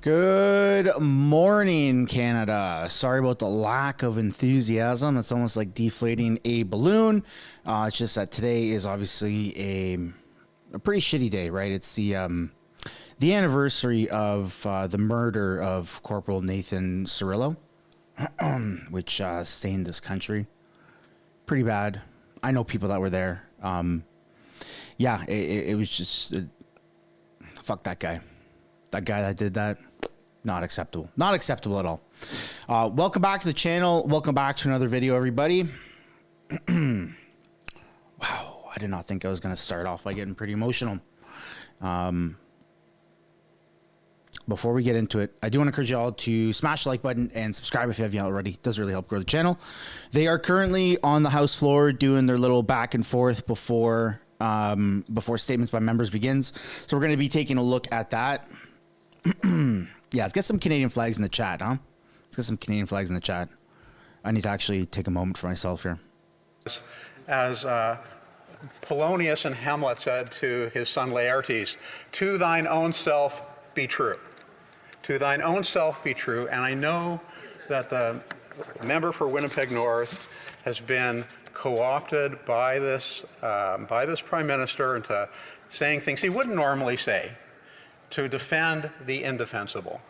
Good morning, Canada. Sorry about the lack of enthusiasm. It's almost like deflating a balloon. It's just that today is obviously a pretty shitty day, right? It's the anniversary of the murder of Corporal Nathan Cirillo, which stained this country pretty bad. I know people that were there. Yeah, it was just fuck that guy. That guy that did that, not acceptable. Not acceptable at all. Welcome back to the channel. Welcome back to another video, everybody. Wow, I did not think I was going to start off by getting pretty emotional. Before we get into it, I do want to encourage you all to smash the like button and subscribe if you haven't already. It does really help grow the channel. They are currently on the House floor doing their little back and forth before statements by members begins. So we're going to be taking a look at that. Yeah, let's get some Canadian flags in the chat, huh? Let's get some Canadian flags in the chat. I need to actually take a moment for myself here. As Polonius and Hamlet said to his son Laertes, to thine own self be true. To thine own self be true. And I know that the member for Winnipeg North has been co-opted by this Prime Minister into saying things he wouldn't normally say, to defend the indefensible.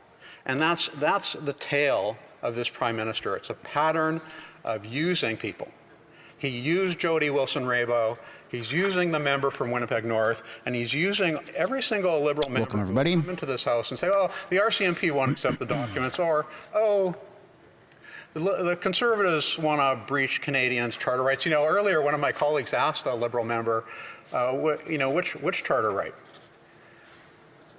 And that's the tale of this Prime Minister. It's a pattern of using people. He used Jody Wilson-Raybould, he's using the member from Winnipeg North, and he's using every single Liberal member who will come into this House and say, oh, the RCMP won't accept the documents, or, oh, the Conservatives want to breach Canadians' charter rights. You know, earlier one of my colleagues asked a Liberal member, which charter right?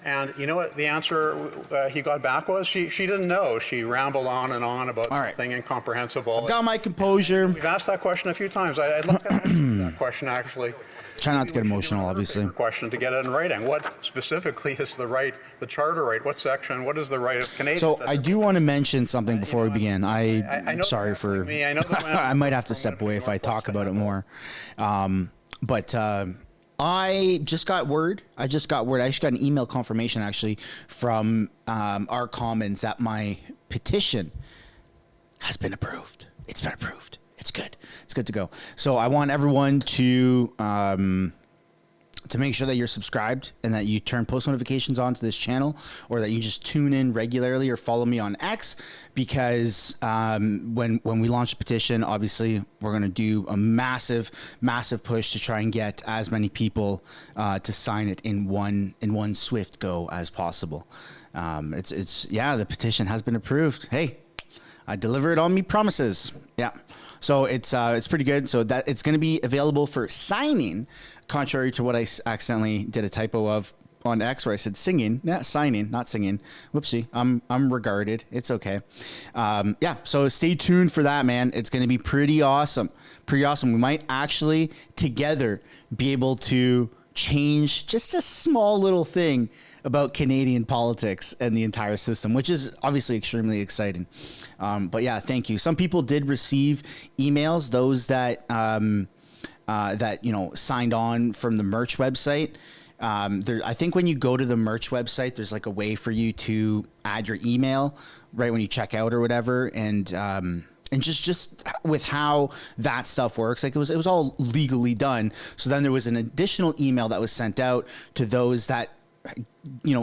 And you know what the answer he got back was? She didn't know. She rambled on and on about something incomprehensible. I've got my composure. We've asked that question a few times. I'd like to answer that question, actually. Try not to get emotional, obviously. Question to get it in writing. What specifically is the right, the charter right? What section? What is the right of Canadians? So I do want to mention something before we begin. I'm sorry for me. I know I might have to step away if I talk about it more. I just got word. I just got an email confirmation actually from our Commons that my petition has been approved. It's been approved. It's good. It's good to go. So I want everyone to make sure that you're subscribed and that you turn post notifications on to this channel, or that you just tune in regularly or follow me on X, because when we launch a petition, obviously we're going to do a massive push to try and get as many people to sign it in one swift go as possible. The petition has been approved. Hey, I delivered on me promises. Yeah. So it's pretty good. So that it's going to be available for signing, contrary to what I accidentally did a typo of on X where I said singing, signing, not singing. Whoopsie. I'm regarded. It's okay. Yeah. So stay tuned for that, man. It's going to be pretty awesome. Pretty awesome. We might actually together be able to change just a small little thing about Canadian politics and the entire system, which is obviously extremely exciting. But yeah, thank you. Some people did receive emails, those that signed on from the merch website. I think when you go to the merch website, there's like a way for you to add your email right when you check out or whatever. And just with how that stuff works, like it was all legally done. So then there was an additional email that was sent out to those that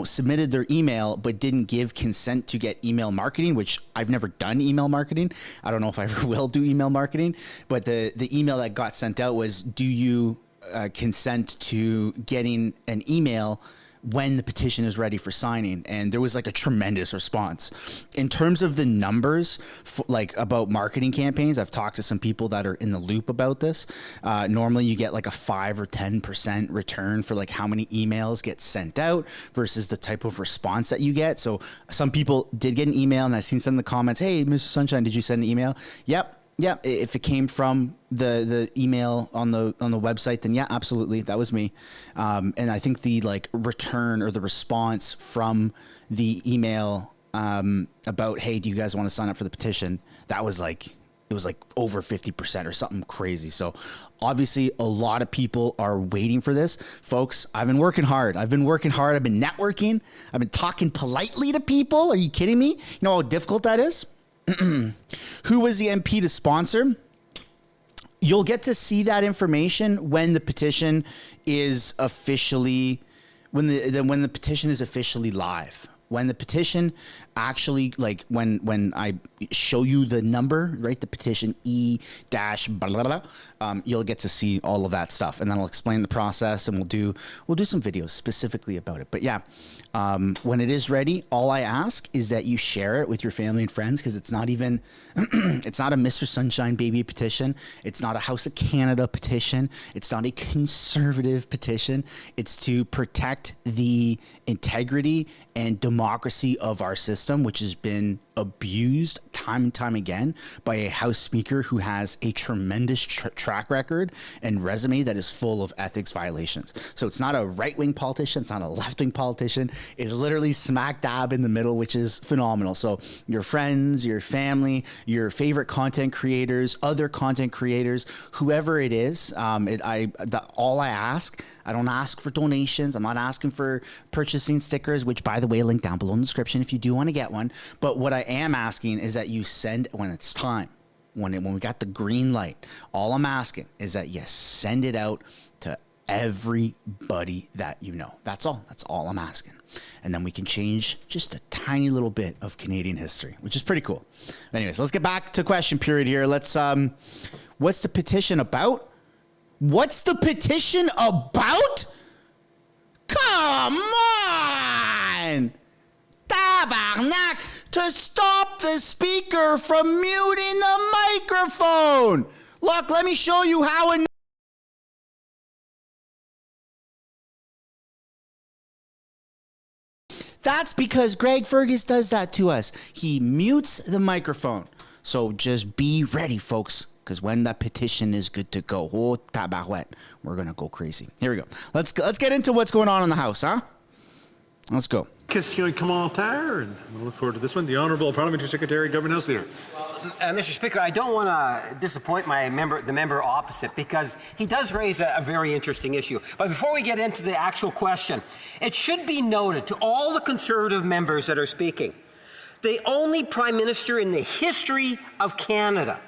submitted their email but didn't give consent to get email marketing, which I've never done email marketing. I don't know if I ever will do email marketing, but the email that got sent out was, do you consent to getting an email when the petition is ready for signing? And there was like a tremendous response. In terms of the numbers, about marketing campaigns, I've talked to some people that are in the loop about this. Normally you get like a 5 or 10% return for like how many emails get sent out versus the type of response that you get. So some people did get an email, and I've seen some in the comments, hey, Mr. Sunshine, did you send an email? Yep. Yeah, if it came from the email on the website, then yeah, absolutely, that was me. And I think the return or the response from the email about, hey, do you guys want to sign up for the petition? That was like it was like over 50% or something crazy. So obviously a lot of people are waiting for this. Folks, I've been working hard. I've been networking. I've been talking politely to people. Are you kidding me? You know how difficult that is? Who was the MP to sponsor? You'll get to see that information when the petition is officially, when the petition is officially live. When the petition actually, like when I show you the number, right, the petition E-dash blah, blah, blah, you'll get to see all of that stuff. And then I'll explain the process, and we'll do some videos specifically about it. But yeah, when it is ready, all I ask is that you share it with your family and friends, because it's not even, it's not a Mr. Sunshine Baby petition. It's not a House of Canada petition. It's not a conservative petition. It's to protect the integrity and democracy of our system, which has been abused time and time again by a House Speaker who has a tremendous track record and resume that is full of ethics violations. So it's not a right-wing politician. It's not a left-wing politician. It's literally smack dab in the middle, which is phenomenal. So your friends, your family, your favorite content creators, other content creators, whoever it is, all I ask, I don't ask for donations. I'm not asking for purchasing stickers, which, by the way, link down below in the description if you do want to get one. But what I am asking is that you send, when it's time, when we got the green light, all I'm asking is that you send it out to everybody that you know. That's all. That's all I'm asking. And then we can change just a tiny little bit of Canadian history, which is pretty cool. Anyways, let's get back to question period here. Let's, what's the petition about? What's the petition about? Come on! Tabarnak! To stop the speaker from muting the microphone! Look, let me show you how it... That's because Greg Fergus does that to us. He mutes the microphone. So just be ready, folks, because when that petition is good to go, oh, tabarouette, we're going to go crazy. Here we go. Let's get into what's going on in the House, huh? Let's go. Question commentaire, and we'll look forward to this one. The Honourable Parliamentary Secretary, Government House Leader. Mr. Speaker, I don't want to disappoint the member opposite, because he does raise a very interesting issue. But before we get into the actual question, it should be noted to all the Conservative members that are speaking, the only Prime Minister in the history of Canada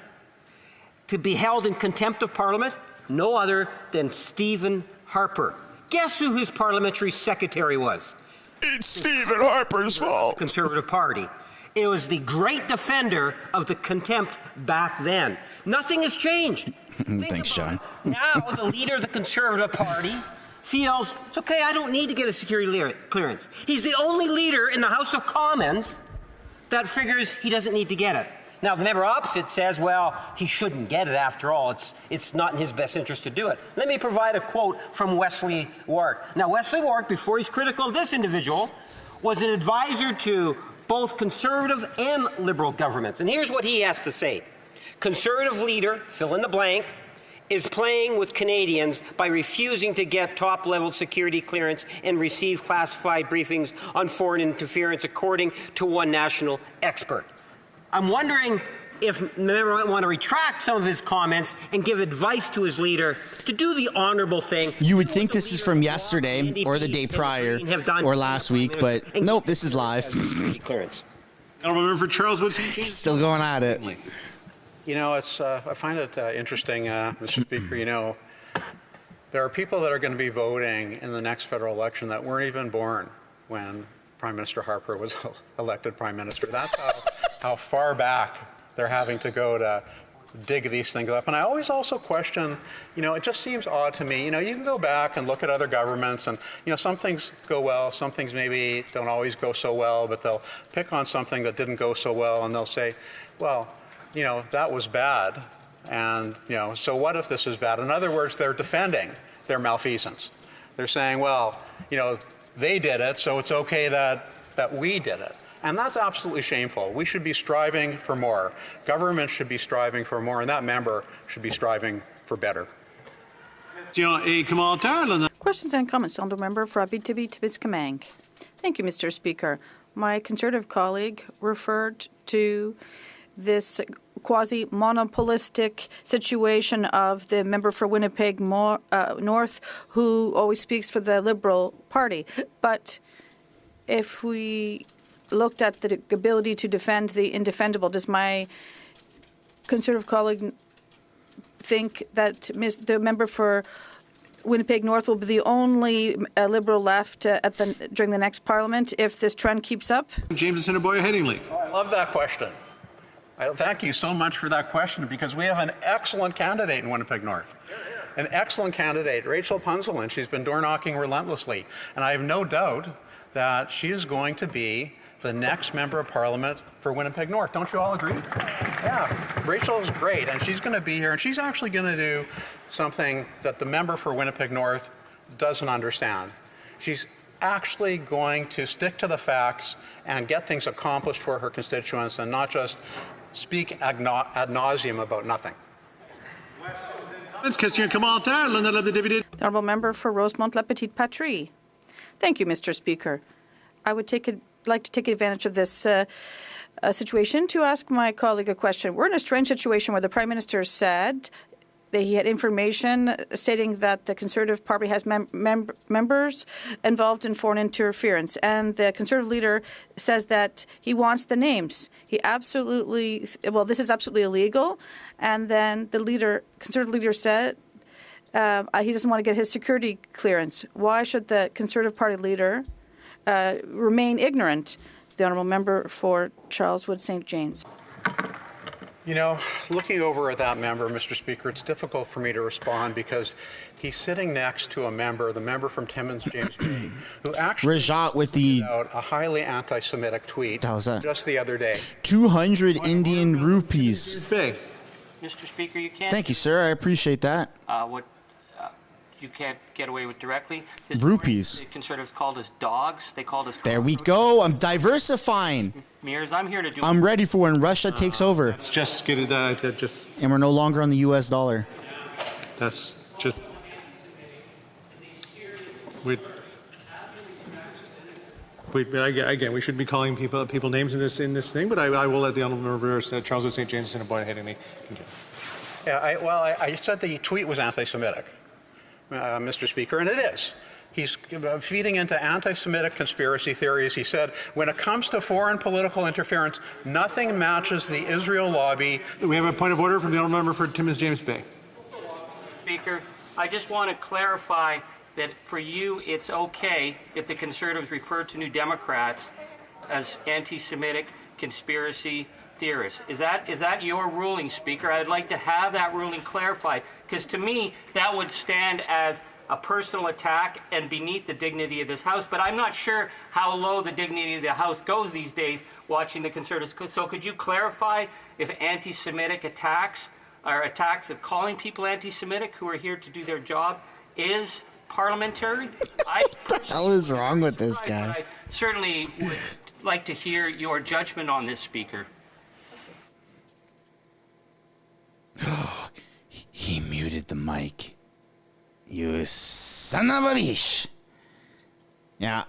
to be held in contempt of Parliament, no other than Stephen Harper. Guess who his Parliamentary Secretary was? It's Stephen Harper's fault. Conservative Party. It was the great defender of the contempt back then. Nothing has changed. Thanks, John. Now the leader of the Conservative Party feels, it's okay, I don't need to get a security clearance. He's the only leader in the House of Commons that figures he doesn't need to get it. Now, the member opposite says, well, he shouldn't get it after all. It's not in his best interest to do it. Let me provide a quote from Wesley Wark. Now, Wesley Wark, before he's critical of this individual, was an advisor to both Conservative and Liberal governments. And here's what he has to say. Conservative leader, fill in the blank, is playing with Canadians by refusing to get top-level security clearance and receive classified briefings on foreign interference, according to one national expert. I'm wondering if the member might want to retract some of his comments and give advice to his leader to do the honourable thing. You would think this is from yesterday or the day prior or last week, but nope, this is live. Honourable Member for Charles Wood. Still going at it. You know, it's I find it interesting, Mr. Speaker. You know, there are people that are going to be voting in the next federal election that weren't even born when Prime Minister Harper was elected Prime Minister. That's how far back they're having to go to dig these things up. And I always also question, you know, it just seems odd to me. You know, you can go back and look at other governments and, you know, some things go well, some things maybe don't always go so well, but they'll pick on something that didn't go so well and they'll say, well, you know, that was bad. And, you know, so what if this is bad? In other words, they're defending their malfeasance. They're saying, well, you know, they did it, so it's okay that we did it. And that's absolutely shameful. We should be striving for more. Government should be striving for more, and that member should be striving for better. Questions and comments on the member for Abitibi-Témiscamingue. Thank you, Mr. Speaker. My Conservative colleague referred to this quasi-monopolistic situation of the member for Winnipeg North, who always speaks for the Liberal Party. But if we looked at the ability to defend the indefendable, does my Conservative colleague think that the member for Winnipeg North will be the only Liberal left during the next Parliament if this trend keeps up? James Assiniboia Headingley. Oh, I love that question. I thank you so much for that question, because we have an excellent candidate in Winnipeg North. An excellent candidate, Rachel Punzel, and she's been door knocking relentlessly. And I have no doubt that she is going to be the next member of Parliament for Winnipeg North. Don't you all agree? Yeah, Rachel is great, and she's going to be here, and she's actually going to do something that the member for Winnipeg North doesn't understand. She's actually going to stick to the facts and get things accomplished for her constituents, and not just speak ad nauseum about nothing. The honourable member for Rosemont-La Petite Patrie. Thank you, Mr. Speaker. I would like to take advantage of this situation to ask my colleague a question. We're in a strange situation where the Prime Minister said that he had information stating that the Conservative Party has members involved in foreign interference, and the Conservative leader says that he wants the names. This is absolutely illegal. And then the Conservative leader said he doesn't want to get his security clearance. Why should the Conservative Party leader remain ignorant? The honourable member for Charleswood St. James. You know, looking over at that member, Mr. Speaker, it's difficult for me to respond because he's sitting next to the member from Timmins James Bay, who actually put out a highly anti-Semitic tweet just the other day. 200 Indian rupees. Mr. Speaker, you can't. Thank you, sir. I appreciate that. You can't get away with directly. Rupees. The Conservatives called us dogs. They called us. There we go. I'm diversifying. Mears, I'm here to do. I'm ready for when Russia takes over. It's just get it. And we're no longer on the U.S. dollar. That's just. Again, we shouldn't be calling people names in this thing, but I will let the honourable member Charles St. James and Assiniboia Headingley continue. Yeah, I said the tweet was anti-Semitic, Mr. Speaker, and it is. He's feeding into anti-Semitic conspiracy theories. He said, when it comes to foreign political interference, nothing matches the Israel lobby. We have a point of order from the honourable member for Timmins James Bay. Speaker, I just want to clarify that for you, it's okay if the Conservatives refer to New Democrats as anti-Semitic conspiracy theorists. Is that your ruling, Speaker? I'd like to have that ruling clarified, because to me, that would stand as a personal attack and beneath the dignity of this House. But I'm not sure how low the dignity of the House goes these days watching the Conservatives. So could you clarify if anti-Semitic attacks or attacks of calling people anti-Semitic who are here to do their job is parliamentary? What the hell is wrong with this guy? I certainly would like to hear your judgment on this, Speaker. He muted the mic. You son of a bitch. Yeah,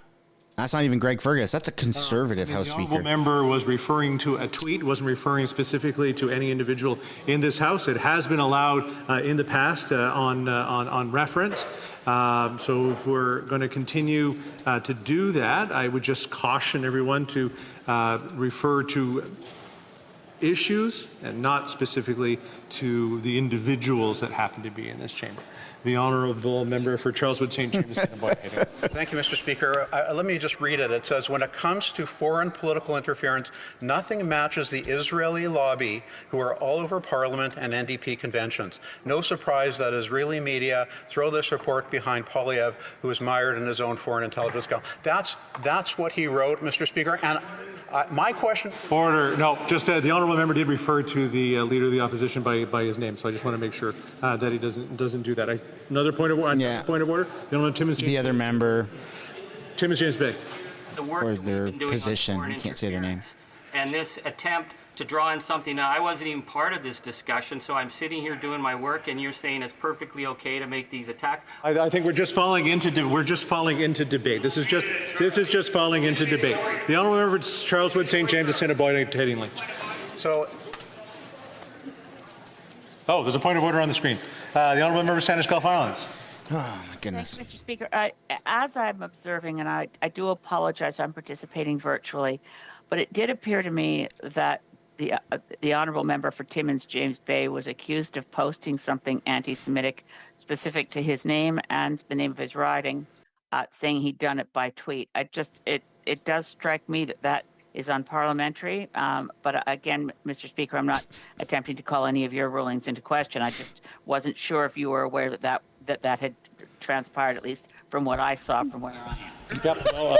that's not even Greg Fergus. That's a Conservative House Speaker. The honourable member was referring to a tweet, wasn't referring specifically to any individual in this House. It has been allowed in the past on reference. So if we're going to continue to do that, I would just caution everyone to refer to issues and not specifically to the individuals that happen to be in this chamber. The honourable member for Charleswood St. James. Thank you, Mr. Speaker. Let me just read it. It says, when it comes to foreign political interference, nothing matches the Israeli lobby, who are all over Parliament and NDP conventions. No surprise that Israeli media throw this report behind Poilievre, who is mired in his own foreign intelligence scandal. That's what he wrote, Mr. Speaker. And my question. Order. No, just the honourable member did refer to the leader of the opposition by his name, so I just want to make sure that he doesn't do that. Another point of order. Yeah. Point of order. The other member. Timmins James Bay. The work or that we've their been doing position. on You can't say their name. And this attempt to draw in something. Now, I wasn't even part of this discussion, so I'm sitting here doing my work, and you're saying it's perfectly okay to make these attacks. I think we're just falling into debate. This is just falling into debate. The honourable member Charleswood St. James Assiniboia Headingley. So Oh, there's a point of order on the screen. The honourable member for Sandwich Gulf Islands. Oh, my goodness. Thanks, Mr. Speaker. As I'm observing, and I do apologize, I'm participating virtually, but it did appear to me that the honourable member for Timmins, James Bay, was accused of posting something anti-Semitic specific to his name and the name of his riding, saying he'd done it by tweet. It does strike me that is unparliamentary. But again, Mr. Speaker, I'm not attempting to call any of your rulings into question. I just wasn't sure if you were aware that had transpired, at least from what I saw from where I am. Yep, no,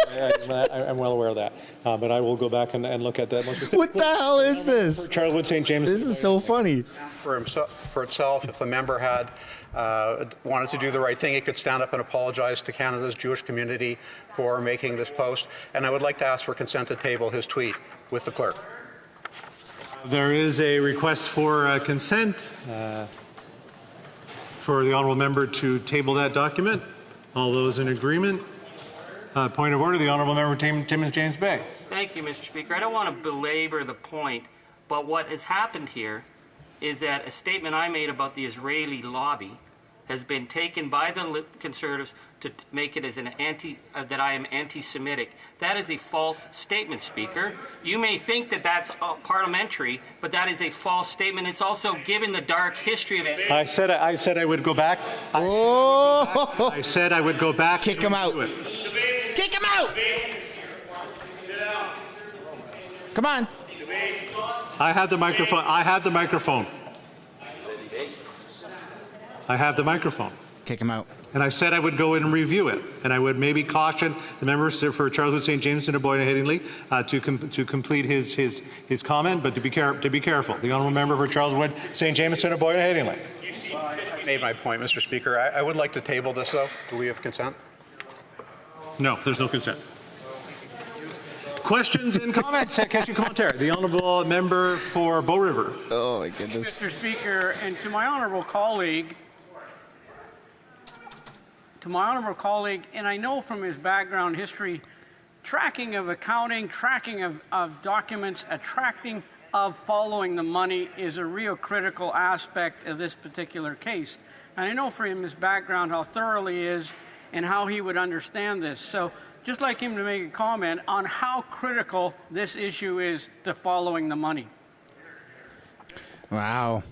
I'm well aware of that. But I will go back and look at that more specifically. What the hell is this? Charleswood St. James. This is so funny. For itself, if the member had wanted to do the right thing, he could stand up and apologize to Canada's Jewish community for making this post. And I would like to ask for consent to table his tweet with the clerk. There is a request for consent for the honourable member to table that document. All those in agreement? Point of order, the honourable member Timmins James Bay. Thank you, Mr. Speaker. I don't want to belabor the point, but what has happened here is that a statement I made about the Israeli lobby has been taken by the Conservatives to make it as that I am anti-Semitic. That is a false statement, Speaker. You may think that that's parliamentary, but that is a false statement. It's also given the dark history of it. I said I would go back. I said I would go back. Kick him out. Kick him out. Come on. I have the microphone. I have the microphone. I have the microphone. Kick him out. And I said I would go in and review it, and I would maybe caution the members for Charleswood St. James and Aboyna Headingley to complete his comment, but to be careful. The honourable member for Charleswood St. James and Aboyna Headingley. I made my point, Mr. Speaker. I would like to table this, though. Do we have consent? No, there's no consent. Questions and comments? Question commentaire. The honourable member for Bow River. Oh, my goodness. Mr. Speaker, and to my honourable colleague, and I know from his background history, tracking of accounting, tracking of documents, tracking of following the money is a real critical aspect of this particular case. And I know from his background how thoroughly he is and how he would understand this. So just like him to make a comment on how critical this issue is to following the money. Wow.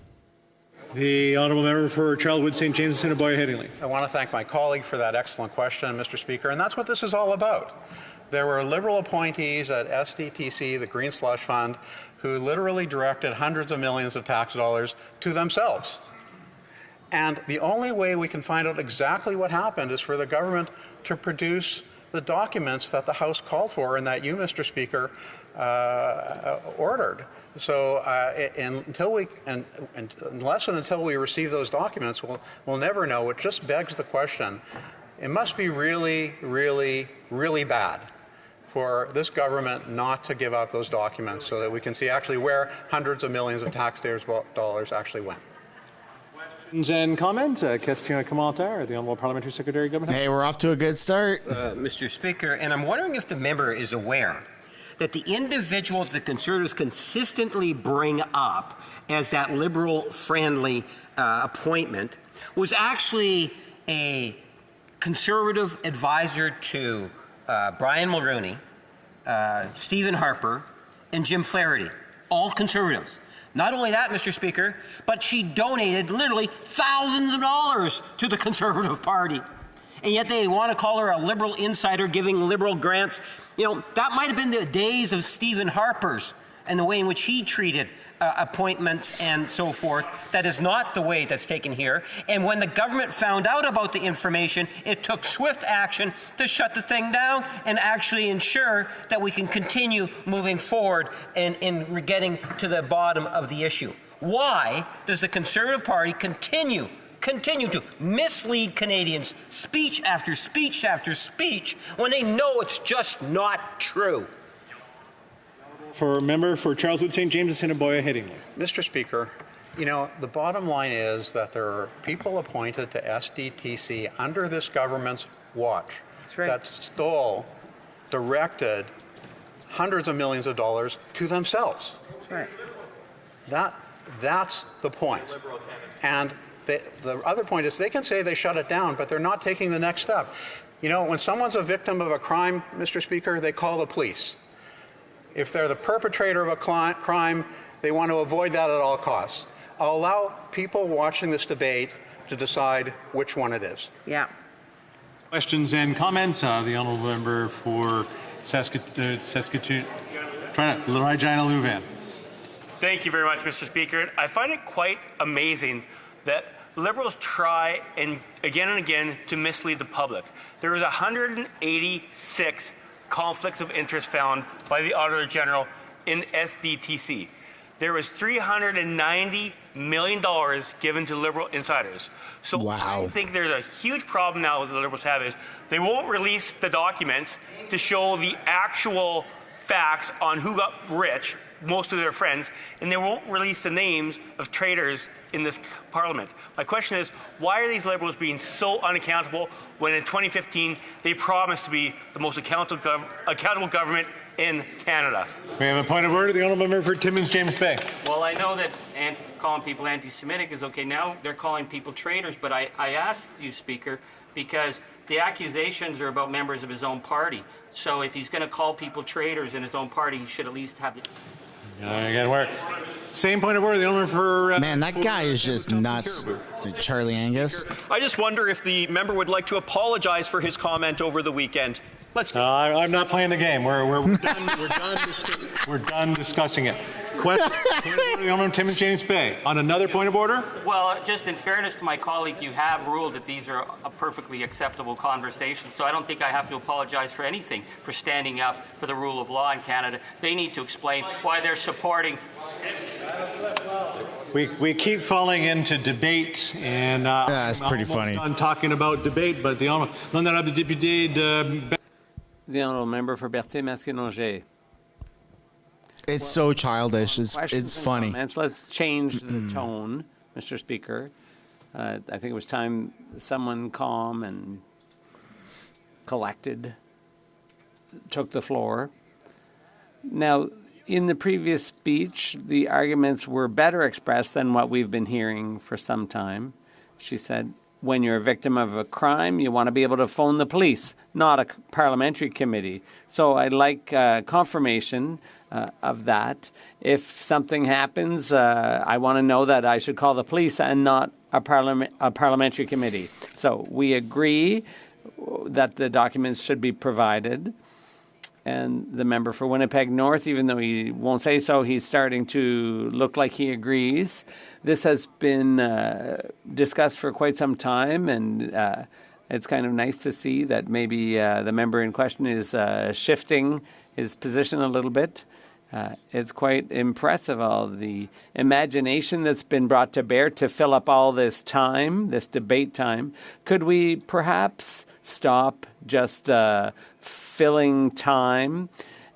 The honourable member for Charleswood St. James and Aboyna Headingley. I want to thank my colleague for that excellent question, Mr. Speaker, and that's what this is all about. There were Liberal appointees at SDTC, the Green Slush Fund, who literally directed hundreds of millions of tax dollars to themselves. And the only way we can find out exactly what happened is for the government to produce the documents that the House called for and that you, Mr. Speaker, ordered. So unless and until we receive those documents, we'll never know. It just begs the question. It must be really, really, really bad for this government not to give up those documents so that we can see actually where hundreds of millions of taxpayers' dollars actually went. Questions and comments? Question commentaire. The honourable parliamentary secretary, Government. Hey, we're off to a good start. Mr. Speaker, and I'm wondering if the member is aware that the individuals the Conservatives consistently bring up as that Liberal-friendly appointment was actually a Conservative advisor to Brian Mulroney, Stephen Harper, and Jim Flaherty, all Conservatives. Not only that, Mr. Speaker, but she donated literally thousands of dollars to the Conservative Party. And yet they want to call her a Liberal insider giving Liberal grants. You know, that might have been the days of Stephen Harper's and the way in which he treated appointments and so forth. That is not the way that's taken here. And when the government found out about the information, it took swift action to shut the thing down and actually ensure that we can continue moving forward in getting to the bottom of the issue. Why does the Conservative Party continue to mislead Canadians speech after speech after speech when they know it's just not true? For member for Charleswood St. James and Aboyna Headingley. Mr. Speaker, you know, the bottom line is that there are people appointed to SDTC under this government's watch that stole, directed hundreds of millions of dollars to themselves. That's right. That That's the point. And the other point is they can say they shut it down, but they're not taking the next step. You know, when someone's a victim of a crime, Mr. Speaker, they call the police. If they're the perpetrator of a crime, they want to avoid that at all costs. I'll allow people watching this debate to decide which one it is. Yeah. Questions and comments? The honourable member for Saskatoon, Regina Louvain. Thank you very much, Mr. Speaker. I find it quite amazing that Liberals try and again to mislead the public. There was 186 conflicts of interest found by the Auditor General in SDTC. There was $390 million given to Liberal insiders. So wow. I think there's a huge problem now that the Liberals have is they won't release the documents to show the actual facts on who got rich, most of their friends, and they won't release the names of traitors in this Parliament. My question is, why are these Liberals being so unaccountable when in 2015 they promised to be the most accountable government in Canada? We have a point of order. The honourable member for Timmins James Bay. Well, I know that calling people anti-Semitic is okay. Now they're calling people traitors, but I asked you, Speaker, because the accusations are about members of his own party. So if he's going to call people traitors in his own party, he should at least have the... Same point of order. The owner for man, that guy is just nuts. Charlie Angus. I just wonder if the member would like to apologize for his comment over the weekend. Let's go. I'm not playing the game. We're done. We're done discussing it. Question. The owner of Timmins James Bay on another point of order. Well, just in fairness to my colleague, you have ruled that these are a perfectly acceptable conversation, so I don't think I have to apologize for anything for standing up for the rule of law in Canada. They need to explain why they're supporting. We keep falling into debate, and that's pretty funny. Done talking about debate, but the honourable deputy the honourable member for Berthier-Masquinongé. It's so childish. It's funny. Comments. Let's change the tone, Mr. Speaker. I think it was time someone calm and collected took the floor. Now, in the previous speech, the arguments were better expressed than what we've been hearing for some time. She said, when you're a victim of a crime, you want to be able to phone the police, not a parliamentary committee. So I'd like confirmation of that. If something happens, I want to know that I should call the police and not a parliamentary committee. So we agree that the documents should be provided. And the member for Winnipeg North, even though he won't say so, he's starting to look like he agrees. This has been discussed for quite some time, and it's kind of nice to see that maybe the member in question is shifting his position a little bit. It's quite impressive, all the imagination that's been brought to bear to fill up all this time, this debate time. Could we perhaps stop just filling time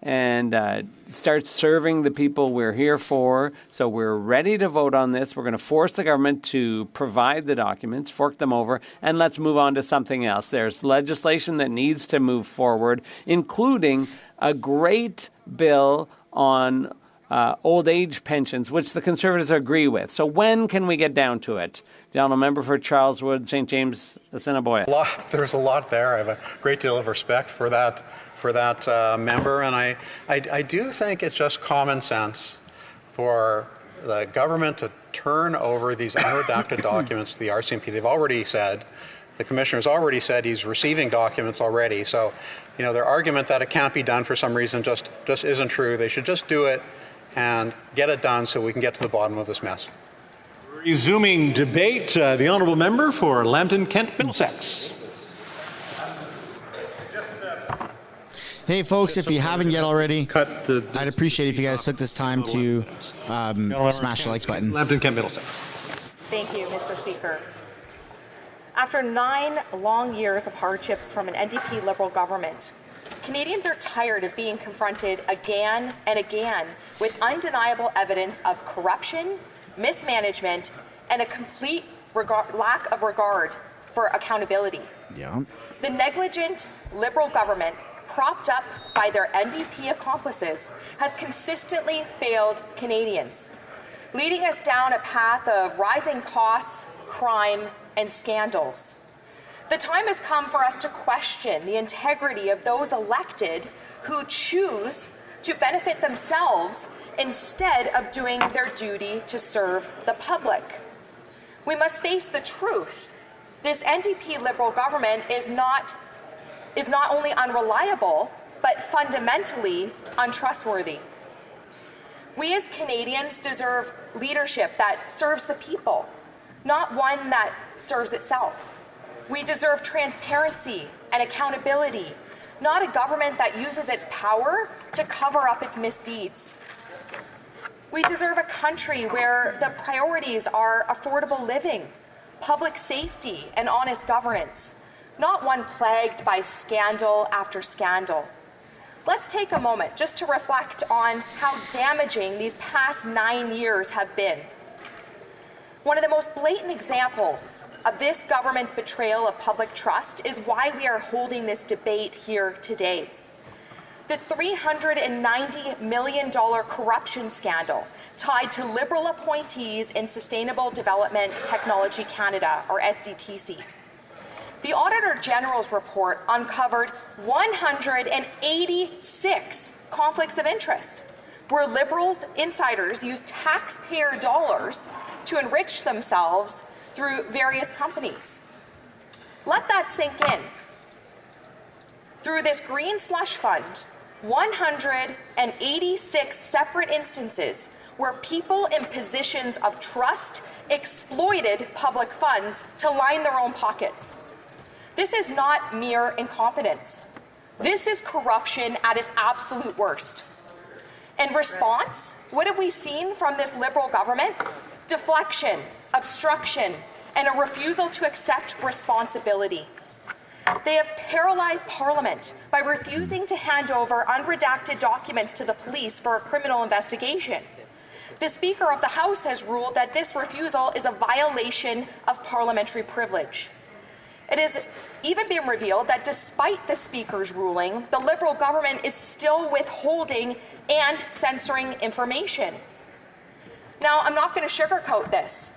and start serving the people we're here for? So we're ready to vote on this. We're going to force the government to provide the documents, fork them over, and let's move on to something else. There's legislation that needs to move forward, including a great bill on old age pensions, which the Conservatives agree with. So when can we get down to it? The honourable member for Charleswood, St. James, Assiniboia. There's a lot there. I have a great deal of respect for that member, and I do think it's just common sense for the government to turn over these unredacted documents to the RCMP. They've already said, the commissioner's already said he's receiving documents already. So, you know, their argument that it can't be done for some reason just isn't true. They should just do it and get it done so we can get to the bottom of this mess. Resuming debate, the honourable member for Lambton, Kent, Middlesex. Hey, folks, if you haven't yet already, I'd appreciate if you guys took this time to smash the like button. Lambton, Kent, Middlesex. Thank you, Mr. Speaker. After 9 long years of hardships from an NDP Liberal government, Canadians are tired of being confronted again and again with undeniable evidence of corruption, mismanagement, and a complete lack of regard for accountability. Yeah. The negligent Liberal government, propped up by their NDP accomplices, has consistently failed Canadians. leading us down a path of rising costs, crime, and scandals. The time has come for us to question the integrity of those elected who choose to benefit themselves instead of doing their duty to serve the public. We must face the truth. This NDP Liberal government is not only unreliable, but fundamentally untrustworthy. We as Canadians deserve leadership that serves the people, not one that serves itself. We deserve transparency and accountability, not a government that uses its power to cover up its misdeeds. We deserve a country where the priorities are affordable living, public safety, and honest governance, not one plagued by scandal after scandal. Let's take a moment just to reflect on how damaging these past 9 years have been. One of the most blatant examples of this government's betrayal of public trust is why we are holding this debate here today. The $390 million corruption scandal tied to Liberal appointees in Sustainable Development Technology Canada, or SDTC. The Auditor General's report uncovered 186 conflicts of interest, where Liberals insiders used taxpayer dollars to enrich themselves through various companies. Let that sink in. Through this green slush fund, 186 separate instances where people in positions of trust exploited public funds to line their own pockets. This is not mere incompetence. This is corruption at its absolute worst. In response, what have we seen from this Liberal government? Deflection, obstruction, and a refusal to accept responsibility. They have paralyzed Parliament by refusing to hand over unredacted documents to the police for a criminal investigation. The Speaker of the House has ruled that this refusal is a violation of parliamentary privilege. It has even been revealed that despite the Speaker's ruling, the Liberal government is still withholding and censoring information. Now, I'm not going to sugarcoat this.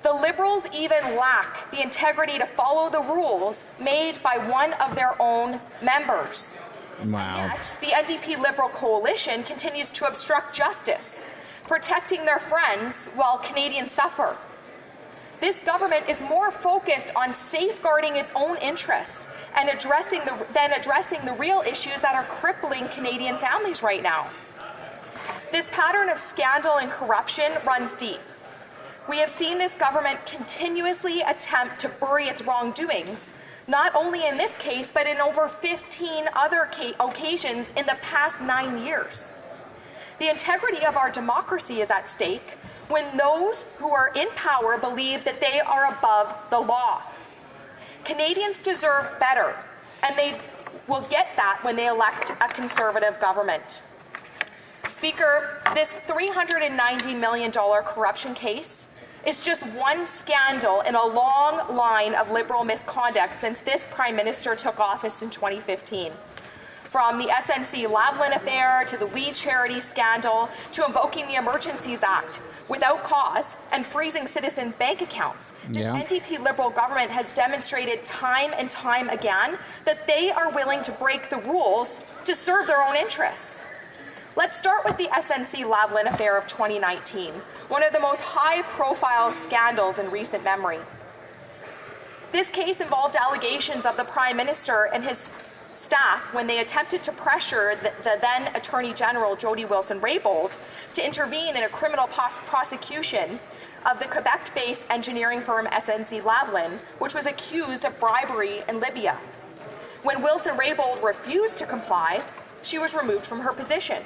The Liberals even lack the integrity to follow the rules made by one of their own members. Wow. Yet, the NDP Liberal coalition continues to obstruct justice, protecting their friends while Canadians suffer. This government is more focused on safeguarding its own interests and addressing the real issues that are crippling Canadian families right now. This pattern of scandal and corruption runs deep. We have seen this government continuously attempt to bury its wrongdoings, not only in this case, but in over 15 other occasions in the past 9 years. The integrity of our democracy is at stake when those who are in power believe that they are above the law. Canadians deserve better, and they will get that when they elect a Conservative government. Speaker, this $390 million corruption case is just one scandal in a long line of Liberal misconduct since this Prime Minister took office in 2015. From the SNC-Lavalin affair to the We Charity scandal to invoking the Emergencies Act without cause and freezing citizens' bank accounts. This NDP Liberal government has demonstrated time and time again that they are willing to break the rules to serve their own interests. Let's start with the SNC-Lavalin affair of 2019, one of the most high-profile scandals in recent memory. This case involved allegations of the Prime Minister and his staff when they attempted to pressure the then Attorney General Jody Wilson-Raybould to intervene in a criminal prosecution of the Quebec-based engineering firm SNC-Lavalin, which was accused of bribery in Libya. When Wilson-Raybould refused to comply, she was removed from her position.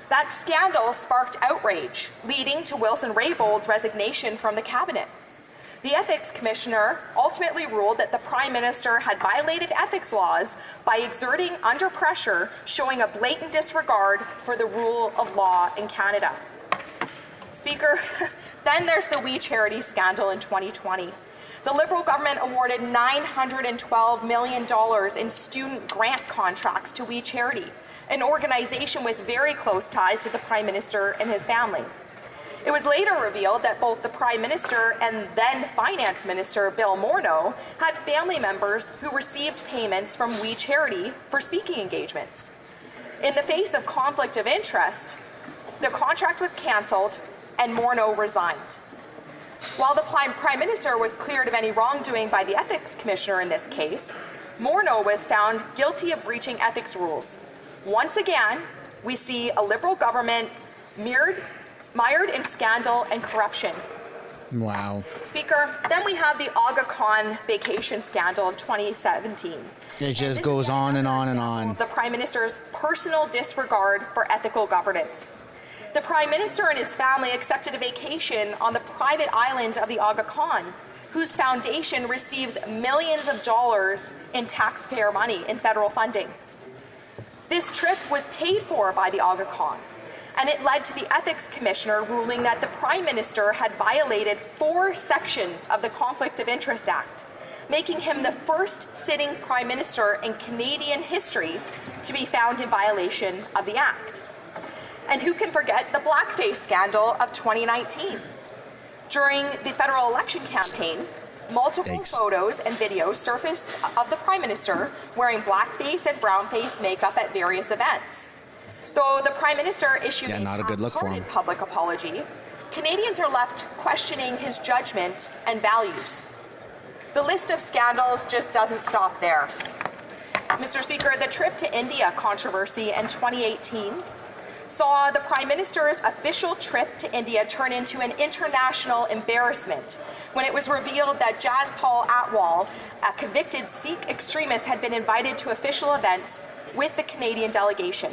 That scandal sparked outrage, leading to Wilson-Raybould's resignation from the cabinet. The Ethics Commissioner ultimately ruled that the Prime Minister had violated ethics laws by exerting under pressure, showing a blatant disregard for the rule of law in Canada. Speaker, then there's the We Charity scandal in 2020. The Liberal government awarded $912 million in student grant contracts to We Charity, an organization with very close ties to the Prime Minister and his family. It was later revealed that both the Prime Minister and then Finance Minister Bill Morneau had family members who received payments from We Charity for speaking engagements. In the face of conflict of interest, the contract was cancelled and Morneau resigned. While the Prime Minister was cleared of any wrongdoing by the Ethics Commissioner in this case, Morneau was found guilty of breaching ethics rules. Once again, we see a Liberal government mired in scandal and corruption. Wow. Speaker, then we have the Aga Khan vacation scandal of 2017. It just goes on and on and on. The Prime Minister's personal disregard for ethical governance. The Prime Minister and his family accepted a vacation on the private island of the Aga Khan, whose foundation receives millions of dollars in taxpayer money in federal funding. This trip was paid for by the Aga Khan, and it led to the Ethics Commissioner ruling that the Prime Minister had violated 4 sections of the Conflict of Interest Act, making him the first sitting Prime Minister in Canadian history to be found in violation of the Act. And who can forget the blackface scandal of 2019? During the federal election campaign, multiple photos and videos surfaced of the Prime Minister wearing blackface and brownface makeup at various events. Though the Prime Minister issued not a good look for him. Public apology, Canadians are left questioning his judgment and values. The list of scandals just doesn't stop there. Mr. Speaker, the trip to India controversy in 2018 saw the Prime Minister's official trip to India turn into an international embarrassment when it was revealed that Jaspal Atwal, a convicted Sikh extremist, had been invited to official events with the Canadian delegation.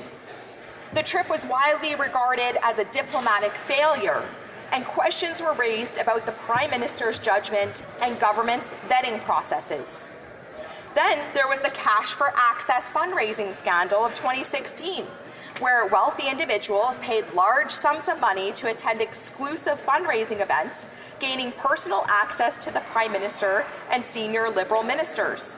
The trip was widely regarded as a diplomatic failure, and questions were raised about the Prime Minister's judgment and government's vetting processes. Then there was the Cash for Access fundraising scandal of 2016, where wealthy individuals paid large sums of money to attend exclusive fundraising events, gaining personal access to the Prime Minister and senior Liberal ministers.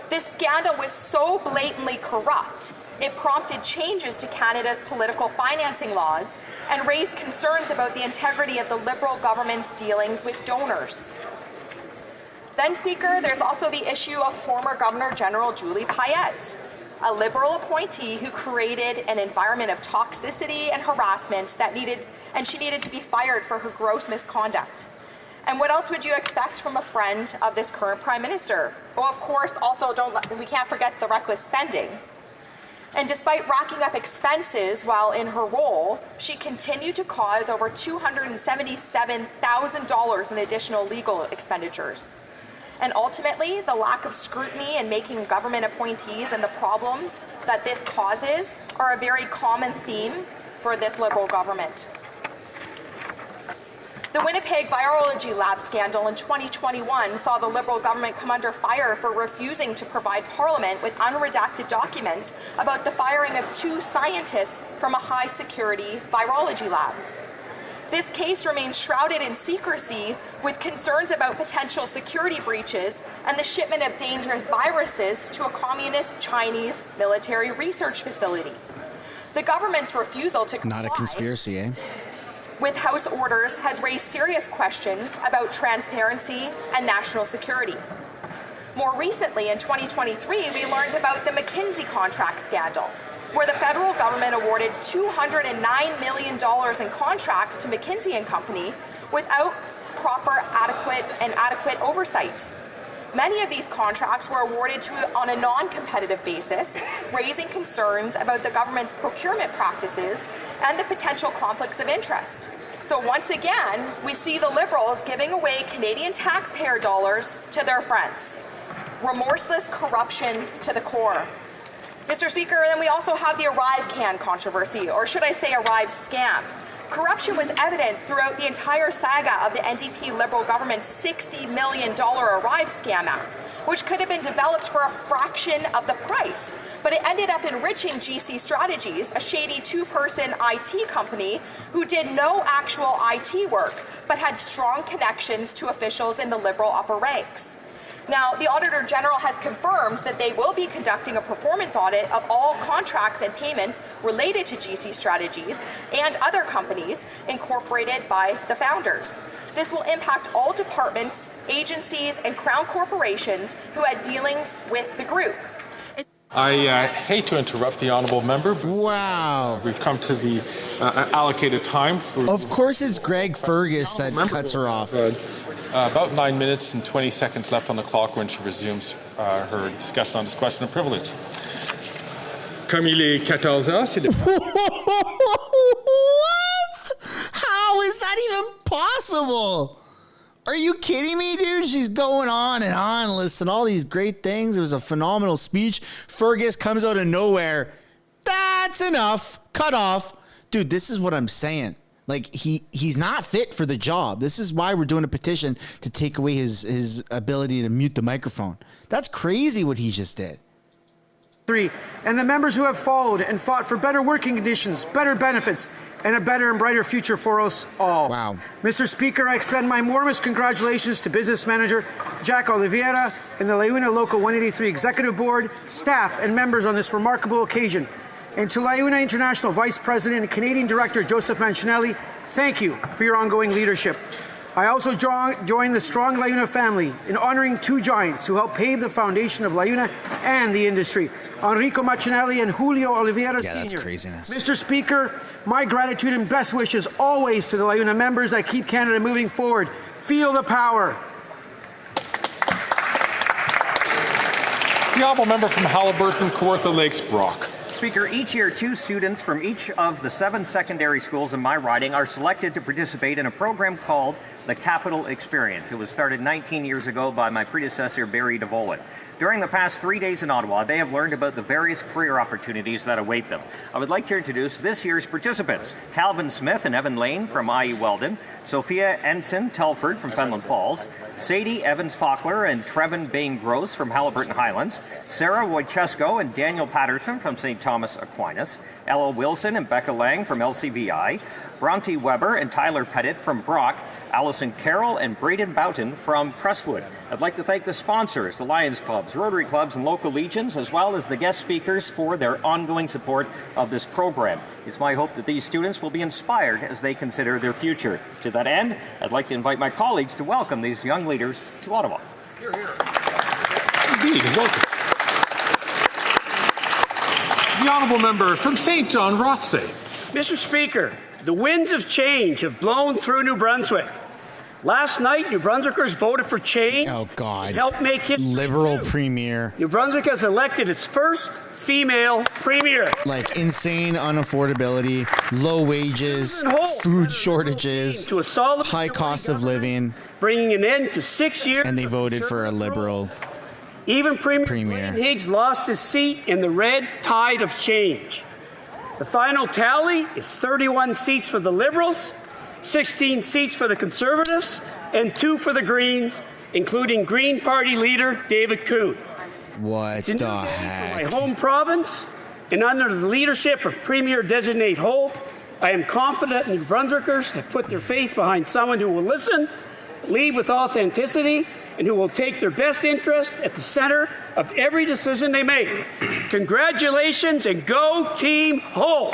This scandal was so blatantly corrupt, it prompted changes to Canada's political financing laws and raised concerns about the integrity of the Liberal government's dealings with donors. Then, Speaker, there's also the issue of former Governor General Julie Payette, a Liberal appointee who created an environment of toxicity and harassment she needed to be fired for her gross misconduct. And what else would you expect from a friend of this current Prime Minister? Well, of course, also we can't forget the reckless spending. And despite racking up expenses while in her role, she continued to cause over $277,000 in additional legal expenditures. And ultimately, the lack of scrutiny in making government appointees and the problems that this causes are a very common theme for this Liberal government. The Winnipeg Virology Lab scandal in 2021 saw the Liberal government come under fire for refusing to provide Parliament with unredacted documents about the firing of 2 scientists from a high-security virology lab. This case remains shrouded in secrecy, with concerns about potential security breaches and the shipment of dangerous viruses to a communist Chinese military research facility. The government's refusal to comply Not a conspiracy, eh? with House orders has raised serious questions about transparency and national security. More recently, in 2023, we learned about the McKinsey contract scandal, where the federal government awarded $209 million in contracts to McKinsey & Company without proper, adequate oversight. Many of these contracts were awarded on a non-competitive basis, raising concerns about the government's procurement practices and the potential conflicts of interest. So once again, we see the Liberals giving away Canadian taxpayer dollars to their friends. Remorseless corruption to the core. Mr. Speaker, then we also have the Arrive Can controversy, or should I say Arrive scam. Corruption was evident throughout the entire saga of the NDP Liberal government's $60 million Arrive Scam Act, which could have been developed for a fraction of the price. But it ended up enriching GC Strategies, a shady 2-person IT company who did no actual IT work, but had strong connections to officials in the Liberal upper ranks. Now, the Auditor General has confirmed that they will be conducting a performance audit of all contracts and payments related to GC Strategies and other companies incorporated by the founders. This will impact all departments, agencies, and Crown corporations who had dealings with the group. I hate to interrupt the honourable member. Wow. We've come to the allocated time. Of course it's Greg Fergus that cuts her off. About 9 minutes and 20 seconds left on the clock when she resumes her discussion on this question of privilege. Comme il est 14 heures, c'est le... What? How is that even possible? Are you kidding me, dude? She's going on and on, listing all these great things. It was a phenomenal speech. Fergus comes out of nowhere. That's enough. Cut off. Dude, this is what I'm saying. Like, he's not fit for the job. This is why we're doing a petition to take away his ability to mute the microphone. That's crazy what he just did. And the members who have followed and fought for better working conditions, better benefits, and a better and brighter future for us all. Wow. Mr. Speaker, I extend my warmest congratulations to Business Manager Jack Oliveira and the LiUNA Local 183 Executive Board, staff, and members on this remarkable occasion. And to LiUNA International Vice President and Canadian Director Joseph Mancinelli, thank you for your ongoing leadership. I also join the strong LiUNA family in honoring two giants who helped pave the foundation of LiUNA and the industry, Enrico Mancinelli and Julio Oliveira Sr. That's craziness. Mr. Speaker, my gratitude and best wishes always to the LiUNA members that keep Canada moving forward. Feel the power. The honourable member from Halliburton, Kawartha Lakes, Brock. Speaker, each year 2 students from each of the 7 secondary schools in my riding are selected to participate in a program called the Capital Experience. It was started 19 years ago by my predecessor, Barry DeVolen. During the past 3 days in Ottawa, they have learned about the various career opportunities that await them. I would like to introduce this year's participants: Calvin Smith and Evan Lane from IE Weldon, Sophia Ensign Telford from Fenland Falls, Sadie Evans-Faulkner and Trevin Bain-Gross from Halliburton Highlands, Sarah Wojciesko and Daniel Patterson from St. Thomas Aquinas, Ella Wilson and Becca Lang from LCVI, Bronte Weber and Tyler Pettit from Brock, Allison Carroll and Braden Boughton from Crestwood. I'd like to thank the sponsors, the Lions Clubs, Rotary Clubs, and local legions, as well as the guest speakers for their ongoing support of this program. It's my hope that these students will be inspired as they consider their future. To that end, I'd like to invite my colleagues to welcome these young leaders to Ottawa. Hear, hear. Indeed, welcome. The honourable member from St. John, Rothsay. Mr. Speaker, the winds of change have blown through New Brunswick. Last night, New Brunswickers voted for change. Oh, God. Help make history. Liberal premier. New Brunswick has elected its first female premier. Like insane unaffordability, low wages, food shortages, to a solid high cost of living. Bringing an end to 6 years. And they voted for a liberal Even Premier Higgs lost his seat in the red tide of change. The final tally is 31 seats for the Liberals, 16 seats for the Conservatives, and 2 for the Greens, including Green Party leader David Kuhn. What the heck? For my home province, and under the leadership of Premier Designate Holt, I am confident New Brunswickers have put their faith behind someone who will listen, lead with authenticity, and who will take their best interest at the center of every decision they make. Congratulations and go Team Holt!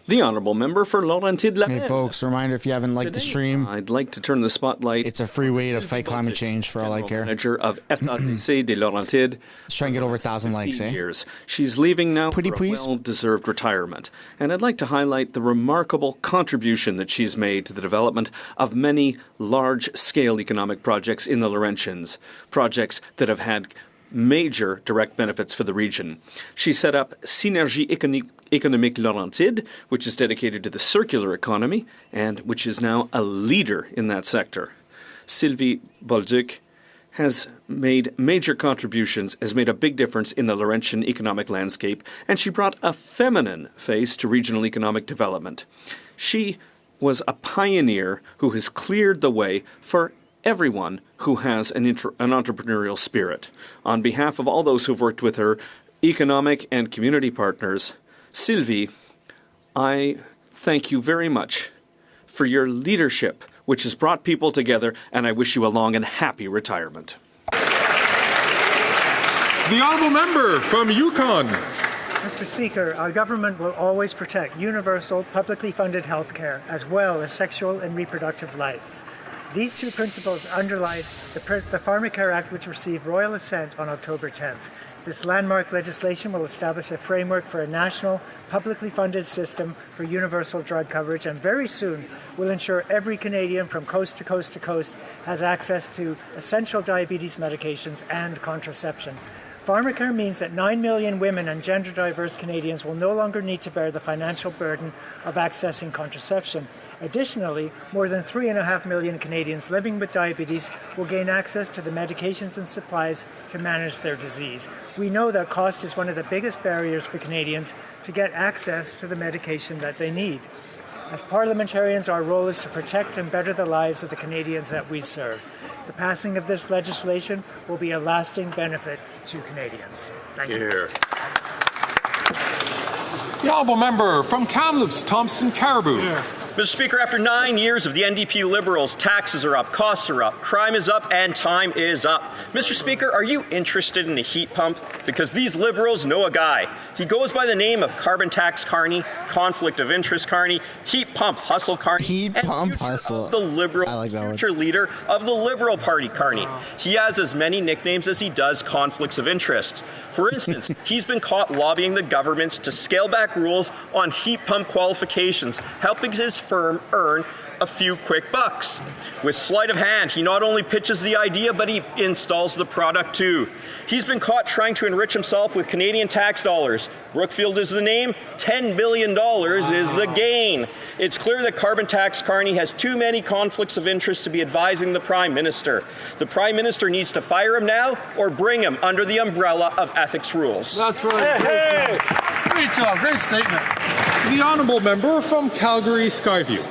The honourable member for Laurentide. Hey folks, reminder, if you haven't liked the stream, I'd like to turn the spotlight. It's a free way to fight climate change for all I care. Manager of SADC de Laurentide. Let's try and get over 1,000 likes, eh? Years. She's leaving now for a well-deserved retirement. And I'd like to highlight the remarkable contribution that she's made to the development of many large-scale economic projects in the Laurentians. Projects that have had major direct benefits for the region. She set up Synergie Économique Laurentide, which is dedicated to the circular economy and which is now a leader in that sector. Sylvie Bolduc has made major contributions, has made a big difference in the Laurentian economic landscape, and she brought a feminine face to regional economic development. She was a pioneer who has cleared the way for everyone who has an entrepreneurial spirit. On behalf of all those who've worked with her, economic and community partners, Sylvie, I thank you very much for your leadership which has brought people together, and I wish you a long and happy retirement. The honourable member from Yukon. Mr. Speaker, our government will always protect universal, publicly funded health care, as well as sexual and reproductive rights. These two principles underlie the Pharmacare Act, which received royal assent on October 10th. This landmark legislation will establish a framework for a national, publicly funded system for universal drug coverage, and very soon will ensure every Canadian from coast to coast to coast has access to essential diabetes medications and contraception. Pharmacare means that 9 million women and gender-diverse Canadians will no longer need to bear the financial burden of accessing contraception. Additionally, more than 3.5 million Canadians living with diabetes will gain access to the medications and supplies to manage their disease. We know that cost is one of the biggest barriers for Canadians to get access to the medication that they need. As parliamentarians, our role is to protect and better the lives of the Canadians that we serve. The passing of this legislation will be a lasting benefit to Canadians. Thank you. The honourable member from Kamloops, Thompson Caribou. Mr. Speaker, after 9 years of the NDP Liberals, taxes are up, costs are up, crime is up, and time is up. Mr. Speaker, are you interested in a heat pump? Because these Liberals know a guy. He goes by the name of Carbon Tax Carney, Conflict of Interest Carney, Heat Pump Hustle Carney, Heat Pump Hustle. The Liberal, future leader of the Liberal Party Carney. He has as many nicknames as he does conflicts of interest. For instance, he's been caught lobbying the governments to scale back rules on heat pump qualifications, helping his firm earn a few quick bucks. With sleight of hand, he not only pitches the idea, but he installs the product too. He's been caught trying to enrich himself with Canadian tax dollars. Brookfield is the name, $10 billion is the gain. It's clear that Carbon Tax Carney has too many conflicts of interest to be advising the Prime Minister. The Prime Minister needs to fire him now or bring him under the umbrella of ethics rules. That's right. Hey, hey. Great job, great statement. The honourable member from Calgary Skyview.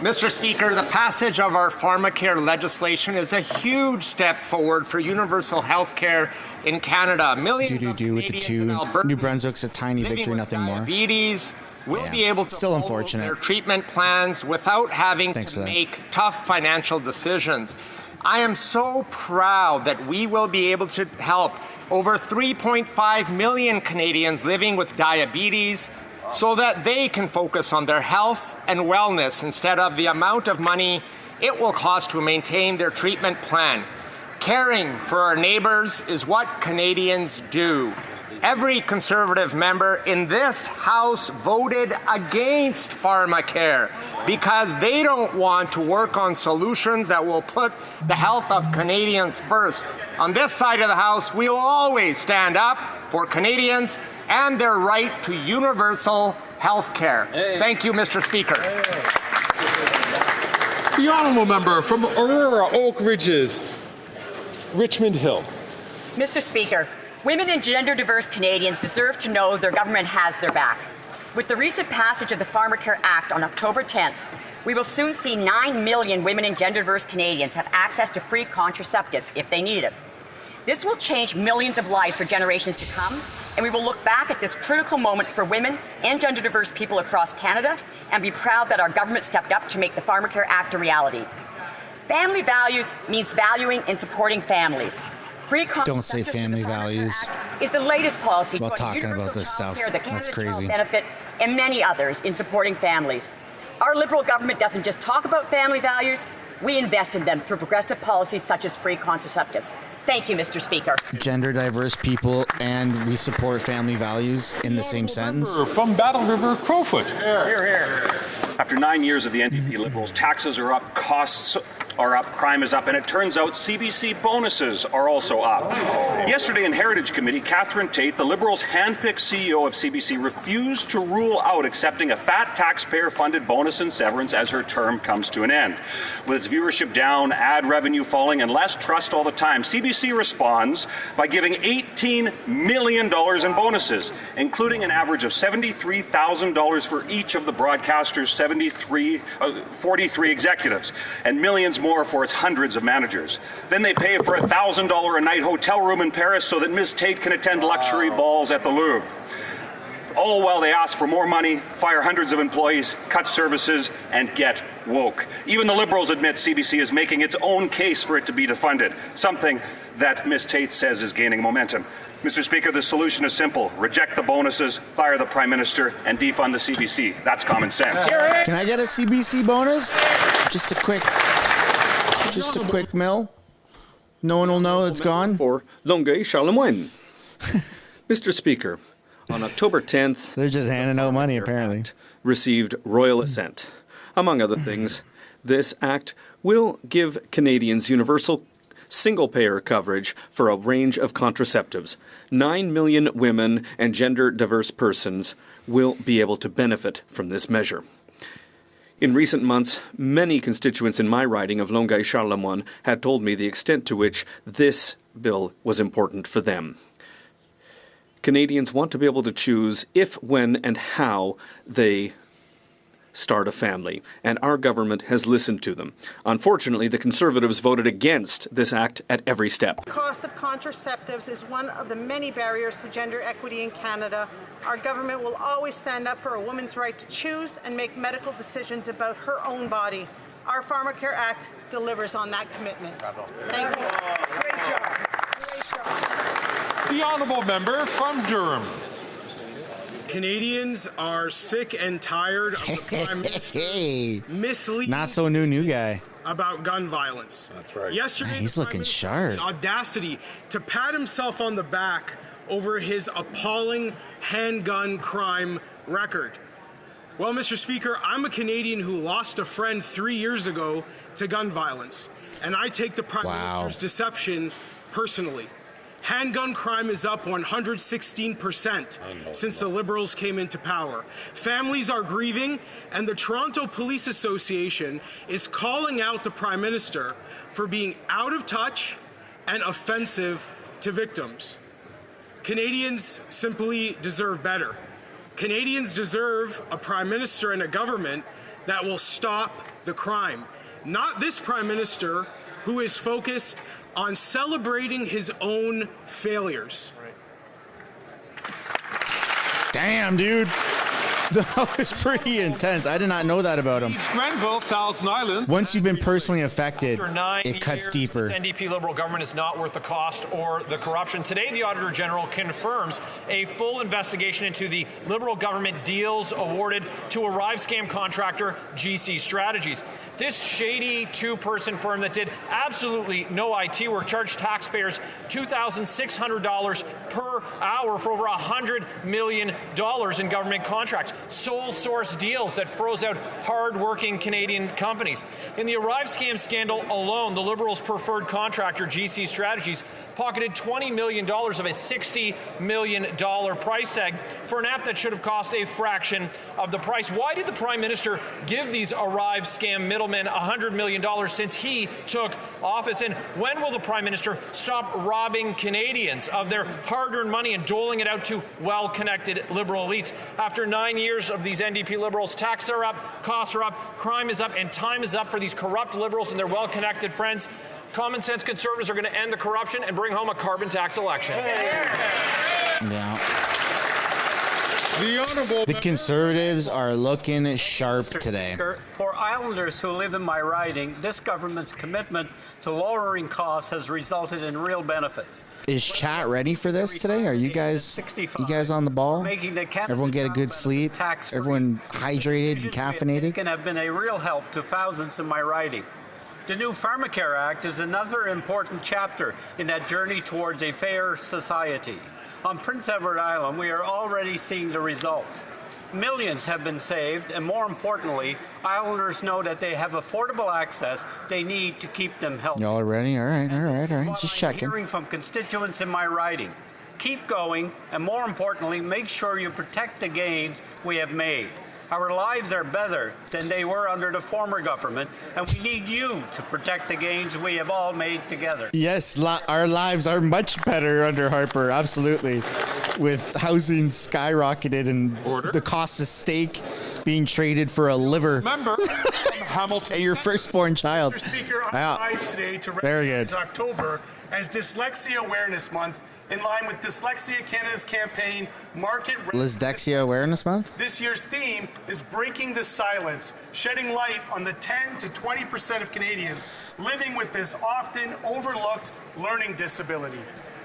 Mr. Speaker, the passage of our pharmacare legislation is a huge step forward for universal health care in Canada. Millions of with the two. New Brunswick's a tiny victory, nothing more. Diabetes will be able to still follow unfortunate. Their treatment plans without having to make tough financial decisions. I am so proud that we will be able to help over 3.5 million Canadians living with diabetes, so that they can focus on their health and wellness instead of the amount of money it will cost to maintain their treatment plan. Caring for our neighbours is what Canadians do. Every Conservative member in this House voted against pharmacare because they don't want to work on solutions that will put the health of Canadians first. On this side of the House, we will always stand up for Canadians and their right to universal health care. Thank you, Mr. Speaker. The honourable member from Aurora Oak Ridges, Richmond Hill. Mr. Speaker, women and gender-diverse Canadians deserve to know their government has their back. With the recent passage of the Pharmacare Act on October 10th, we will soon see 9 million women and gender-diverse Canadians have access to free contraceptives if they need it. This will change millions of lives for generations to come, and we will look back at this critical moment for women and gender-diverse people across Canada and be proud that our government stepped up to make the Pharmacare Act a reality. Family values means valuing and supporting families. Free Don't say family values is the latest policy while talking about this stuff. That's crazy. Benefit and many others in supporting families. Our Liberal government doesn't just talk about family values, we invest in them through progressive policies such as free contraceptives. Thank you, Mr. Speaker. Gender diverse people and we support family values in the same sentence. From Battle River, Crowfoot. Here, here. After 9 years of the NDP Liberals, taxes are up, costs are up, crime is up, and it turns out CBC bonuses are also up. Yesterday in Heritage Committee, Catherine Tate, the Liberals' handpicked CEO of CBC, refused to rule out accepting a fat taxpayer-funded bonus and severance as her term comes to an end. With its viewership down, ad revenue falling, and less trust all the time, CBC responds by giving $18 million in bonuses, including an average of $73,000 for each of the broadcaster's 43 executives, and millions more for its hundreds of managers. Then they pay for a $1,000 a night hotel room in Paris so that Ms. Tate can attend luxury balls at the Louvre. all while they ask for more money, fire hundreds of employees, cut services, and get woke. Even the Liberals admit CBC is making its own case for it to be defunded, something that Ms. Tate says is gaining momentum. Mr. Speaker, the solution is simple. Reject the bonuses, fire the Prime Minister, and defund the CBC. That's common sense. Can I get a CBC bonus? Just a quick mill. No one will know it's gone. For Longueuil Charlemagne. Mr. Speaker, on October 10th, they're just handing out money apparently. Received royal assent. Among other things, this act will give Canadians universal single-payer coverage for a range of contraceptives. 9 million women and gender-diverse persons will be able to benefit from this measure. In recent months, many constituents in my riding of Longueuil Charlemagne had told me the extent to which this bill was important for them. Canadians want to be able to choose if, when, and how they start a family, and our government has listened to them. Unfortunately, the Conservatives voted against this act at every step. The cost of contraceptives is one of the many barriers to gender equity in Canada. Our government will always stand up for a woman's right to choose and make medical decisions about her own body. Our Pharmacare Act delivers on that commitment. Bravo. Thank you. Great job. Great job. The honourable member from Durham. Canadians are sick and tired of the Prime Minister misleading not so new guy about gun violence. That's right. Yesterday, he's looking sharp. The audacity to pat himself on the back over his appalling handgun crime record. Well, Mr. Speaker, I'm a Canadian who lost a friend 3 years ago to gun violence, and I take the Prime Minister's deception personally. Handgun crime is up 116% since the Liberals came into power. Families are grieving, and the Toronto Police Association is calling out the Prime Minister for being out of touch and offensive to victims. Canadians simply deserve better. Canadians deserve a Prime Minister and a government that will stop the crime. Not this Prime Minister who is focused on celebrating his own failures. Damn, dude. That was pretty intense. I did not know that about him. Grenville, Thousand Islands. Once you've been personally affected, After 9 it cuts years, deeper. This NDP Liberal government is not worth the cost or the corruption. Today, the Auditor General confirms a full investigation into the Liberal government deals awarded to a Arrive scam contractor, GC Strategies. This shady two-person firm that did absolutely no IT work charged taxpayers $2,600 per hour for over $100 million in government contracts. Sole source deals that froze out hard-working Canadian companies. In the Arrive scam scandal alone, the Liberals' preferred contractor, GC Strategies, pocketed $20 million of a $60 million price tag for an app that should have cost a fraction of the price. Why did the Prime Minister give these Arrive scam middlemen $100 million since he took office? And when will the Prime Minister stop robbing Canadians of their hard-earned money and doling it out to well-connected Liberal elites? After 9 years of these NDP Liberals, taxes are up, costs are up, crime is up, and time is up for these corrupt Liberals and their well-connected friends. Common sense Conservatives are going to end the corruption and bring home a carbon tax election. Yeah. The honourable. The Conservatives are looking sharp today. For Islanders who live in my riding, this government's commitment to lowering costs has resulted in real benefits. Is chat ready for this today? Are you guys on the ball? Everyone get a good sleep? Everyone hydrated and caffeinated? Can have been a real help to thousands in my riding. The new Pharmacare Act is another important chapter in that journey towards a fair society. On Prince Edward Island, we are already seeing the results. Millions have been saved, and more importantly, Islanders know that they have affordable access they need to keep them healthy. Y'all are ready? All right. Just checking. Hearing from constituents in my riding. Keep going, and more importantly, make sure you protect the gains we have made. Our lives are better than they were under the former government, and we need you to protect the gains we have all made together. Yes, our lives are much better under Harper, absolutely. With housing skyrocketed and the cost of steak being traded for a liver. Member Hamilton. And your firstborn child. Mr. Speaker, I'm rise today to Very good. recognize October as Dyslexia Awareness Month in line with Dyslexia Canada's campaign, Market Dyslexia Awareness Month? This year's theme is Breaking the Silence, shedding light on the 10 to 20% of Canadians living with this often overlooked learning disability.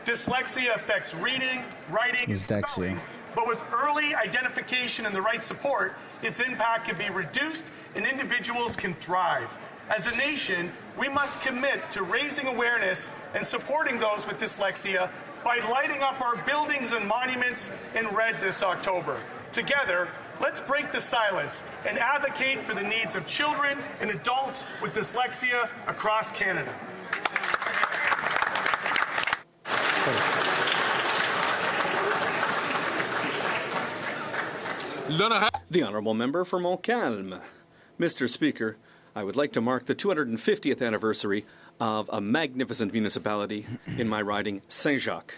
Dyslexia affects reading, writing, and spelling, but with early identification and the right support, its impact can be reduced and individuals can thrive. As a nation, we must commit to raising awareness and supporting those with dyslexia by lighting up our buildings and monuments in red this October. Together, let's break the silence and advocate for the needs of children and adults with dyslexia across Canada. The Honourable Member for Montcalm. Mr. Speaker, I would like to mark the 250th anniversary of a magnificent municipality in my riding, Saint-Jacques.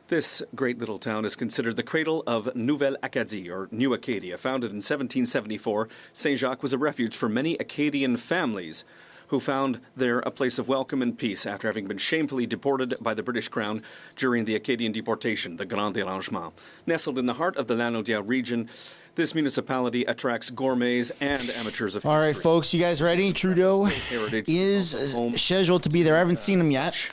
This great little town is considered the cradle of Nouvelle Acadie, or New Acadia. Founded in 1774, Saint-Jacques was a refuge for many Acadian families who found there a place of welcome and peace after having been shamefully deported by the British Crown during the Acadian deportation, the Grand Dérangement. Nestled in the heart of the Lanaudière region, this municipality attracts gourmets and amateurs of All right, folks, you guys ready? Trudeau is scheduled to be there. I haven't seen him yet.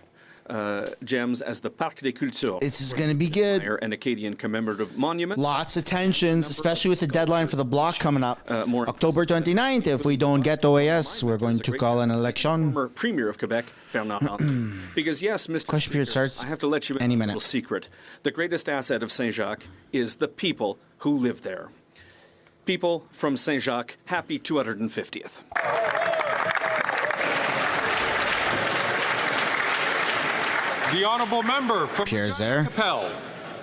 Gems as the Parc des Cultures. It's going to be good. An Acadian commemorative monument. Lots of tensions, especially with the dedeadline for the block coming up. October 29th, if we don't get OAS, we're going to call an election. Former Premier of Quebec, Bernard Arnault. Because yes, Mr. Question period starts I have to let you in a little secret. The greatest asset of Saint-Jacques is the people who live there. People from Saint-Jacques, happy 250th. The Honourable Member from Pierre's there. Capel.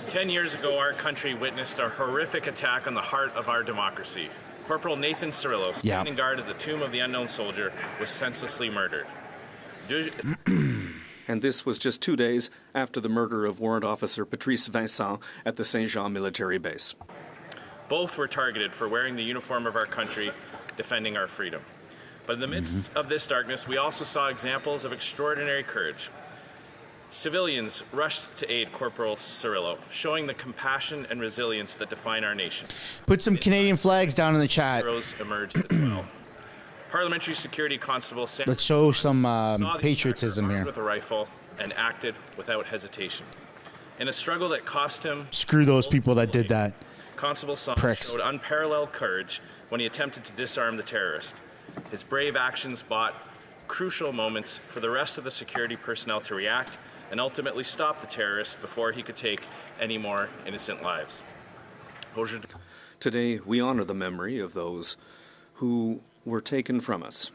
10 years ago, our country witnessed a horrific attack on the heart of our democracy. Corporal Nathan Cirillo, standing guard at the tomb of the unknown soldier, was senselessly murdered. And this was just 2 days after the murder of Warrant Officer Patrice Vincent at the Saint-Jean military base. Both were targeted for wearing the uniform of our country, defending our freedom. But in the midst of this darkness, we also saw examples of extraordinary courage. Civilians rushed to aid Corporal Cirillo, showing the compassion and resilience that define our nation. Put some Canadian flags down in the chat. Heroes emerged as well. Parliamentary Security Constable Sam Let's show some patriotism here. with a rifle and acted without hesitation. In a struggle that cost him, Screw those people that did that. Constable Sam showed unparalleled courage when he attempted to disarm the terrorist. His brave actions bought crucial moments for the rest of the security personnel to react and ultimately stop the terrorist before he could take any more innocent lives. Today, we honor the memory of those who were taken from us,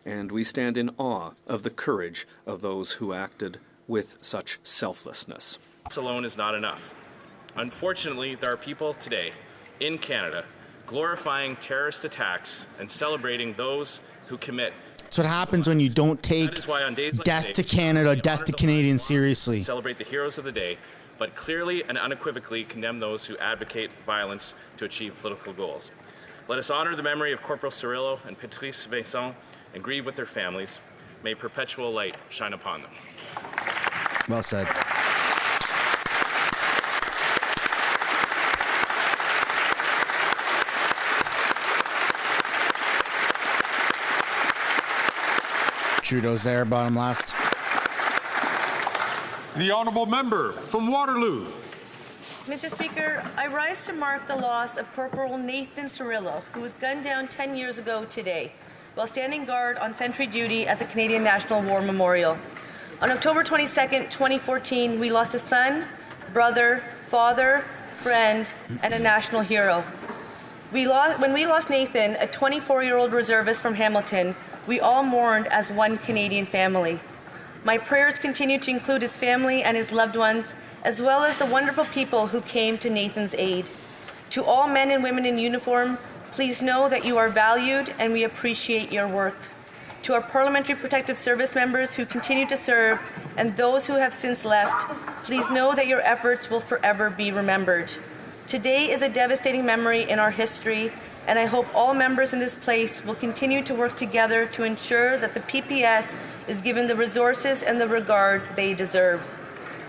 and we stand in awe of the courage of those who acted with such selflessness. This alone is not enough. Unfortunately, there are people today in Canada glorifying terrorist attacks and celebrating those who commit. That's what happens when you don't take death to Canada, death to Canadians seriously. Celebrate the heroes of the day, but clearly and unequivocally condemn those who advocate violence to achieve political goals. Let us honor the memory of Corporal Cirillo and Patrice Vincent and grieve with their families. May perpetual light shine upon them. Well said. Trudeau's there, bottom left. The Honourable Member from Waterloo. Mr. Speaker, I rise to mark the loss of Corporal Nathan Cirillo, who was gunned down 10 years ago today, while standing guard on sentry duty at the Canadian National War Memorial. On October 22nd, 2014, we lost a son, brother, father, friend, and a national hero. When we lost Nathan, a 24-year-old reservist from Hamilton, we all mourned as one Canadian family. My prayers continue to include his family and his loved ones, as well as the wonderful people who came to Nathan's aid. To all men and women in uniform, please know that you are valued and we appreciate your work. To our Parliamentary Protective Service members who continue to serve and those who have since left, please know that your efforts will forever be remembered. Today is a devastating memory in our history, and I hope all members in this place will continue to work together to ensure that the PPS is given the resources and the regard they deserve.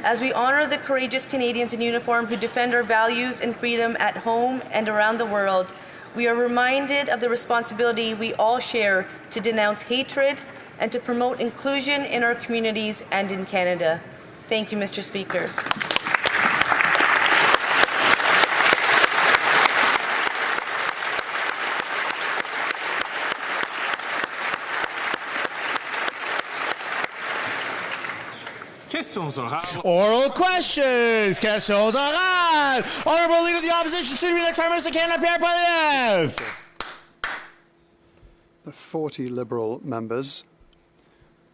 As we honor the courageous Canadians in uniform who defend our values and freedom at home and around the world, we are reminded of the responsibility we all share to denounce hatred and to promote inclusion in our communities and in Canada. Thank you, Mr. Speaker. Oral questions. Questions orales. Honourable Leader of the Opposition, soon to be next Prime Minister Canada, Pierre poilievre. The 40 Liberal members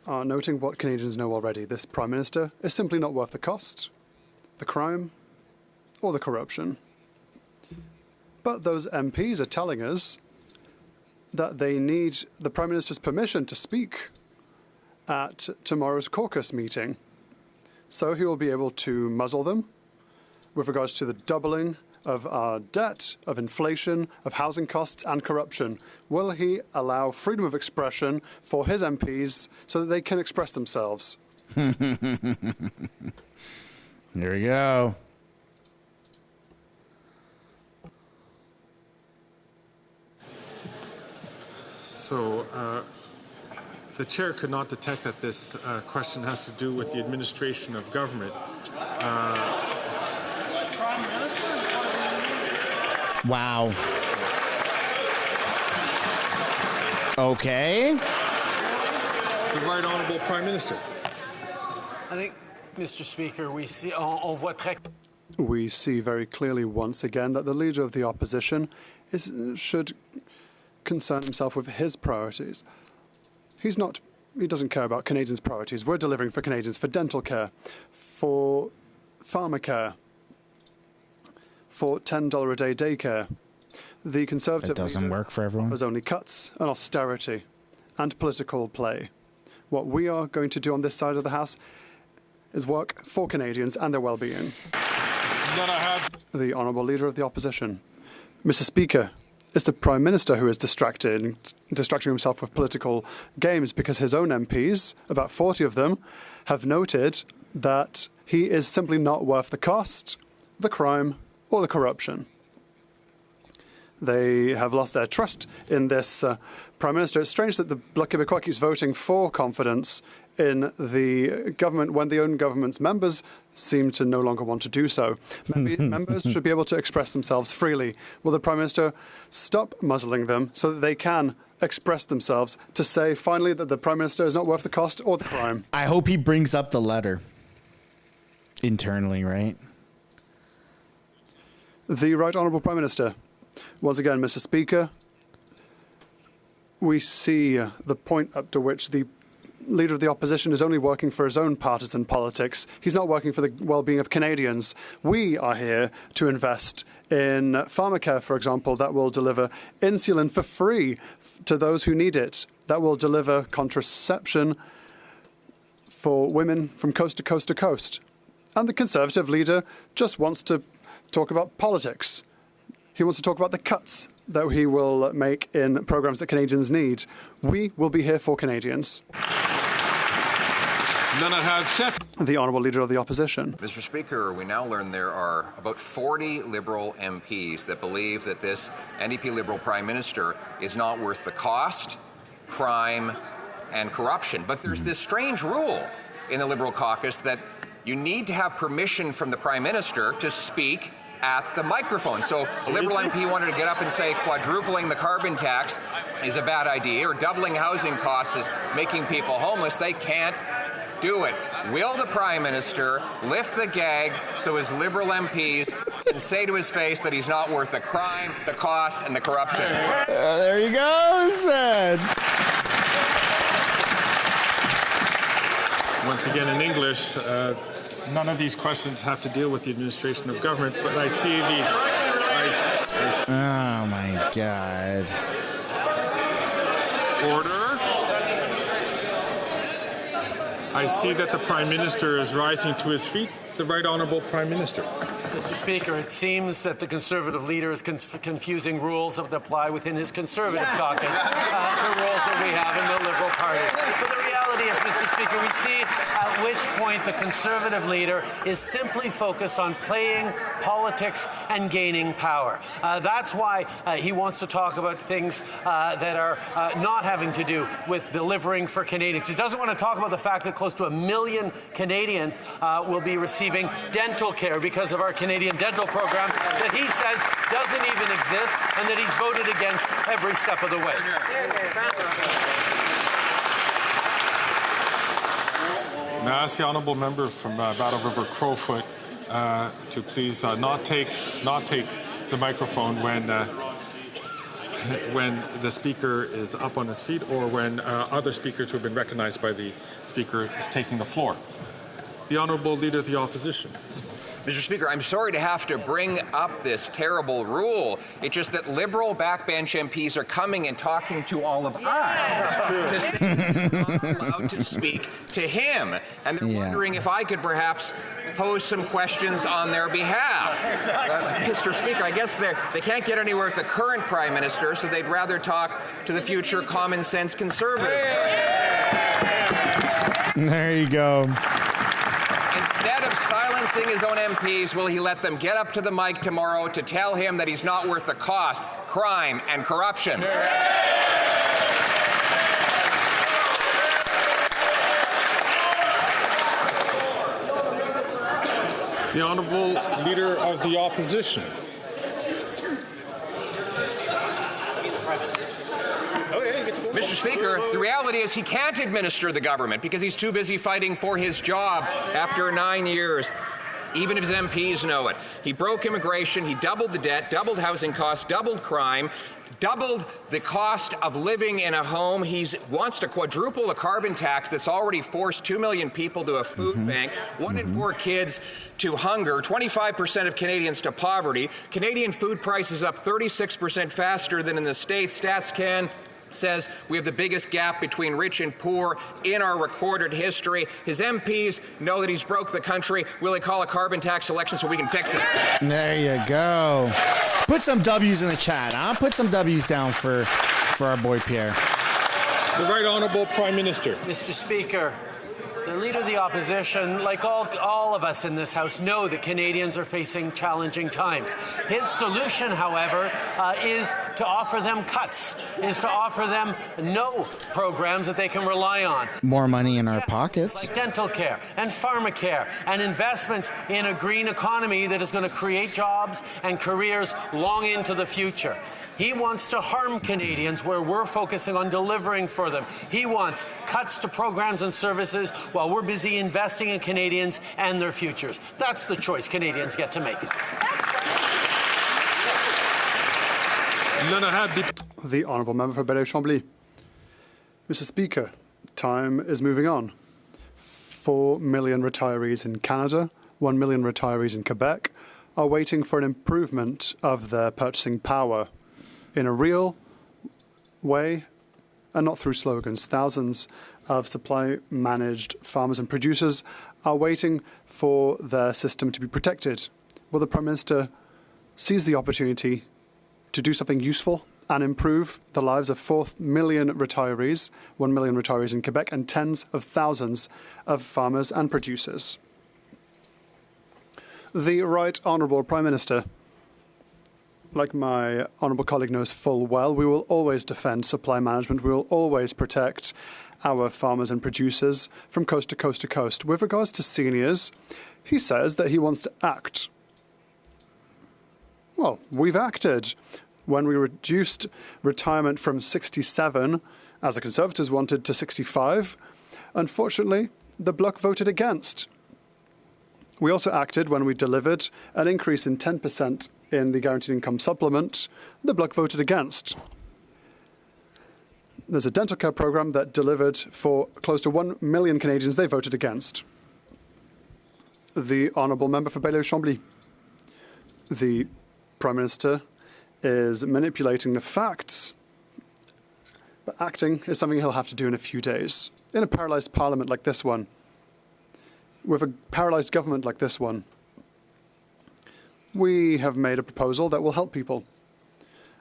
are noting what Canadians know already. This Prime Minister is simply not worth the cost, the crime, or the corruption. But those MPs are telling us that they need the Prime Minister's permission to speak at tomorrow's caucus meeting. So he will be able to muzzle them with regards to the doubling of our debt, of inflation, of housing costs and corruption. Will he allow freedom of expression for his MPs so that they can express themselves? Here we go. So, the chair could not detect that this question has to do with the administration of government. Wow. Okay. The Right Honourable Prime Minister. I think, Mr. Speaker, we see very clearly once again that the Leader of the Opposition should concern himself with his priorities. He doesn't care about Canadians' priorities. We're delivering for Canadians, for dental care, for pharmacare, for $10 a day daycare. The Conservative doesn't work for everyone. There's only cuts and austerity and political play. What we are going to do on this side of the House is work for Canadians and their well-being. The Honourable Leader of the Opposition. Mr. Speaker, it's the Prime Minister who is distracting himself with political games because his own MPs, about 40 of them, have noted that he is simply not worth the cost, the crime, or the corruption. They have lost their trust in this Prime Minister. It's strange that the Bloc Québécois keeps voting for confidence in the government when the own government's members seem to no longer want to do so. Members should be able to express themselves freely. Will the Prime Minister stop muzzling them so that they can express themselves to say finally that the Prime Minister is not worth the cost or the crime? I hope he brings up the letter internally, right? The Right Honourable Prime Minister. Once again, Mr. Speaker, we see the point up to which the Leader of the Opposition is only working for his own partisan politics. He's not working for the well-being of Canadians. We are here to invest in pharmacare, for example, that will deliver insulin for free to those who need it, that will deliver contraception for women from coast to coast to coast. And the Conservative leader just wants to talk about politics. He wants to talk about the cuts that he will make in programs that Canadians need. We will be here for Canadians. The Honourable Leader of the Opposition. Mr. Speaker, we now learn there are about 40 Liberal MPs that believe that this NDP Liberal Prime Minister is not worth the cost, crime, and corruption. But there's this strange rule in the Liberal caucus that you need to have permission from the Prime Minister to speak at the microphone. So a Liberal MP wanted to get up and say quadrupling the carbon tax is a bad idea or doubling housing costs is making people homeless. They can't do it. Will the Prime Minister lift the gag so his Liberal MPs can say to his face that he's not worth the crime, the cost, and the corruption? There he goes, man. Once again, in English, none of these questions have to deal with the administration of government, but I see the... Oh, my God. Order. I see that the Prime Minister is rising to his feet. The Right Honourable Prime Minister. Mr. Speaker, it seems that the Conservative leader is confusing rules that apply within his Conservative caucus to rules that we have in the Liberal Party. But the reality is, Mr. Speaker, we see at which point the Conservative leader is simply focused on playing politics and gaining power. That's why he wants to talk about things that are not having to do with delivering for Canadians. He doesn't want to talk about the fact that close to 1 million Canadians will be receiving dental care because of our Canadian dental program that he says doesn't even exist and that he's voted against every step of the way. May I ask the honourable member from Battle River Crowfoot to please not take the microphone when the speaker is up on his feet or when other speakers who have been recognized by the speaker is taking the floor. The honourable leader of the opposition. Mr. Speaker, I'm sorry to have to bring up this terrible rule. It's just that Liberal backbench MPs are coming and talking to all of us to say they're not allowed to speak to him. And they're wondering if I could perhaps pose some questions on their behalf. Mr. Speaker, I guess they can't get anywhere with the current Prime Minister, so they'd rather talk to the future common sense Conservative. There you go. Instead of silencing his own MPs, will he let them get up to the mic tomorrow to tell him that he's not worth the cost, crime, and corruption? The honourable leader of the opposition. Mr. Speaker, the reality is he can't administer the government because he's too busy fighting for his job after 9 years. Even if his MPs know it. He broke immigration, he doubled the debt, doubled housing costs, doubled crime, doubled the cost of living in a home. He wants to quadruple the carbon tax that's already forced 2 million people to a food bank, 1 in 4 kids to hunger, 25% of Canadians to poverty. Canadian food prices up 36% faster than in the States. StatsCan says we have the biggest gap between rich and poor in our recorded history. His MPs know that he's broke the country. Will he call a carbon tax election so we can fix it? There you go. Put some W's in the chat, huh? Put some W's down for our boy Pierre. The Right Honourable Prime Minister. Mr. Speaker, the Leader of the Opposition, like all of us in this House, know that Canadians are facing challenging times. His solution, however, is to offer them cuts, is to offer them no programs that they can rely on. More money in our pockets. Like dental care and pharmacare and investments in a green economy that is going to create jobs and careers long into the future. He wants to harm Canadians where we're focusing on delivering for them. He wants cuts to programs and services while we're busy investing in Canadians and their futures. That's the choice Canadians get to make. The Honourable Member for Belleuil-Chambly. Mr. Speaker, time is moving on. 4 million retirees in Canada, 1 million retirees in Quebec are waiting for an improvement of their purchasing power in a real way and not through slogans. Thousands of supply-managed farmers and producers are waiting for their system to be protected. Will the Prime Minister seize the opportunity to do something useful and improve the lives of 4 million retirees, 1 million retirees in Quebec, and tens of thousands of farmers and producers? The Right Honourable Prime Minister. Like my honourable colleague knows full well, we will always defend supply management. We will always protect our farmers and producers from coast to coast to coast. With regards to seniors, he says that he wants to act. Well, we've acted. When we reduced retirement from 67, as the Conservatives wanted, to 65, unfortunately, the Bloc voted against. We also acted when we delivered an increase in 10% in the Guaranteed Income Supplement. The Bloc voted against. There's a dental care programme that delivered for close to 1 million Canadians. They voted against. The Honourable Member for Belleuil-Chambly. The Prime Minister is manipulating the facts, but acting is something he'll have to do in a few days. In a paralysed parliament like this one, with a paralysed government like this one, we have made a proposal that will help people.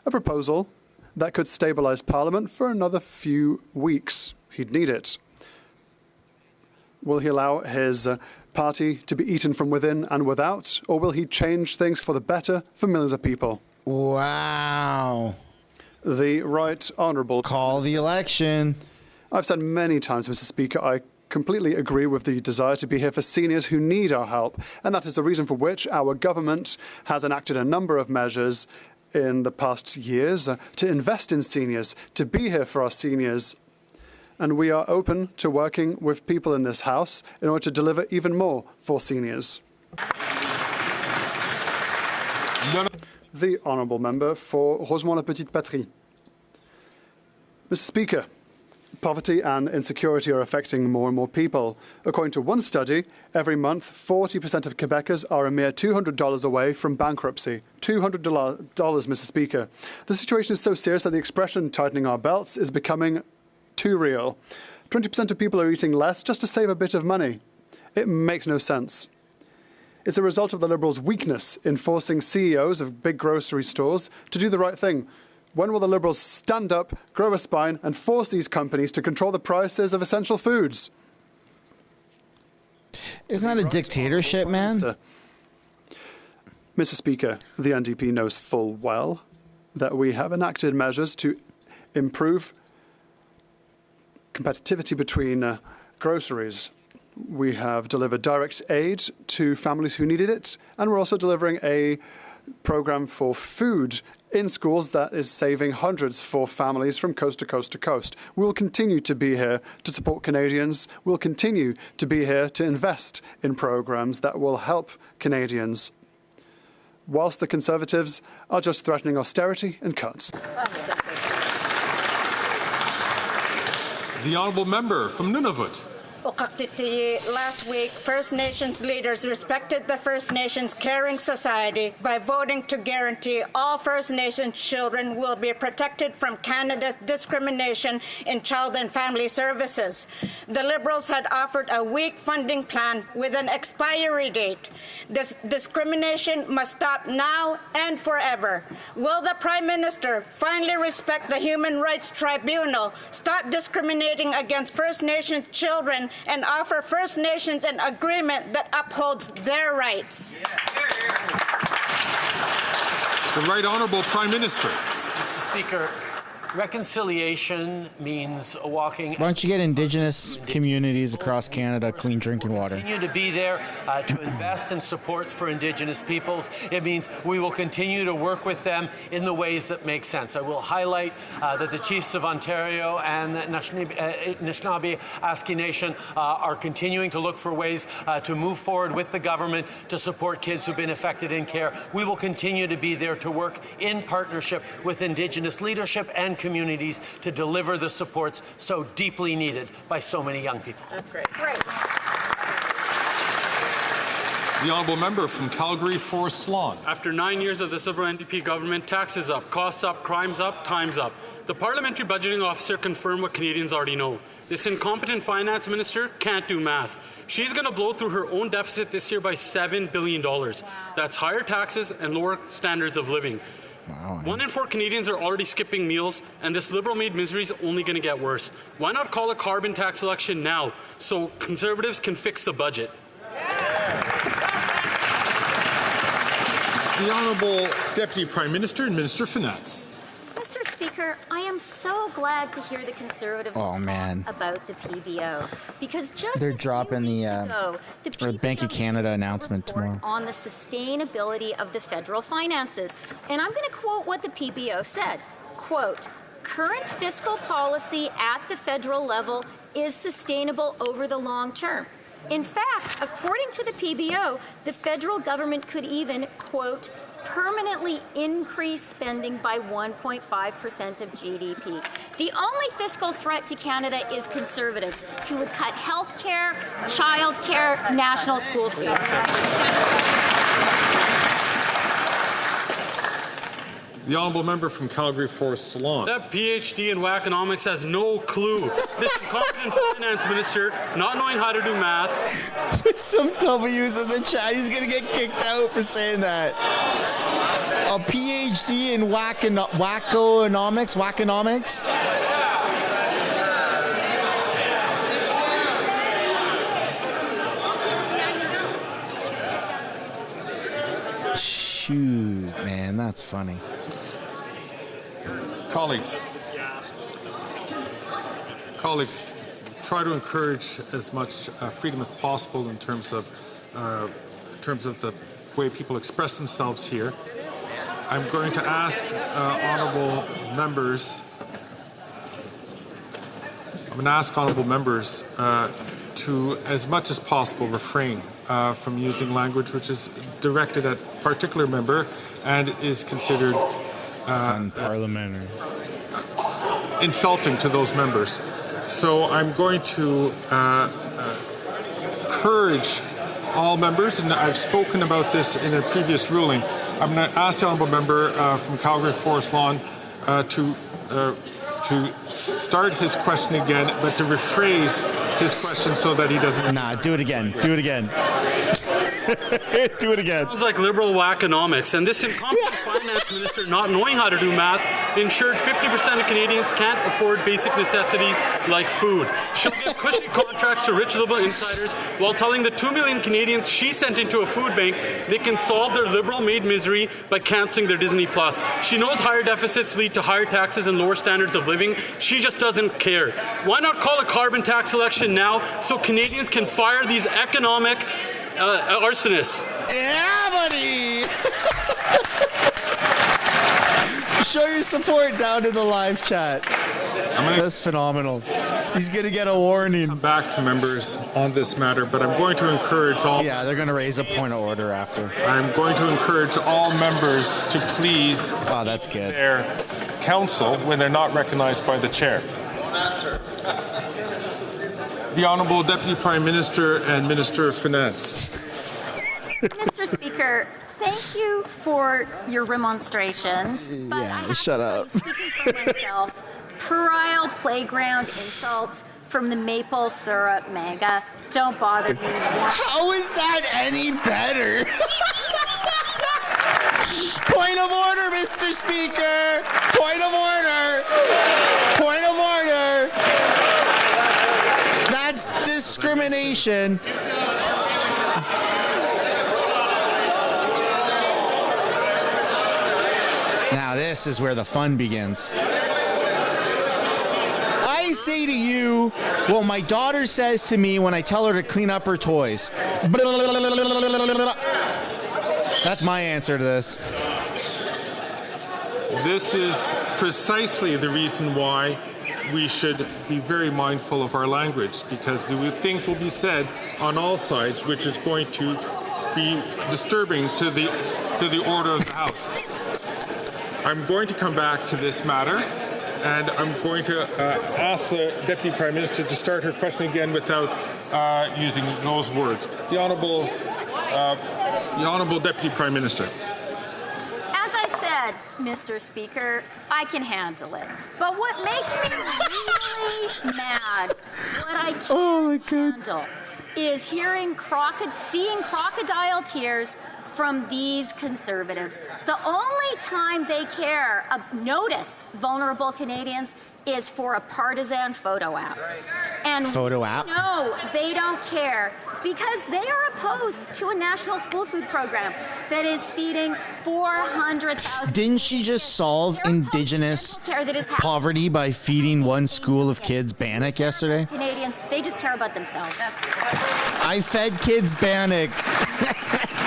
A proposal that could stabilise Parliament for another few weeks. He'd need it. Will he allow his party to be eaten from within and without, or will he change things for the better for millions of people? Wow. The Right Honourable... Call the election. I've said many times, Mr. Speaker, I completely agree with the desire to be here for seniors who need our help, and that is the reason for which our government has enacted a number of measures in the past years to invest in seniors, to be here for our seniors. And we are open to working with people in this House in order to deliver even more for seniors. The Honourable Member for Rosemont-la-Petite-Patrie. Mr. Speaker, poverty and insecurity are affecting more and more people. According to one study, every month 40% of Quebecers are a mere $200 away from bankruptcy. $200, Mr. Speaker. The situation is so serious that the expression tightening our belts is becoming too real. 20% of people are eating less just to save a bit of money. It makes no sense. It's a result of the Liberals' weakness in forcing CEOs of big grocery stores to do the right thing. When will the Liberals stand up, grow a spine, and force these companies to control the prices of essential foods? Isn't that a dictatorship, man? Mr. Speaker, the NDP knows full well that we have enacted measures to improve competitivity between groceries. We have delivered direct aid to families who needed it, and we're also delivering a program for food in schools that is saving hundreds for families from coast to coast to coast. We will continue to be here to support Canadians. We'll continue to be here to invest in programs that will help Canadians, whilst the Conservatives are just threatening austerity and cuts. The Honourable Member from Nunavut. Last week, First Nations leaders respected the First Nations caring society by voting to guarantee all First Nations children will be protected from Canada's discrimination in child and family services. The Liberals had offered a weak funding plan with an expiry date. This discrimination must stop now and forever. Will the Prime Minister finally respect the Human Rights Tribunal, stop discriminating against First Nations children, and offer First Nations an agreement that upholds their rights? The Right Honourable Prime Minister. Mr. Speaker, reconciliation means walking. Why don't you get Indigenous communities across Canada clean drinking water? Continue to be there to invest in supports for Indigenous peoples. It means we will continue to work with them in the ways that make sense. I will highlight that the Chiefs of Ontario and the Anishinaabe Aski Nation are continuing to look for ways to move forward with the government to support kids who've been affected in care. We will continue to be there to work in partnership with Indigenous leadership and communities to deliver the supports so deeply needed by so many young people. That's great. The Honourable Member from Calgary Forest Lawn. After 9 years of this Liberal NDP government, taxes up, costs up, crimes up, time's up. The parliamentary budgeting officer confirmed what Canadians already know. This incompetent finance minister can't do math. She's going to blow through her own deficit this year by $7 billion. That's higher taxes and lower standards of living. Wow. 1 in 4 Canadians are already skipping meals, and this Liberal-made misery is only going to get worse. Why not call a carbon tax election now so Conservatives can fix the budget? The Honourable Deputy Prime Minister and Minister of Finance. Mr. Speaker, I am so glad to hear the Conservatives talk about the PBO, because just they're dropping the Bank of Canada announcement tomorrow on the sustainability of the federal finances. And I'm going to quote what the PBO said, quote, "Current fiscal policy at the federal level is sustainable over the long term. In fact, according to the PBO, the federal government could even, quote, permanently increase spending by 1.5% of GDP. The only fiscal threat to Canada is Conservatives, who would cut health care, child care, national school fees." The Honourable Member from Calgary Forest Lawn. That PhD in wackonomics has no clue. This incompetent finance minister not knowing how to do math. Put some W's in the chat. He's going to get kicked out for saying that. A PhD in wackonomics? Shoot, man, that's funny. Colleagues, try to encourage as much freedom as possible in terms of the way people express themselves here. I'm going to ask honourable members. To, as much as possible, refrain from using language which is directed at a particular member and is considered unparliamentary, insulting to those members. So I'm going to encourage all members, and I've spoken about this in a previous ruling. I'm going to ask the honourable member from Calgary Forest Lawn to start his question again, but to rephrase his question so that he doesn't... Nah, do it again. Do it again. Do it again. Sounds like liberal wackonomics, and this incompetent finance minister not knowing how to do math ensured 50% of Canadians can't afford basic necessities like food. She'll give cushy contracts to rich liberal insiders while telling the 2 million Canadians she sent into a food bank they can solve their liberal-made misery by cancelling their Disney+. She knows higher deficits lead to higher taxes and lower standards of living. She just doesn't care. Why not call a carbon tax election now so Canadians can fire these economic arsonists? Yeah, buddy! Show your support down in the live chat. That's phenomenal. He's going to get a warning. Come back to members on this matter, but I'm going to encourage all... Yeah, they're going to raise a point of order after. I'm going to encourage all members to please... Oh, that's good. ...their counsel when they're not recognized by the chair. The Honourable Deputy Prime Minister and Minister of Finance. Mr. Speaker, thank you for your remonstrations. But yeah, shut up. Speaking for myself, puerile playground insults from the maple syrup mega don't bother me. How is that any better? Point of order, Mr. Speaker. Point of order. Point of order. That's discrimination. Now this is where the fun begins. I say to you, well, my daughter says to me when I tell her to clean up her toys. That's my answer to this. This is precisely the reason why we should be very mindful of our language, because things will be said on all sides which is going to be disturbing to the order of the House. I'm going to come back to this matter, and I'm going to ask the Deputy Prime Minister to start her question again without using those words. The Honourable Deputy Prime Minister. As I said, Mr. Speaker, I can handle it. But what makes me really mad, what I can't handle, is seeing crocodile tears from these Conservatives. The only time they notice vulnerable Canadians is for a partisan photo op. And photo op? No, they don't care because they are opposed to a national school food program that is feeding 400,000. Didn't she just solve Indigenous poverty by feeding one school of kids Bannock yesterday? Canadians, they just care about themselves. I fed kids Bannock.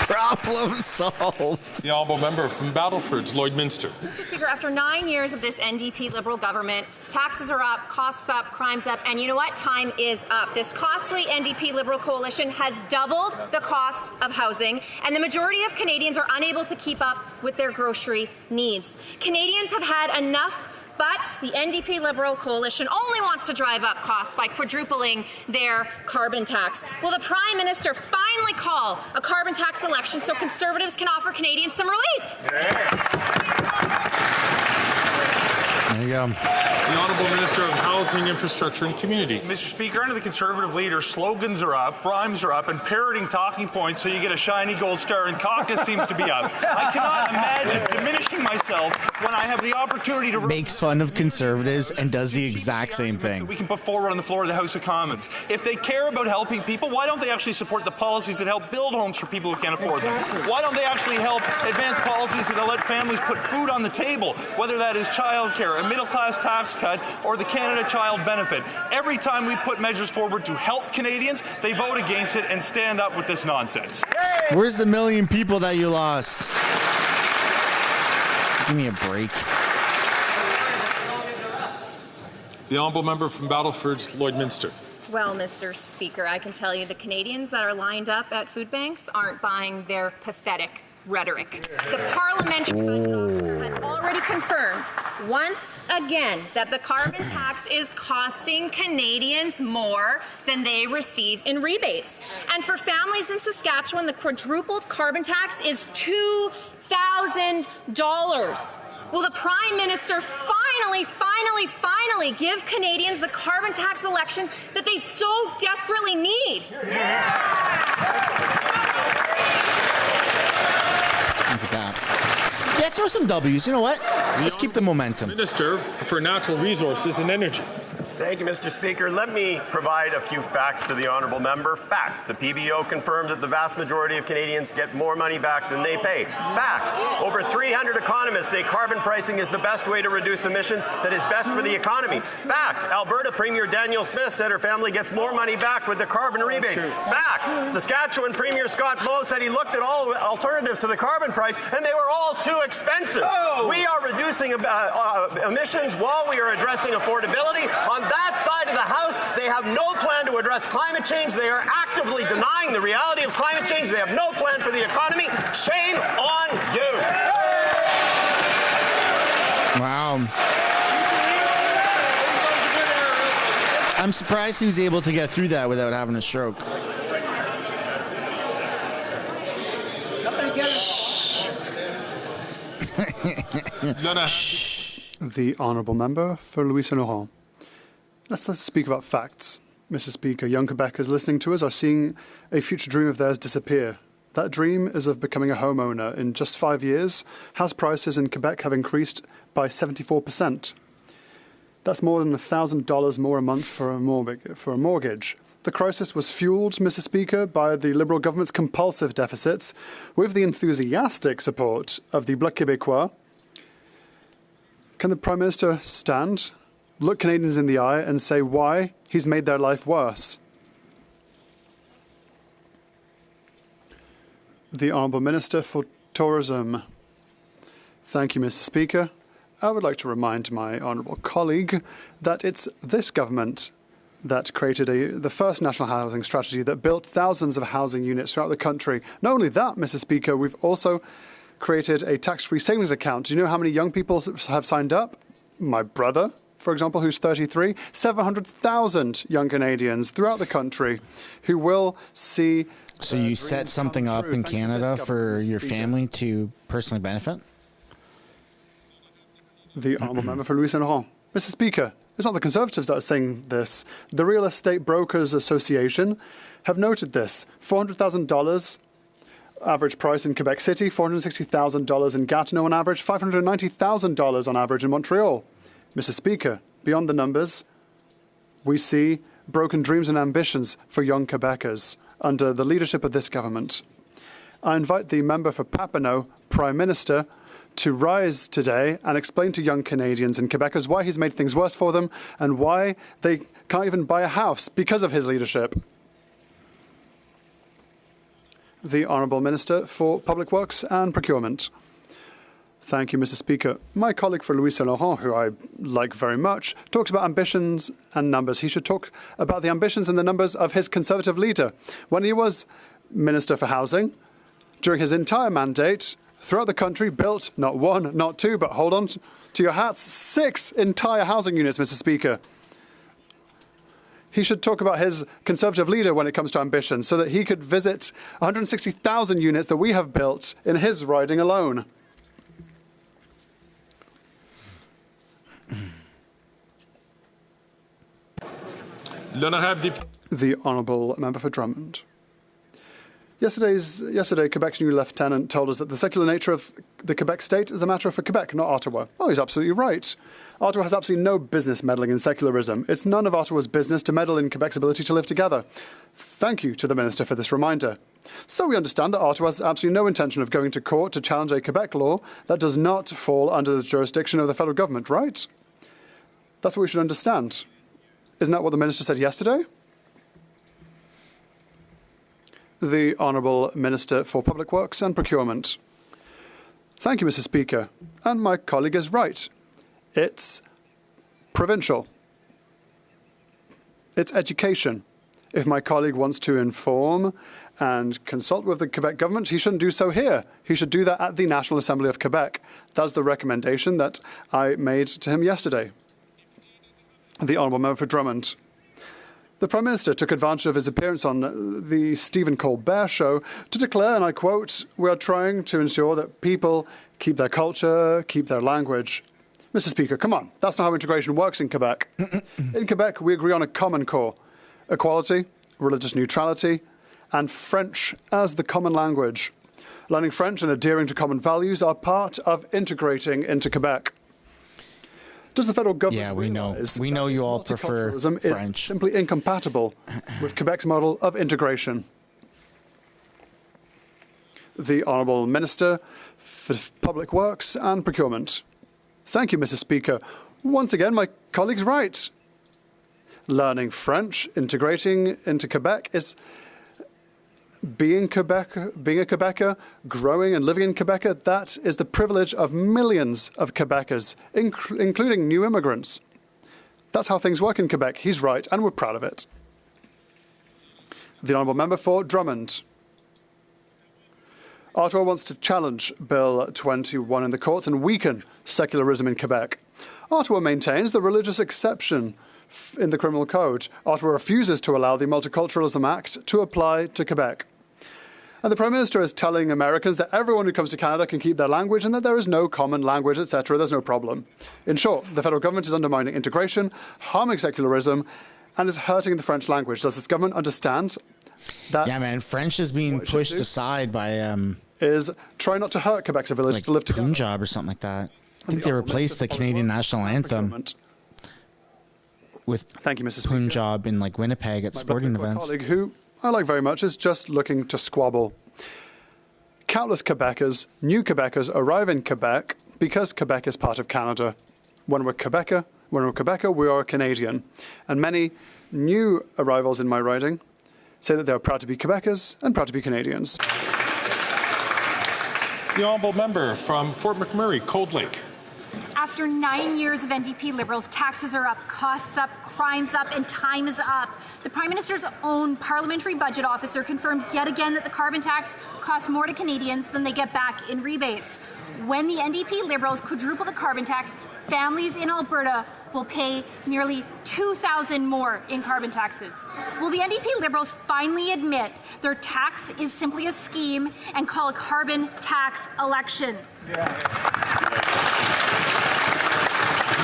Problem solved. The Honourable Member from Battleford's Lloydminster. Mr. Speaker, after 9 years of this NDP Liberal government, taxes are up, costs up, crimes up, and you know what? Time is up. This costly NDP Liberal coalition has doubled the cost of housing, and the majority of Canadians are unable to keep up with their grocery needs. Canadians have had enough. But the NDP Liberal coalition only wants to drive up costs by quadrupling their carbon tax. Will the Prime Minister finally call a carbon tax election so Conservatives can offer Canadians some relief? There you go. The Honourable Minister of Housing, Infrastructure and Communities. Mr. Speaker, under the Conservative leader, slogans are up, rhymes are up, and parroting talking points so you get a shiny gold star and caucus seems to be up. I cannot imagine diminishing myself when I have the opportunity to makes fun of conservatives and does the exact same thing. we can put forward on the floor of the House of Commons. If they care about helping people, why don't they actually support the policies that help build homes for people who can't afford them? Why don't they actually help advance policies that let families put food on the table, whether that is childcare, a middle-class tax cut, or the Canada Child Benefit? Every time we put measures forward to help Canadians, they vote against it and stand up with this nonsense. Where's the million people that you lost? Give me a break. The honourable member from Battleford's Lloydminster. Well, Mr. Speaker, I can tell you the Canadians that are lined up at food banks aren't buying their pathetic rhetoric. The parliamentary budget officer has already confirmed once again that the carbon tax is costing Canadians more than they receive in rebates. And for families in Saskatchewan, the quadrupled carbon tax is $2,000. Will the Prime Minister finally give Canadians the carbon tax election that they so desperately need? Look at that. Yeah, throw some W's. You know what? Let's keep the momentum. Minister for Natural Resources and Energy. Thank you, Mr. Speaker. Let me provide a few facts to the honourable member. Fact, the PBO confirmed that the vast majority of Canadians get more money back than they pay. Fact, over 300 economists say carbon pricing is the best way to reduce emissions that is best for the economy. Fact, Alberta Premier Danielle Smith said her family gets more money back with the carbon rebate. Fact, Saskatchewan Premier Scott Moe said he looked at all alternatives to the carbon price and they were all too expensive. We are reducing emissions while we are addressing affordability. On that side of the House, they have no plan to address climate change. They are actively denying the reality of climate change. They have no plan for the economy. Shame on you. Wow. I'm surprised he was able to get through that without having a stroke. The honourable member for Louis Saint Laurent. Let's speak about facts. Mr. Speaker, young Quebecers listening to us are seeing a future dream of theirs disappear. That dream is of becoming a homeowner. In just 5 years, house prices in Quebec have increased by 74%. That's more than $1,000 more a month for a mortgage. The crisis was fueled, Mr. Speaker, by the Liberal government's compulsive deficits, with the enthusiastic support of the Bloc Québécois. Can the Prime Minister stand, look Canadians in the eye and say why he's made their life worse? The Honourable Minister for Tourism. Thank you, Mr. Speaker. I would like to remind my honourable colleague that it's this government that created the first national housing strategy that built thousands of housing units throughout the country. Not only that, Mr. Speaker, we've also created a tax-free savings account. Do you know how many young people have signed up? My brother, for example, who's 33, 700,000 young Canadians throughout the country who will see... So you set something up in Canada for your family to personally benefit? The honourable member for Louis Saint Laurent. Mr. Speaker, it's not the Conservatives that are saying this. The Real Estate Brokers Association have noted this. $400,000 average price in Quebec City, $460,000 in Gatineau on average, $590,000 on average in Montreal. Mr. Speaker, beyond the numbers, we see broken dreams and ambitions for young Quebecers under the leadership of this government. I invite the member for Papineau, Prime Minister, to rise today and explain to young Canadians and Quebecers why he's made things worse for them and why they can't even buy a house because of his leadership. The Honourable Minister for Public Works and Procurement. Thank you, Mr. Speaker. My colleague for Louis Saint Laurent, who I like very much, talks about ambitions and numbers. He should talk about the ambitions and the numbers of his Conservative leader. When he was Minister for Housing, during his entire mandate, throughout the country, built not one, not two, but hold on to your hats, 6 entire housing units, Mr. Speaker. He should talk about his Conservative leader when it comes to ambition, so that he could visit 160,000 units that we have built in his riding alone. The Honourable Member for Drummond. Yesterday, Quebec's new lieutenant told us that the secular nature of the Quebec state is a matter for Quebec, not Ottawa. Well, he's absolutely right. Ottawa has absolutely no business meddling in secularism. It's none of Ottawa's business to meddle in Quebec's ability to live together. Thank you to the Minister for this reminder. So we understand that Ottawa has absolutely no intention of going to court to challenge a Quebec law that does not fall under the jurisdiction of the federal government, right? That's what we should understand. Isn't that what the Minister said yesterday? The Honourable Minister for Public Works and Procurement. Thank you, Mr. Speaker. And my colleague is right. It's provincial. It's education. If my colleague wants to inform and consult with the Quebec government, he shouldn't do so here. He should do that at the National Assembly of Quebec. That's the recommendation that I made to him yesterday. The Honourable Member for Drummond. The Prime Minister took advantage of his appearance on the Stephen Colbert show to declare, and I quote, "We are trying to ensure that people keep their culture, keep their language." Mr. Speaker, come on. That's not how integration works in Quebec. In Quebec, we agree on a common core: equality, religious neutrality, and French as the common language. Learning French and adhering to common values are part of integrating into Quebec. Does the federal government we know you all prefer French. Is simply incompatible with Quebec's model of integration? The Honourable Minister for Public Works and Procurement. Thank you, Mr. Speaker. Once again, my colleague's right. Learning French, integrating into Quebec is being a Quebecer, growing and living in Quebec. That is the privilege of millions of Quebecers, including new immigrants. That's how things work in Quebec. He's right, and we're proud of it. The Honourable Member for Drummond. Ottawa wants to challenge Bill 21 in the courts and weaken secularism in Quebec. Ottawa maintains the religious exception in the Criminal Code. Ottawa refuses to allow the Multiculturalism Act to apply to Quebec. And the Prime Minister is telling Americans that everyone who comes to Canada can keep their language and that there is no common language, etc. There's no problem. In short, the federal government is undermining integration, harming secularism, and is hurting the French language. Does this government understand that? Yeah, man, French is being pushed aside by is try not to hurt Quebec's ability to live together. Punjab or something like that. I think they replaced the Canadian national anthem with Punjab in like Winnipeg at sporting events. My colleague, who I like very much, is just looking to squabble. Countless Quebecers, new Quebecers, arrive in Quebec because Quebec is part of Canada. When we're Quebecer, we are Canadian. And many new arrivals in my riding say that they are proud to be Quebecers and proud to be Canadians. The Honourable Member from Fort McMurray, Cold Lake. After 9 years of NDP Liberals, taxes are up, costs up, crimes up, and time is up. The Prime Minister's own parliamentary budget officer confirmed yet again that the carbon tax costs more to Canadians than they get back in rebates. When the NDP Liberals quadruple the carbon tax, families in Alberta will pay nearly $2,000 more in carbon taxes. Will the NDP Liberals finally admit their tax is simply a scheme and call a carbon tax election?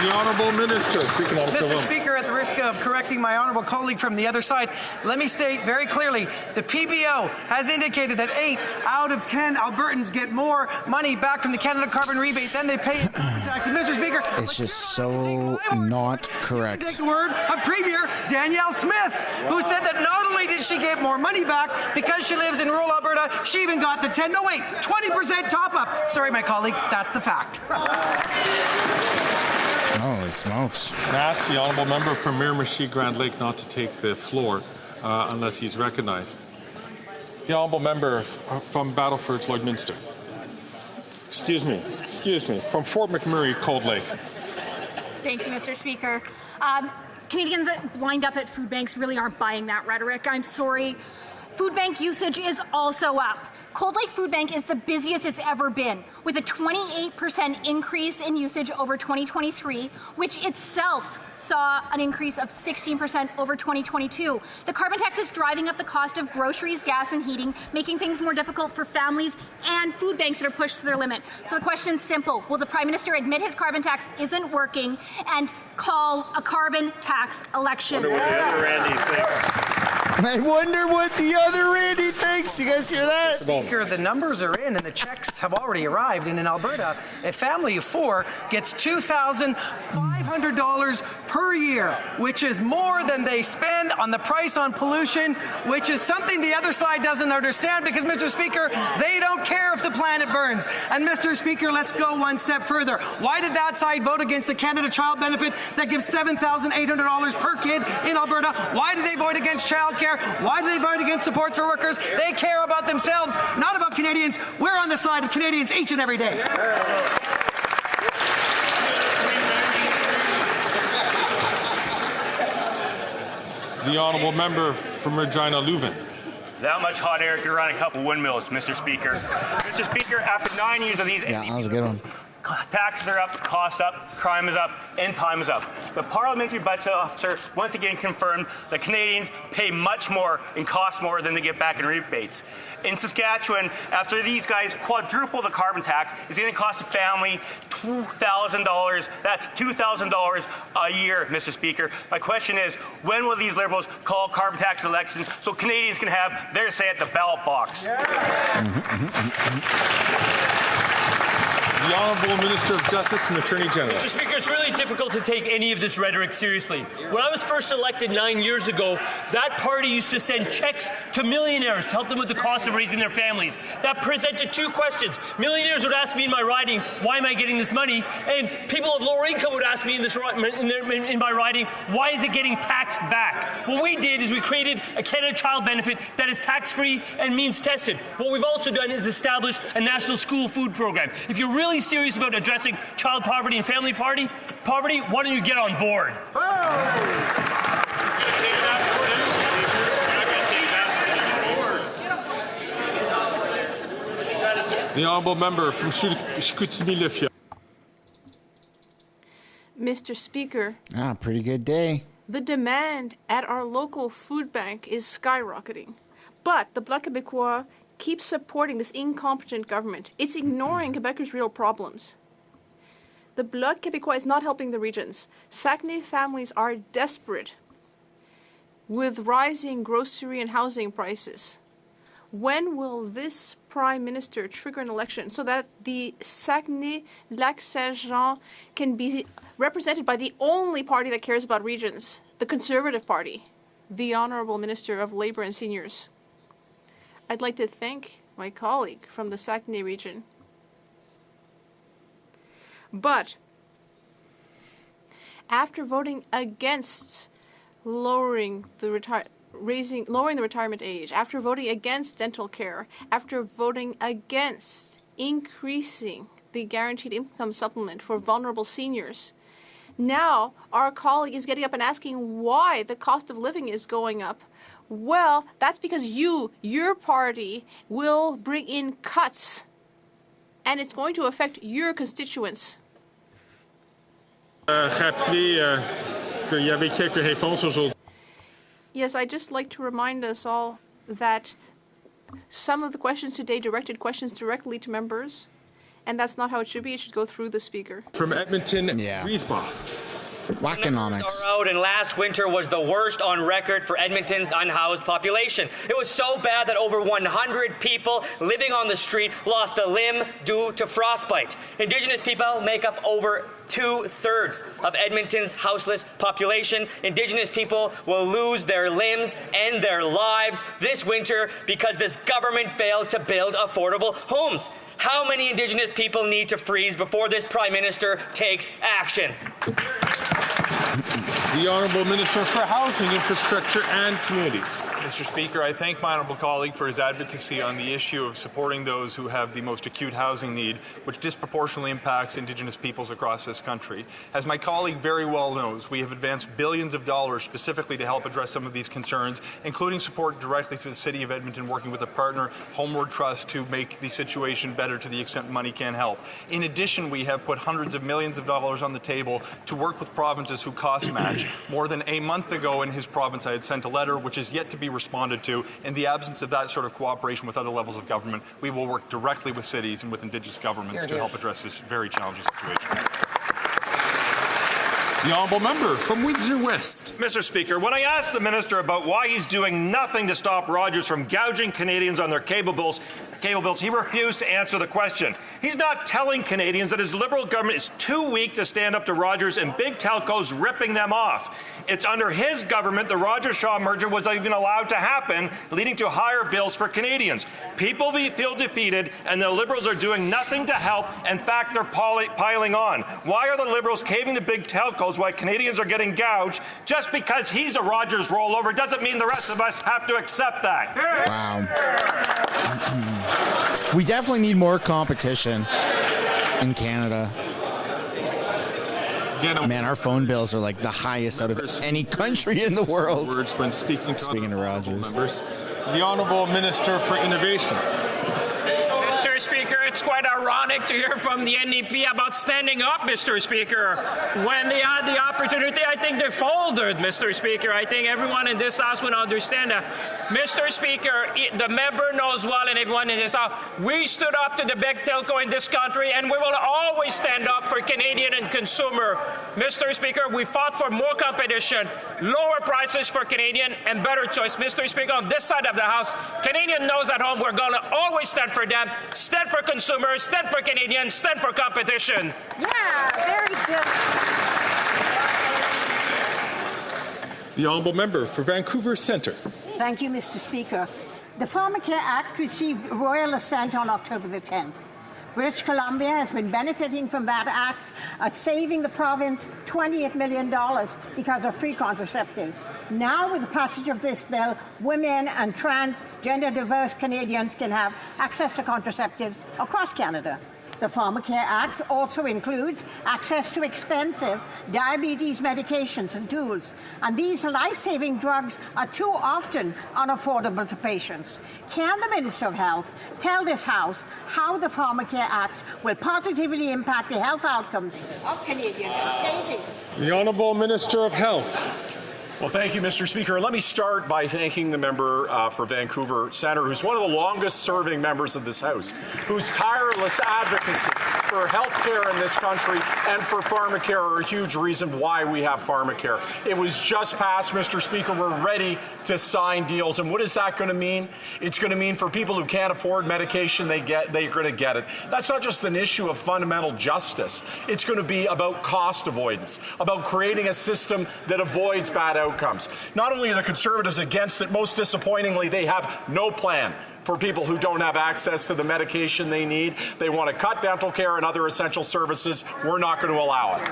The Honourable Minister. Mr. Speaker, at the risk of correcting my honourable colleague from the other side, let me state very clearly, the PBO has indicated that 8 out of 10 Albertans get more money back from the Canada carbon rebate than they pay in carbon tax. And Mr. Speaker, it's just so not correct. Take the word of Premier Danielle Smith, who said that not only did she get more money back because she lives in rural Alberta, she even got the 20% top up. Sorry, my colleague, that's the fact. Holy smokes. I ask the Honourable Member from Miramichi Grand Lake not to take the floor unless he's recognised. The Honourable Member from Battleford's Lloydminster. Excuse me, from Fort McMurray, Cold Lake. Thank you, Mr. Speaker. Canadians lined up at food banks really aren't buying that rhetoric. I'm sorry. Food bank usage is also up. Cold Lake Food Bank is the busiest it's ever been, with a 28% increase in usage over 2023, which itself saw an increase of 16% over 2022. The carbon tax is driving up the cost of groceries, gas, and heating, making things more difficult for families and food banks that are pushed to their limit. So the question's simple. Will the Prime Minister admit his carbon tax isn't working and call a carbon tax election? Wonder what the other Randy thinks. I wonder what the other Randy thinks. You guys hear that? Speaker, the numbers are in and the checks have already arrived. And in Alberta, a family of 4 gets $2,500 per year, which is more than they spend on the price on pollution, which is something the other side doesn't understand because, Mr. Speaker, they don't care if the planet burns. And, Mr. Speaker, let's go one step further. Why did that side vote against the Canada Child Benefit that gives $7,800 per kid in Alberta? Why did they vote against childcare? Why do they vote against supports for workers? They care about themselves, not about Canadians. We're on the side of Canadians each and every day. The honourable member from Regina Leuven. That much hot air could run a couple windmills, Mr. Speaker. Mr. Speaker, after 9 years of these Yeah, that was a good one. taxes are up, costs up, crime is up, and time is up. The parliamentary budget officer once again confirmed that Canadians pay much more and cost more than they get back in rebates. In Saskatchewan, after these guys quadruple the carbon tax, it's going to cost a family $2,000. That's $2,000 a year, Mr. Speaker. My question is, when will these Liberals call carbon tax elections so Canadians can have their say at the ballot box? The Honourable Minister of Justice and Attorney General. Mr. Speaker, it's really difficult to take any of this rhetoric seriously. When I was first elected 9 years ago, that party used to send checks to millionaires to help them with the cost of raising their families. That presented 2 questions. Millionaires would ask me in my riding, why am I getting this money? And people of lower income would ask me in my riding, why is it getting taxed back? What we did is we created a Canada Child Benefit that is tax-free and means tested. What we've also done is establish a national school food program. If you're really serious about addressing child poverty and family poverty, why don't you get on board? The honourable member from Chicoutimi-Le-Fier. Mr. Speaker, Pretty good day. the demand at our local food bank is skyrocketing. But the Bloc Québécois keeps supporting this incompetent government. It's ignoring Quebecers' real problems. The Bloc Québécois is not helping the regions. Saguenay families are desperate with rising grocery and housing prices. When will this Prime Minister trigger an election so that the Saguenay-Lac-Saint-Jean can be represented by the only party that cares about regions, the Conservative Party, the Honourable Minister of Labour and Seniors? I'd like to thank my colleague from the Saguenay region. But after voting against lowering the retirement age, after voting against dental care, after voting against increasing the guaranteed income supplement for vulnerable seniors, now our colleague is getting up and asking why the cost of living is going up. Well, that's because your party will bring in cuts, and it's going to affect your constituents. Yes, I'd just like to remind us all that some of the questions today directed questions directly to members, and that's not how it should be. It should go through the speaker. From Edmonton, Griesbach. Wackonomics. Are out, and last winter was the worst on record for Edmonton's unhoused population. It was so bad that over 100 people living on the street lost a limb due to frostbite. Indigenous people make up over 2/3 of Edmonton's houseless population. Indigenous people will lose their limbs and their lives this winter because this government failed to build affordable homes. How many Indigenous people need to freeze before this Prime Minister takes action? The Honourable Minister for Housing, Infrastructure and Communities. Mr. Speaker, I thank my honourable colleague for his advocacy on the issue of supporting those who have the most acute housing need, which disproportionately impacts Indigenous peoples across this country. As my colleague very well knows, we have advanced billions of dollars specifically to help address some of these concerns, including support directly through the City of Edmonton, working with a partner, Homeward Trust, to make the situation better to the extent money can help. In addition, we have put hundreds of millions of dollars on the table to work with provinces who cost match. More than a month ago in his province, I had sent a letter which is yet to be responded to. In the absence of that sort of cooperation with other levels of government, we will work directly with cities and with Indigenous governments to help address this very challenging situation. The honourable member from Windsor West. Mr. Speaker, when I asked the minister about why he's doing nothing to stop Rogers from gouging Canadians on their cable bills, he refused to answer the question. He's not telling Canadians that his Liberal government is too weak to stand up to Rogers and big telcos ripping them off. It's under his government the Rogers-Shaw merger was even allowed to happen, leading to higher bills for Canadians. People feel defeated, and the Liberals are doing nothing to help. In fact, they're piling on. Why are the Liberals caving to big telcos while Canadians are getting gouged? Just because he's a Rogers rollover doesn't mean the rest of us have to accept that. Wow. We definitely need more competition in Canada. Man, our phone bills are like the highest out of any country in the world. Words when speaking to Rogers. Members. The Honourable Minister for Innovation. Mr. Speaker, it's quite ironic to hear from the NDP about standing up, Mr. Speaker. When they had the opportunity, I think they folded, Mr. Speaker. I think everyone in this House would understand that. Mr. Speaker, the member knows well, and everyone in this House, we stood up to the big telco in this country, and we will always stand up for Canadian and consumer. Mr. Speaker, we fought for more competition, lower prices for Canadian, and better choice. Mr. Speaker, on this side of the House, Canadian knows at home we're going to always stand for them, stand for consumers, stand for Canadians, stand for competition. Yeah, very good. The honourable member for Vancouver Centre. Thank you, Mr. Speaker. The Pharmacare Act received royal assent on October the 10th. British Columbia has been benefiting from that act, saving the province $28 million because of free contraceptives. Now, with the passage of this bill, women and transgender diverse Canadians can have access to contraceptives across Canada. The Pharmacare Act also includes access to expensive diabetes medications and tools, and these life-saving drugs are too often unaffordable to patients. Can the Minister of Health tell this House how the Pharmacare Act will positively impact the health outcomes of Canadians and savings? The Honourable Minister of Health. Well, thank you, Mr. Speaker. Let me start by thanking the member for Vancouver Centre, who's one of the longest-serving members of this House, whose tireless advocacy for health care in this country and for pharmacare are a huge reason why we have pharmacare. It was just passed, Mr. Speaker. We're ready to sign deals. And what is that going to mean? It's going to mean for people who can't afford medication, they're going to get it. That's not just an issue of fundamental justice. It's going to be about cost avoidance, about creating a system that avoids bad outcomes. Not only are the Conservatives against it, most disappointingly, they have no plan for people who don't have access to the medication they need. They want to cut dental care and other essential services. We're not going to allow it.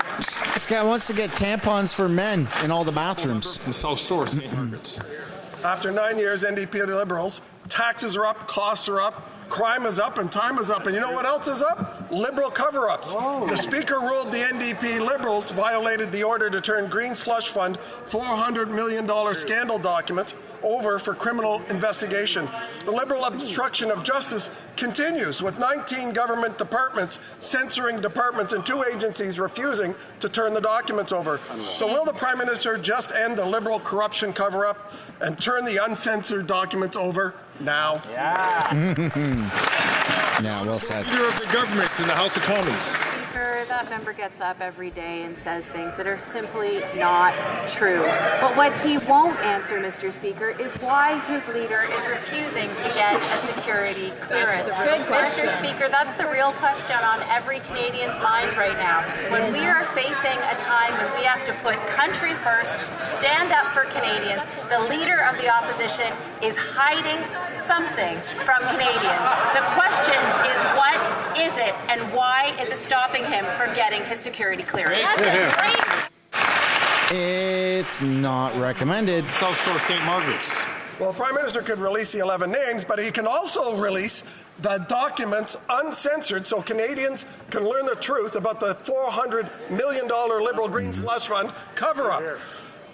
This guy wants to get tampons for men in all the bathrooms. From South Shore, St. Margaret's. After 9 years, NDP and Liberals, taxes are up, costs are up, crime is up, and time is up. And you know what else is up? Liberal cover-ups. The Speaker ruled the NDP Liberals violated the order to turn Green Slush Fund $400 million scandal documents over for criminal investigation. The Liberal obstruction of justice continues, with 19 government departments censoring departments and 2 agencies refusing to turn the documents over. So will the Prime Minister just end the Liberal corruption cover-up and turn the uncensored documents over now? Yeah, well said. Leader of the government in the House of Commons. Speaker, that member gets up every day and says things that are simply not true. But what he won't answer, Mr. Speaker, is why his leader is refusing to get a security clearance. Mr. Speaker, that's the real question on every Canadian's mind right now. When we are facing a time when we have to put country first, stand up for Canadians, the leader of the opposition is hiding something from Canadians. The question is, what is it, and why is it stopping him from getting his security clearance? It's not recommended. South Shore, St. Margaret's. Well, the Prime Minister could release the 11 names, but he can also release the documents uncensored so Canadians can learn the truth about the $400 million Liberal Green Slush Fund cover-up.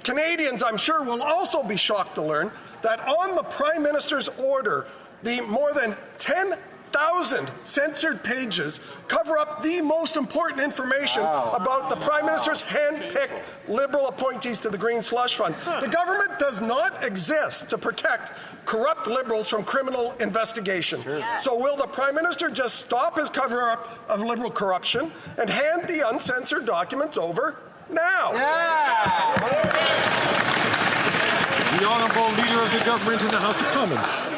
Canadians, I'm sure, will also be shocked to learn that on the Prime Minister's order, the more than 10,000 censored pages cover up the most important information about the Prime Minister's hand-picked Liberal appointees to the Green Slush Fund. The government does not exist to protect corrupt Liberals from criminal investigation. So will the Prime Minister just stop his cover-up of Liberal corruption and hand the uncensored documents over now. The Honourable Leader of the Government in the House of Commons.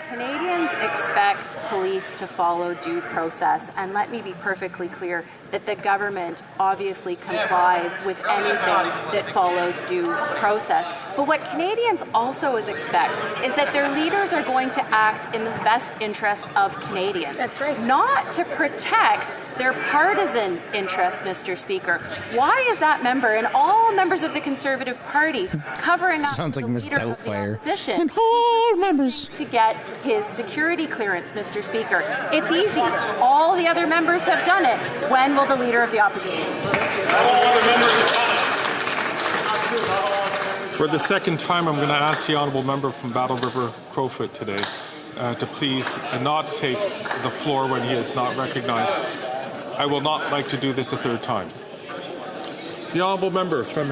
Canadians expect police to follow due process, and let me be perfectly clear that the government obviously complies with anything that follows due process. But what Canadians also expect is that their leaders are going to act in the best interest of Canadians. That's right. Not to protect their partisan interests, Mr. Speaker. Why is that member and all members of the Conservative Party covering up Sounds like the Miss leader of the Doubtfire. opposition And all members to get his security clearance, Mr. Speaker? It's easy. All the other members have done it. When will the leader of the opposition? For the second time, I'm going to ask the Honourable Member from Battle River Crowfoot today to please not take the floor when he is not recognized. I will not like to do this a third time. The Honourable Member from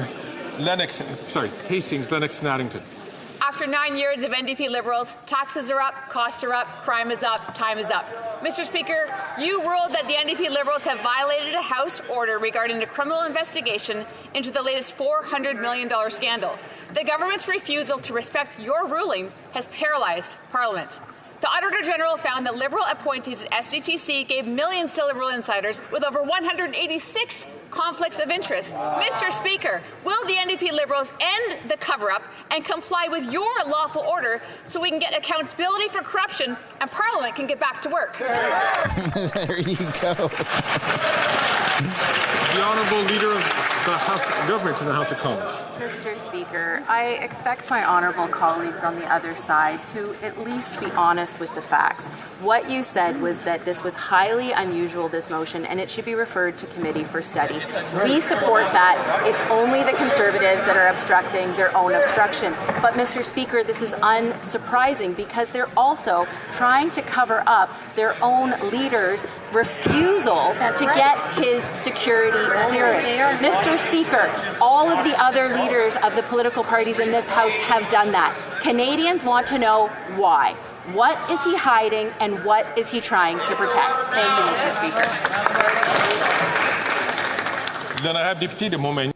Hastings, Lennox and Addington. After 9 years of NDP Liberals, taxes are up, costs are up, crime is up, time is up. Mr. Speaker, you ruled that the NDP Liberals have violated a House order regarding a criminal investigation into the latest $400 million scandal. The government's refusal to respect your ruling has paralyzed Parliament. The Auditor General found that Liberal appointees at SDTC gave millions to Liberal insiders with over 186 conflicts of interest. Mr. Speaker, will the NDP Liberals end the cover-up and comply with your lawful order so we can get accountability for corruption and Parliament can get back to work? There you go. The Honourable Leader of the House of Government in the House of Commons. Mr. Speaker, I expect my honourable colleagues on the other side to at least be honest with the facts. What you said was that this was highly unusual, this motion, and it should be referred to committee for study. We support that. It's only the Conservatives that are obstructing their own obstruction. But, Mr. Speaker, this is unsurprising because they're also trying to cover up their own leader's refusal to get his security clearance. Mr. Speaker, all of the other leaders of the political parties in this House have done that. Canadians want to know why. What is he hiding and what is he trying to protect? Thank you, Mr. Speaker. Then I have Deputy de Montmagny.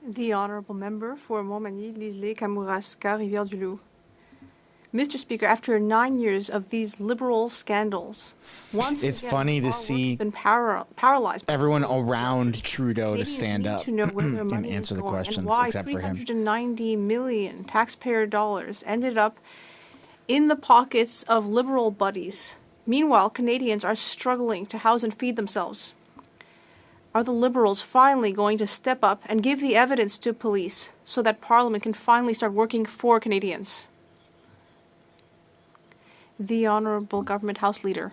The Honourable Member for Montmagny, Lise-les, Kamouraska, Rivière-du-Loup. Mr. Speaker, after 9 years of these Liberal scandals, once it's again, funny to see been paralyzed. Everyone around Trudeau to Canadians stand need up to know where their and money answer is the going questions, and why except for him. 390 million taxpayer dollars ended up in the pockets of Liberal buddies. Meanwhile, Canadians are struggling to house and feed themselves. Are the Liberals finally going to step up and give the evidence to police so that Parliament can finally start working for Canadians? The Honourable Government House Leader.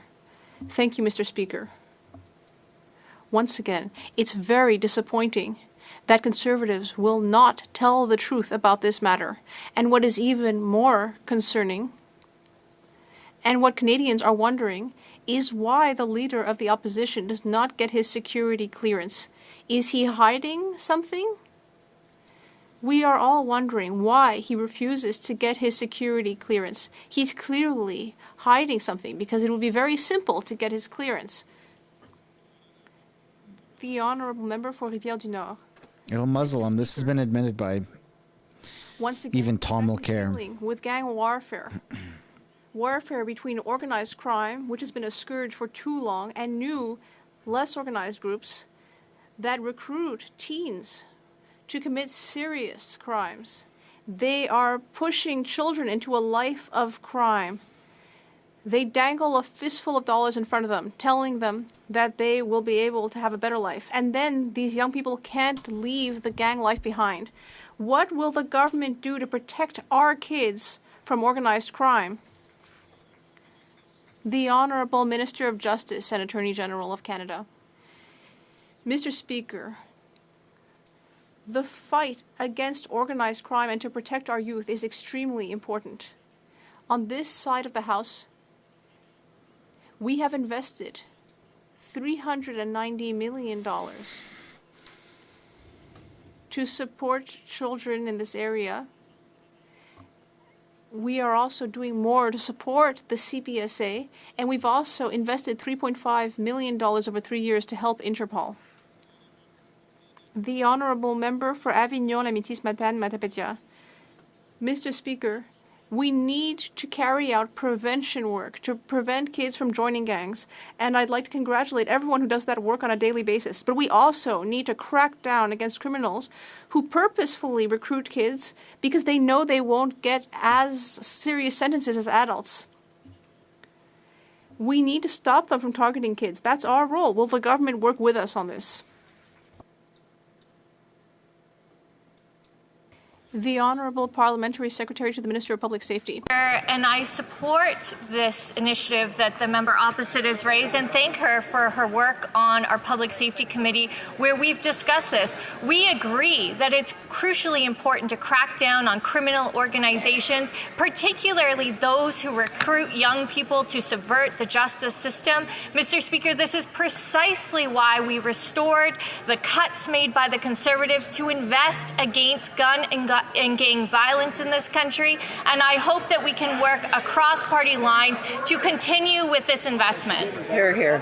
Thank you, Mr. Speaker. Once again, it's very disappointing that Conservatives will not tell the truth about this matter. And what is even more concerning, and what Canadians are wondering, is why the Leader of the Opposition does not get his security clearance. Is he hiding something? We are all wondering why he refuses to get his security clearance. He's clearly hiding something because it would be very simple to get his clearance. The Honourable Member for Rivière-du-Nord. It'll muzzle him. This has been admitted by Once again, even Tom Mulcair. dealing with gang warfare. Warfare between organized crime, which has been a scourge for too long, and new, less organized groups that recruit teens to commit serious crimes. They are pushing children into a life of crime. They dangle a fistful of dollars in front of them, telling them that they will be able to have a better life. And then these young people can't leave the gang life behind. What will the government do to protect our kids from organized crime? The Honourable Minister of Justice and Attorney General of Canada. Mr. Speaker, the fight against organized crime and to protect our youth is extremely important. On this side of the House, we have invested $390 million to support children in this area. We are also doing more to support the CPSA, and we've also invested $3.5 million over 3 years to help Interpol. The Honourable Member for Avignon, Amitis-Matane, Matapédia. Mr. Speaker, we need to carry out prevention work to prevent kids from joining gangs, and I'd like to congratulate everyone who does that work on a daily basis. But we also need to crack down against criminals who purposefully recruit kids because they know they won't get as serious sentences as adults. We need to stop them from targeting kids. That's our role. Will the government work with us on this? The Honourable Parliamentary Secretary to the Minister of Public Safety. And I support this initiative that the member opposite has raised and thank her for her work on our Public Safety Committee where we've discussed this. We agree that it's crucially important to crack down on criminal organizations, particularly those who recruit young people to subvert the justice system. Mr. Speaker, this is precisely why we restored the cuts made by the Conservatives to invest against gun and gang violence in this country, and I hope that we can work across party lines to continue with this investment. Hear, hear.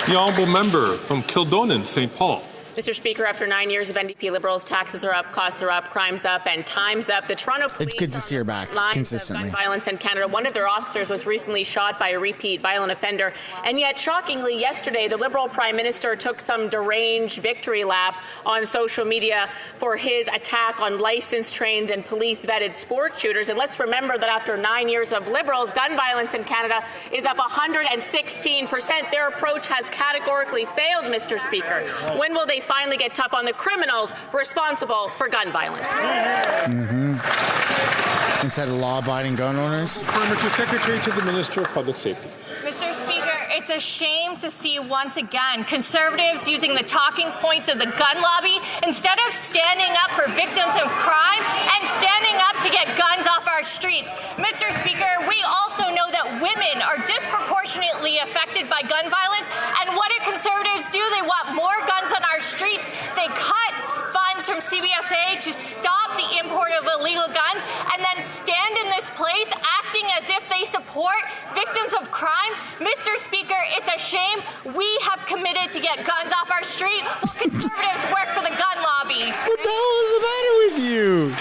The honourable member from Kildonan, St. Paul. Mr. Speaker, after 9 years of NDP Liberals, taxes are up, costs are up, crime's up, and time's up. The Toronto Police it's good to see her back consistently. Gun violence in Canada. One of their officers was recently shot by a repeat violent offender. And yet, shockingly, yesterday, the Liberal Prime Minister took some deranged victory lap on social media for his attack on licensed, trained, and police-vetted sports shooters. And let's remember that after 9 years of Liberals, gun violence in Canada is up 116%. Their approach has categorically failed, Mr. Speaker. When will they finally get tough on the criminals responsible for gun violence? Instead of law-abiding gun owners? Parliamentary Secretary to the Minister of Public Safety. Mr. Speaker, it's a shame to see once again Conservatives using the talking points of the gun lobby instead of standing up for victims of crime and standing up to get guns off our streets. Mr. Speaker, we also know that women are disproportionately affected by gun violence, and what do Conservatives do? They want more guns on our streets. They cut funds from CBSA to stop the import of illegal guns and then stand in this place acting as if they support victims of crime. Mr. Speaker, it's a shame. We have committed to get guns off our street while Conservatives work for the gun lobby. What the hell is the matter with you?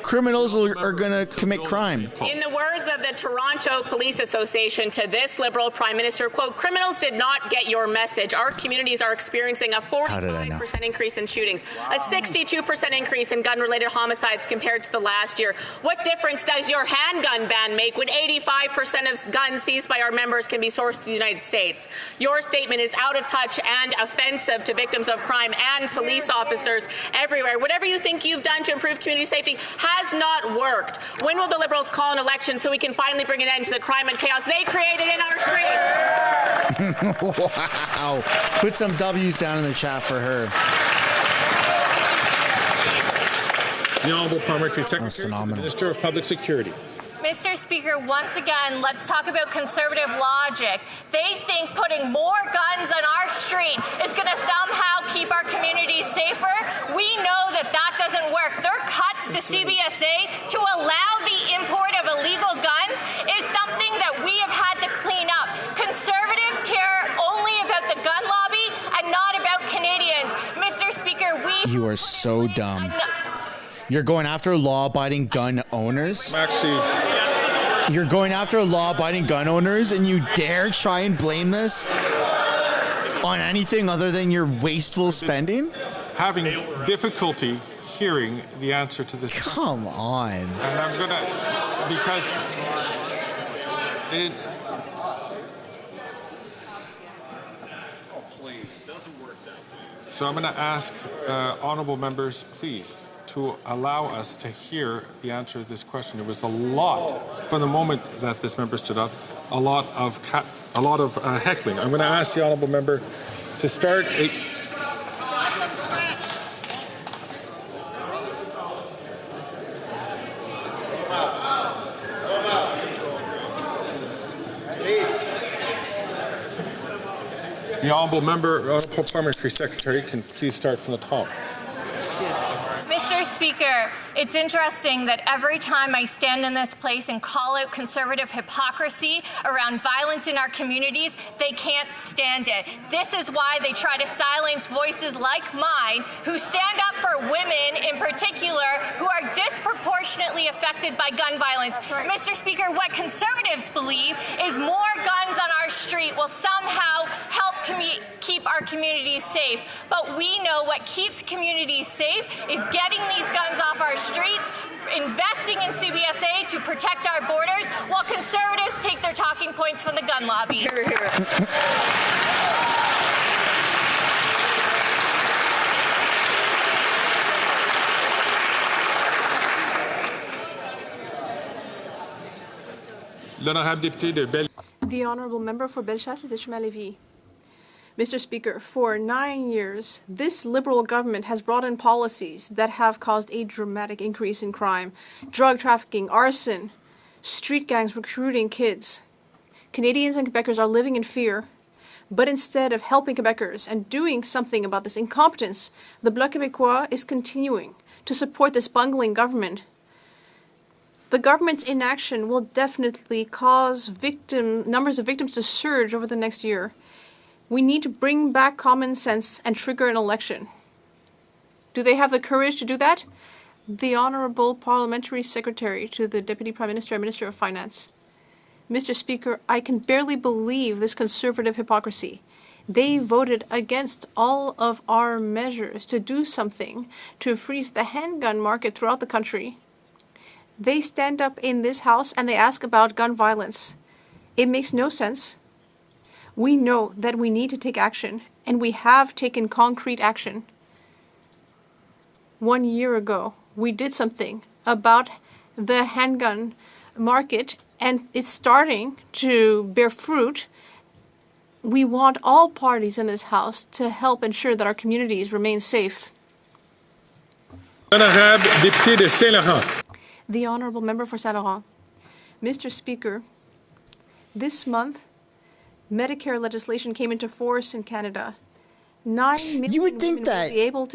Criminals are going to commit crime. In the words of the Toronto Police Association to this Liberal Prime Minister, quote, criminals did not get your message. Our communities are experiencing a 45% increase in shootings, a 62% increase in gun-related homicides compared to the last year. What difference does your handgun ban make when 85% of guns seized by our members can be sourced to the United States? Your statement is out of touch and offensive to victims of crime and police officers everywhere. Whatever you think you've done to improve community safety has not worked. When will the Liberals call an election so we can finally bring an end to the crime and chaos they created in our streets? Wow. Put some W's down in the chat for her. The Honourable Parliamentary Secretary to the Minister of Public Security. Mr. Speaker, once again, let's talk about Conservative logic. They think putting more guns on our street is going to somehow keep our communities safer. We know that that doesn't work. Their cuts to CBSA to allow the import of illegal guns is something that we have had to clean up. Conservatives care only about the gun lobby and not about Canadians. Mr. Speaker, You are so dumb. You're going after law-abiding gun owners? You're going after law-abiding gun owners and you dare try and blame this on anything other than your wasteful spending? Having difficulty hearing the answer to this. Come on. And I'm going to, because it... So I'm going to ask honourable members, please, to allow us to hear the answer to this question. There was a lot, from the moment that this member stood up, a lot of heckling. I'm going to ask the honourable member to start. The honourable member, honourable parliamentary secretary, can please start from the top. Mr. Speaker, it's interesting that every time I stand in this place and call out Conservative hypocrisy around violence in our communities, they can't stand it. This is why they try to silence voices like mine who stand up for women in particular who are disproportionately affected by gun violence. Mr. Speaker, what Conservatives believe is more guns on our street will somehow help keep our communities safe. But we know what keeps communities safe is getting these guns off our streets, investing in CBSA to protect our borders, while Conservatives take their talking points from the gun lobby. Hear, hear. The Honourable Member for Bellechasse-Deschamps-Lévis. Mr. Speaker, for 9 years, this Liberal government has brought in policies that have caused a dramatic increase in crime, drug trafficking, arson, street gangs recruiting kids. Canadians and Quebecers are living in fear. But instead of helping Quebecers and doing something about this incompetence, the Bloc Québécois is continuing to support this bungling government. The government's inaction will definitely cause numbers of victims to surge over the next year. We need to bring back common sense and trigger an election. Do they have the courage to do that? The Honourable Parliamentary Secretary to the Deputy Prime Minister and Minister of Finance. Mr. Speaker, I can barely believe this Conservative hypocrisy. They voted against all of our measures to do something to freeze the handgun market throughout the country. They stand up in this House and they ask about gun violence. It makes no sense. We know that we need to take action, and we have taken concrete action. 1 year ago, we did something about the handgun market, and it's starting to bear fruit. We want all parties in this House to help ensure that our communities remain safe. Honorable Député de Saint-Laurent. The Honourable Member for Saint-Laurent. Mr. Speaker, this month, Medicare legislation came into force in Canada. 9 million you would think that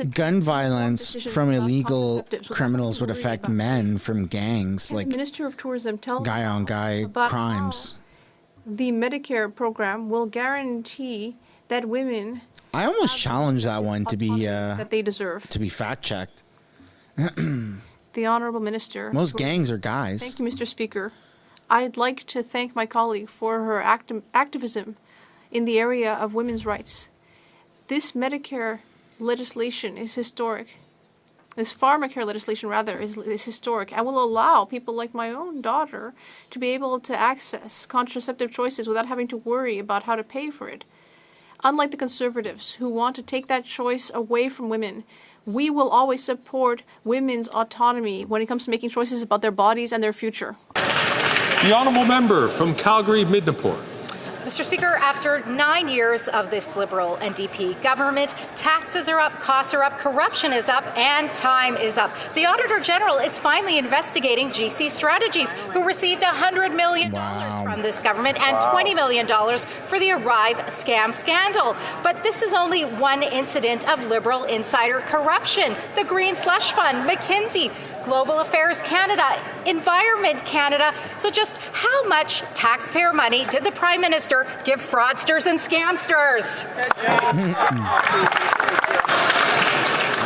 gun violence from illegal criminals would affect men from gangs, like Minister of Tourism guy-on-guy crimes. The Medicare program will guarantee that women. I almost challenge that one to be that they deserve to be fact-checked. The Honourable Minister. Most gangs are guys. Thank you, Mr. Speaker. I'd like to thank my colleague for her activism in the area of women's rights. This Medicare legislation is historic. This pharmacare legislation, rather, is historic and will allow people like my own daughter to be able to access contraceptive choices without having to worry about how to pay for it. Unlike the Conservatives, who want to take that choice away from women, we will always support women's autonomy when it comes to making choices about their bodies and their future. The Honourable Member from Calgary-Midnapore. Mr. Speaker, after 9 years of this Liberal NDP government, taxes are up, costs are up, corruption is up, and time is up. The Auditor General is finally investigating GC Strategies, who received $100 million from this government and $20 million for the Arrive scam scandal. But this is only one incident of Liberal insider corruption. The Green Slush Fund, McKinsey, Global Affairs Canada, Environment Canada. So just how much taxpayer money did the Prime Minister give fraudsters and scamsters?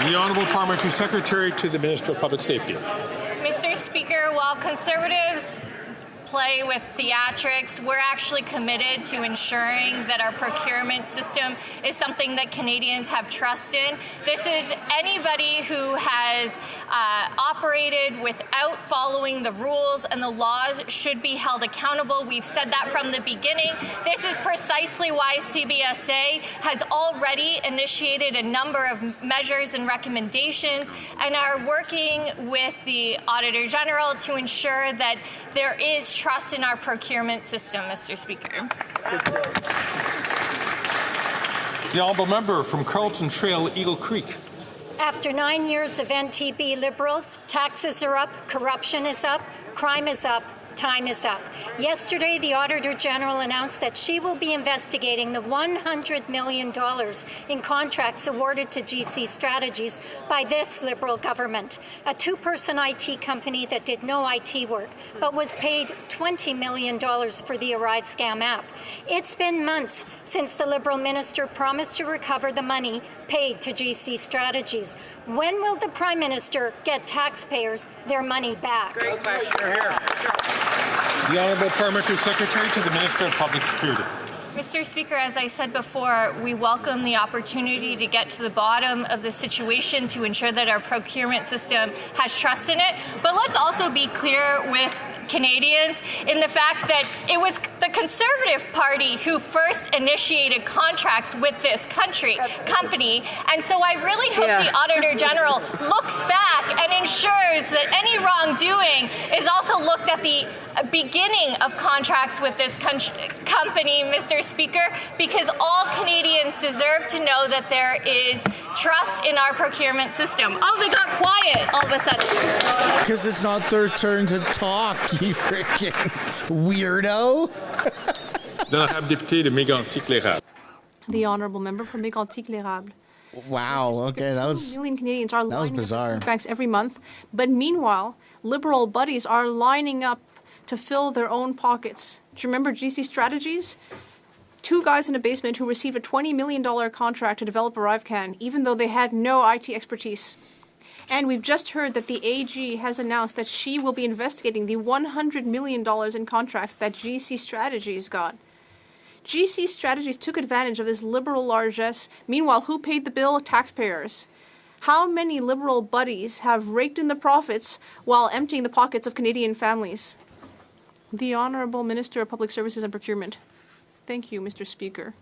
The Honourable Parliamentary Secretary to the Minister of Public Safety. Mr. Speaker, while Conservatives play with theatrics, we're actually committed to ensuring that our procurement system is something that Canadians have trust in. This is anybody who has operated without following the rules and the laws should be held accountable. We've said that from the beginning. This is precisely why CBSA has already initiated a number of measures and recommendations and are working with the Auditor General to ensure that there is trust in our procurement system, Mr. Speaker. The Honourable Member from Carleton Trail, Eagle Creek. After 9 years of NTB Liberals, taxes are up, corruption is up, crime is up, time is up. Yesterday, the Auditor General announced that she will be investigating the $100 million in contracts awarded to GC Strategies by this Liberal government, a two-person IT company that did no IT work, but was paid $20 million for the Arrive Scam app. It's been months since the Liberal minister promised to recover the money paid to GC Strategies. When will the Prime Minister get taxpayers their money back? Great question. The Honourable Parliamentary Secretary to the Minister of Public Security. Mr. Speaker, as I said before, we welcome the opportunity to get to the bottom of the situation to ensure that our procurement system has trust in it. But let's also be clear with Canadians in the fact that it was the Conservative Party who first initiated contracts with this company. And so I really hope the Auditor General looks back and ensures that any wrongdoing is also looked at the beginning of contracts with this company, Mr. Speaker, because all Canadians deserve to know that there is trust in our procurement system. Oh, they got quiet all of a sudden. Because it's not their turn to talk, you freaking weirdo. The Honourable Member for Mégantic-L'Érable. Wow, okay, that was 2 million Canadians are lining bizarre. up at food banks every month, but meanwhile, Liberal buddies are lining up to fill their own pockets. Do you remember GC Strategies? 2 guys in a basement who received a $20 million contract to develop ArriveCan, even though they had no IT expertise. And we've just heard that the AG has announced that she will be investigating the $100 million in contracts that GC Strategies got. GC Strategies took advantage of this Liberal largesse. Meanwhile, who paid the bill? Taxpayers. How many Liberal buddies have raked in the profits while emptying the pockets of Canadian families? The Honourable Minister of Public Services and Procurement. Thank you, Mr. Speaker.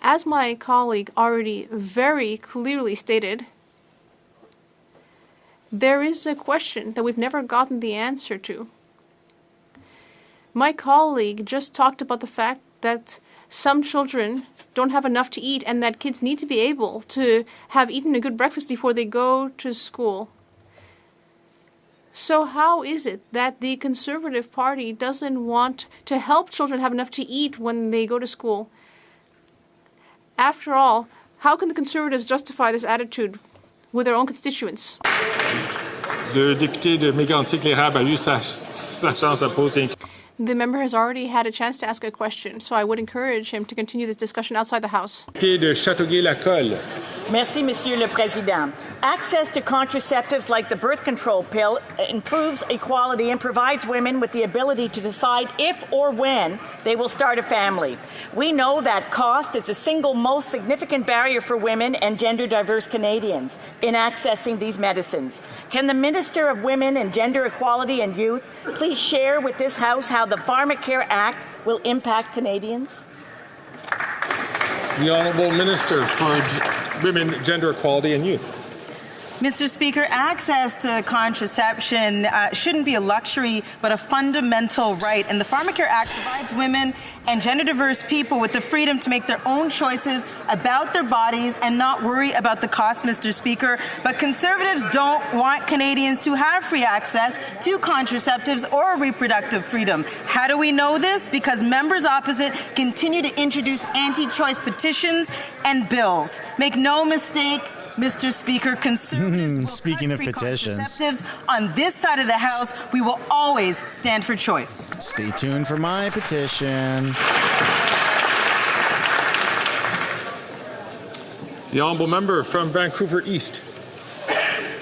As my colleague already very clearly stated, there is a question that we've never gotten the answer to. My colleague just talked about the fact that some children don't have enough to eat and that kids need to be able to have eaten a good breakfast before they go to school. So how is it that the Conservative Party doesn't want to help children have enough to eat when they go to school? After all, how can the Conservatives justify this attitude with their own constituents? Le député de Mégantic-L'Érable a eu sa chance à poser. The member has already had a chance to ask a question, so I would encourage him to continue this discussion outside the House. Député de Châteauguay-Lacolle. Merci, Monsieur le Président. Access to contraceptives like the birth control pill improves equality and provides women with the ability to decide if or when they will start a family. We know that cost is the single most significant barrier for women and gender-diverse Canadians in accessing these medicines. Can the Minister of Women and Gender Equality and Youth please share with this House how the Pharmacare Act will impact Canadians? The Honourable Minister for Women, Gender Equality and Youth. Mr. Speaker, access to contraception shouldn't be a luxury, but a fundamental right. And the Pharmacare Act provides women and gender-diverse people with the freedom to make their own choices about their bodies and not worry about the cost, Mr. Speaker. But Conservatives don't want Canadians to have free access to contraceptives or reproductive freedom. How do we know this? Because members opposite continue to introduce anti-choice petitions and bills. Make no mistake, Mr. Speaker, Conservatives will Speaking of petitions, contraceptives on this side of the House. We will always stand for choice. Stay tuned for my petition. The Honourable Member from Vancouver East.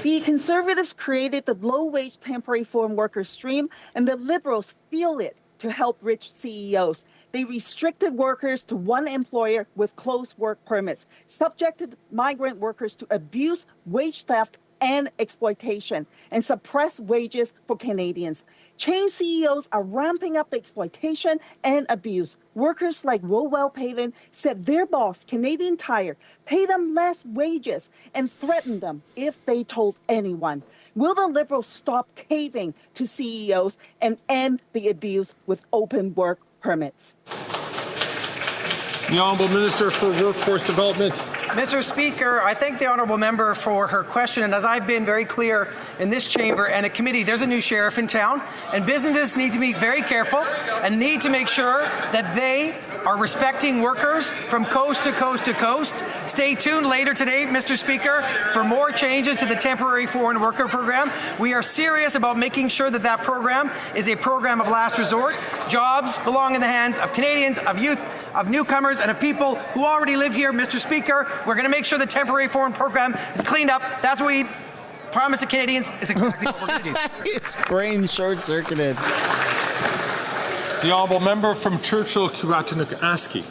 The Conservatives created the low-wage temporary foreign worker stream, and the Liberals feel it to help rich CEOs. They restricted workers to one employer with closed work permits, subjected migrant workers to abuse, wage theft, and exploitation, and suppressed wages for Canadians. Chain CEOs are ramping up the exploitation and abuse. Workers like Rowell Palin said their boss, Canadian Tire, paid them less wages and threatened them if they told anyone. Will the Liberals stop caving to CEOs and end the abuse with open work permits? The Honourable Minister for Workforce Development Mr. Speaker, I thank the honourable member for her question, and as I've been very clear in this chamber and the committee, there's a new sheriff in town, and businesses need to be very careful and need to make sure that they are respecting workers from coast to coast to coast. Stay tuned later today, Mr. Speaker, for more changes to the temporary foreign worker program. We are serious about making sure that that program is a program of last resort. Jobs belong in the hands of Canadians, of youth, of newcomers, and of people who already live here. Mr. Speaker, we're going to make sure the temporary foreign program is cleaned up. That's what we promise the Canadians. It's exactly what we're going to do. His brain short-circuited. The honourable member from Churchill-Kiwatinuk-Aski.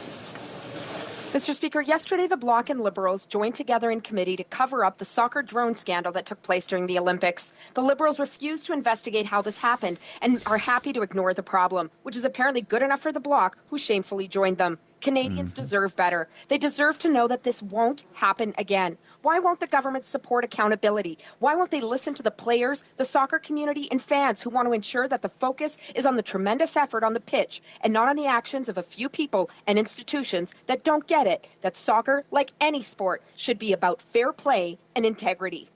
Mr. Speaker, yesterday the Bloc and Liberals joined together in committee to cover up the soccer drone scandal that took place during the Olympics. The Liberals refused to investigate how this happened and are happy to ignore the problem, which is apparently good enough for the Bloc, who shamefully joined them. Canadians deserve better. They deserve to know that this won't happen again. Why won't the government support accountability? Why won't they listen to the players, the soccer community, and fans who want to ensure that the focus is on the tremendous effort on the pitch and not on the actions of a few people and institutions that don't get it, that soccer, like any sport, should be about fair play and integrity?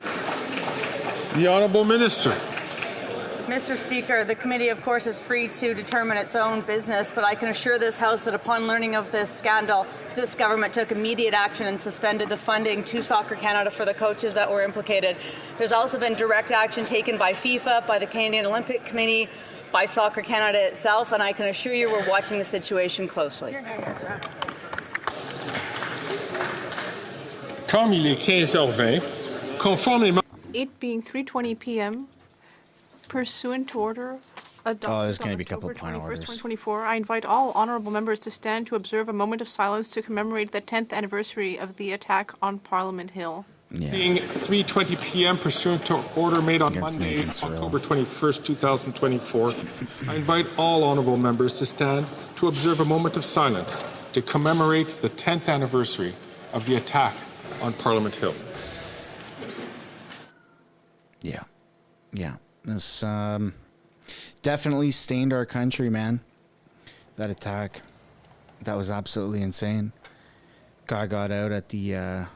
The Honourable Minister. Mr. Speaker, the committee, of course, is free to determine its own business, but I can assure this House that upon learning of this scandal, this government took immediate action and suspended the funding to Soccer Canada for the coaches that were implicated. There's also been direct action taken by FIFA, by the Canadian Olympic Committee, by Soccer Canada itself, and I can assure you we're watching the situation closely. Comme il est 15h20, conformément... It being 3:20 p.m., pursuant to order adopted there's going to be a couple October of point 21st, orders. 2024, I invite all honourable members to stand to observe a moment of silence to commemorate the 10th anniversary of the attack on Parliament Hill. Being 3:20 p.m. pursuant to order made on Monday, October 21st, 2024, I invite all honourable members to stand to observe a moment of silence to commemorate the 10th anniversary of the attack on Parliament Hill. Yeah. This definitely stained our country, man. That attack. That was absolutely insane. Guy got out at the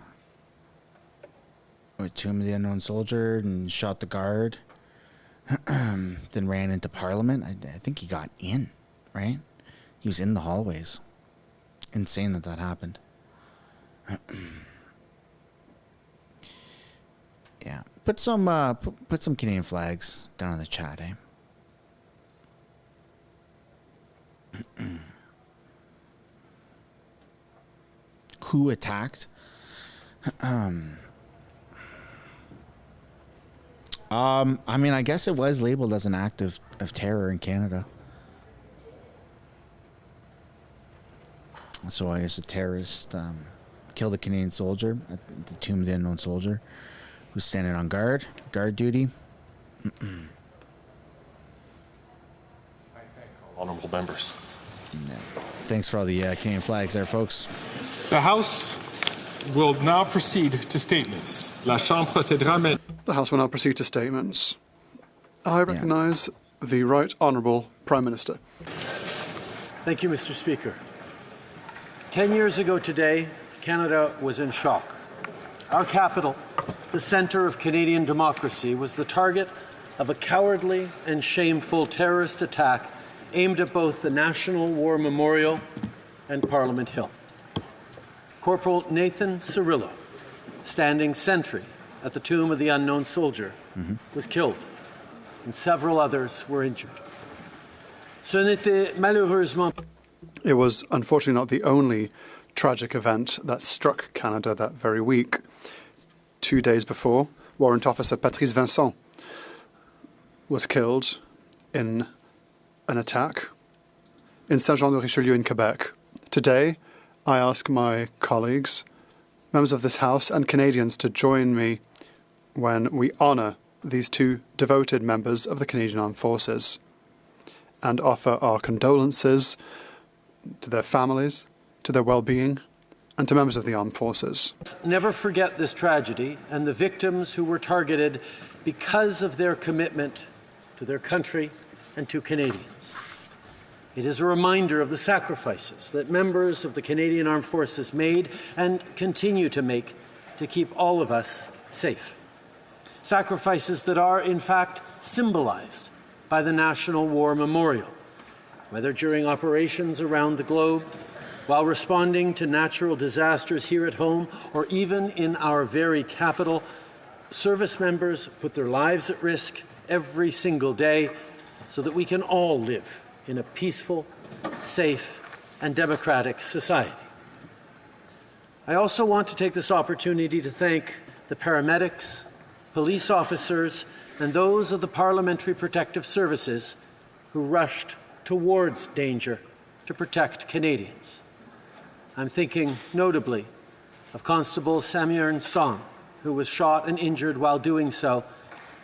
Tomb of the Unknown Soldier and shot the guard. Then ran into Parliament. I think he got in, right? He was in the hallways. Insane that happened. Yeah. Put some Canadian flags down in the chat, eh? Who attacked? I mean, I guess it was labeled as an act of terror in Canada. So I guess a terrorist killed a Canadian soldier at the Tomb of the Unknown Soldier, who's standing on guard duty. Honourable members. Yeah. Thanks for all the Canadian flags there, folks. The House will now proceed to statements. La Chambre procédera maintenant. The House will now proceed to statements. I recognise the Right Honourable Prime Minister. Thank you, Mr. Speaker. 10 years ago today, Canada was in shock. Our capital, the centre of Canadian democracy, was the target of a cowardly and shameful terrorist attack aimed at both the National War Memorial and Parliament Hill. Corporal Nathan Cirillo, standing sentry at the Tomb of the Unknown Soldier, was killed, and several others were injured. It was unfortunately not the only tragic event that struck Canada that very week. 2 days before, Warrant Officer Patrice Vincent was killed in an attack in Saint-Jean-de-Richelieu in Quebec. Today, I ask my colleagues, members of this House and Canadians to join me when we honour these two devoted members of the Canadian Armed Forces and offer our condolences to their families, to their well-being, and to members of the armed forces. Never forget this tragedy and the victims who were targeted because of their commitment to their country and to Canadians. It is a reminder of the sacrifices that members of the Canadian Armed Forces made and continue to make to keep all of us safe. Sacrifices that are, in fact, symbolized by the National War Memorial, whether during operations around the globe, while responding to natural disasters here at home, or even in our very capital. Service members put their lives at risk every single day so that we can all live in a peaceful, safe, and democratic society. I also want to take this opportunity to thank the paramedics, police officers, and those of the Parliamentary Protective Services who rushed towards danger to protect Canadians. I'm thinking notably of Constable Samuel Nsong, who was shot and injured while doing so,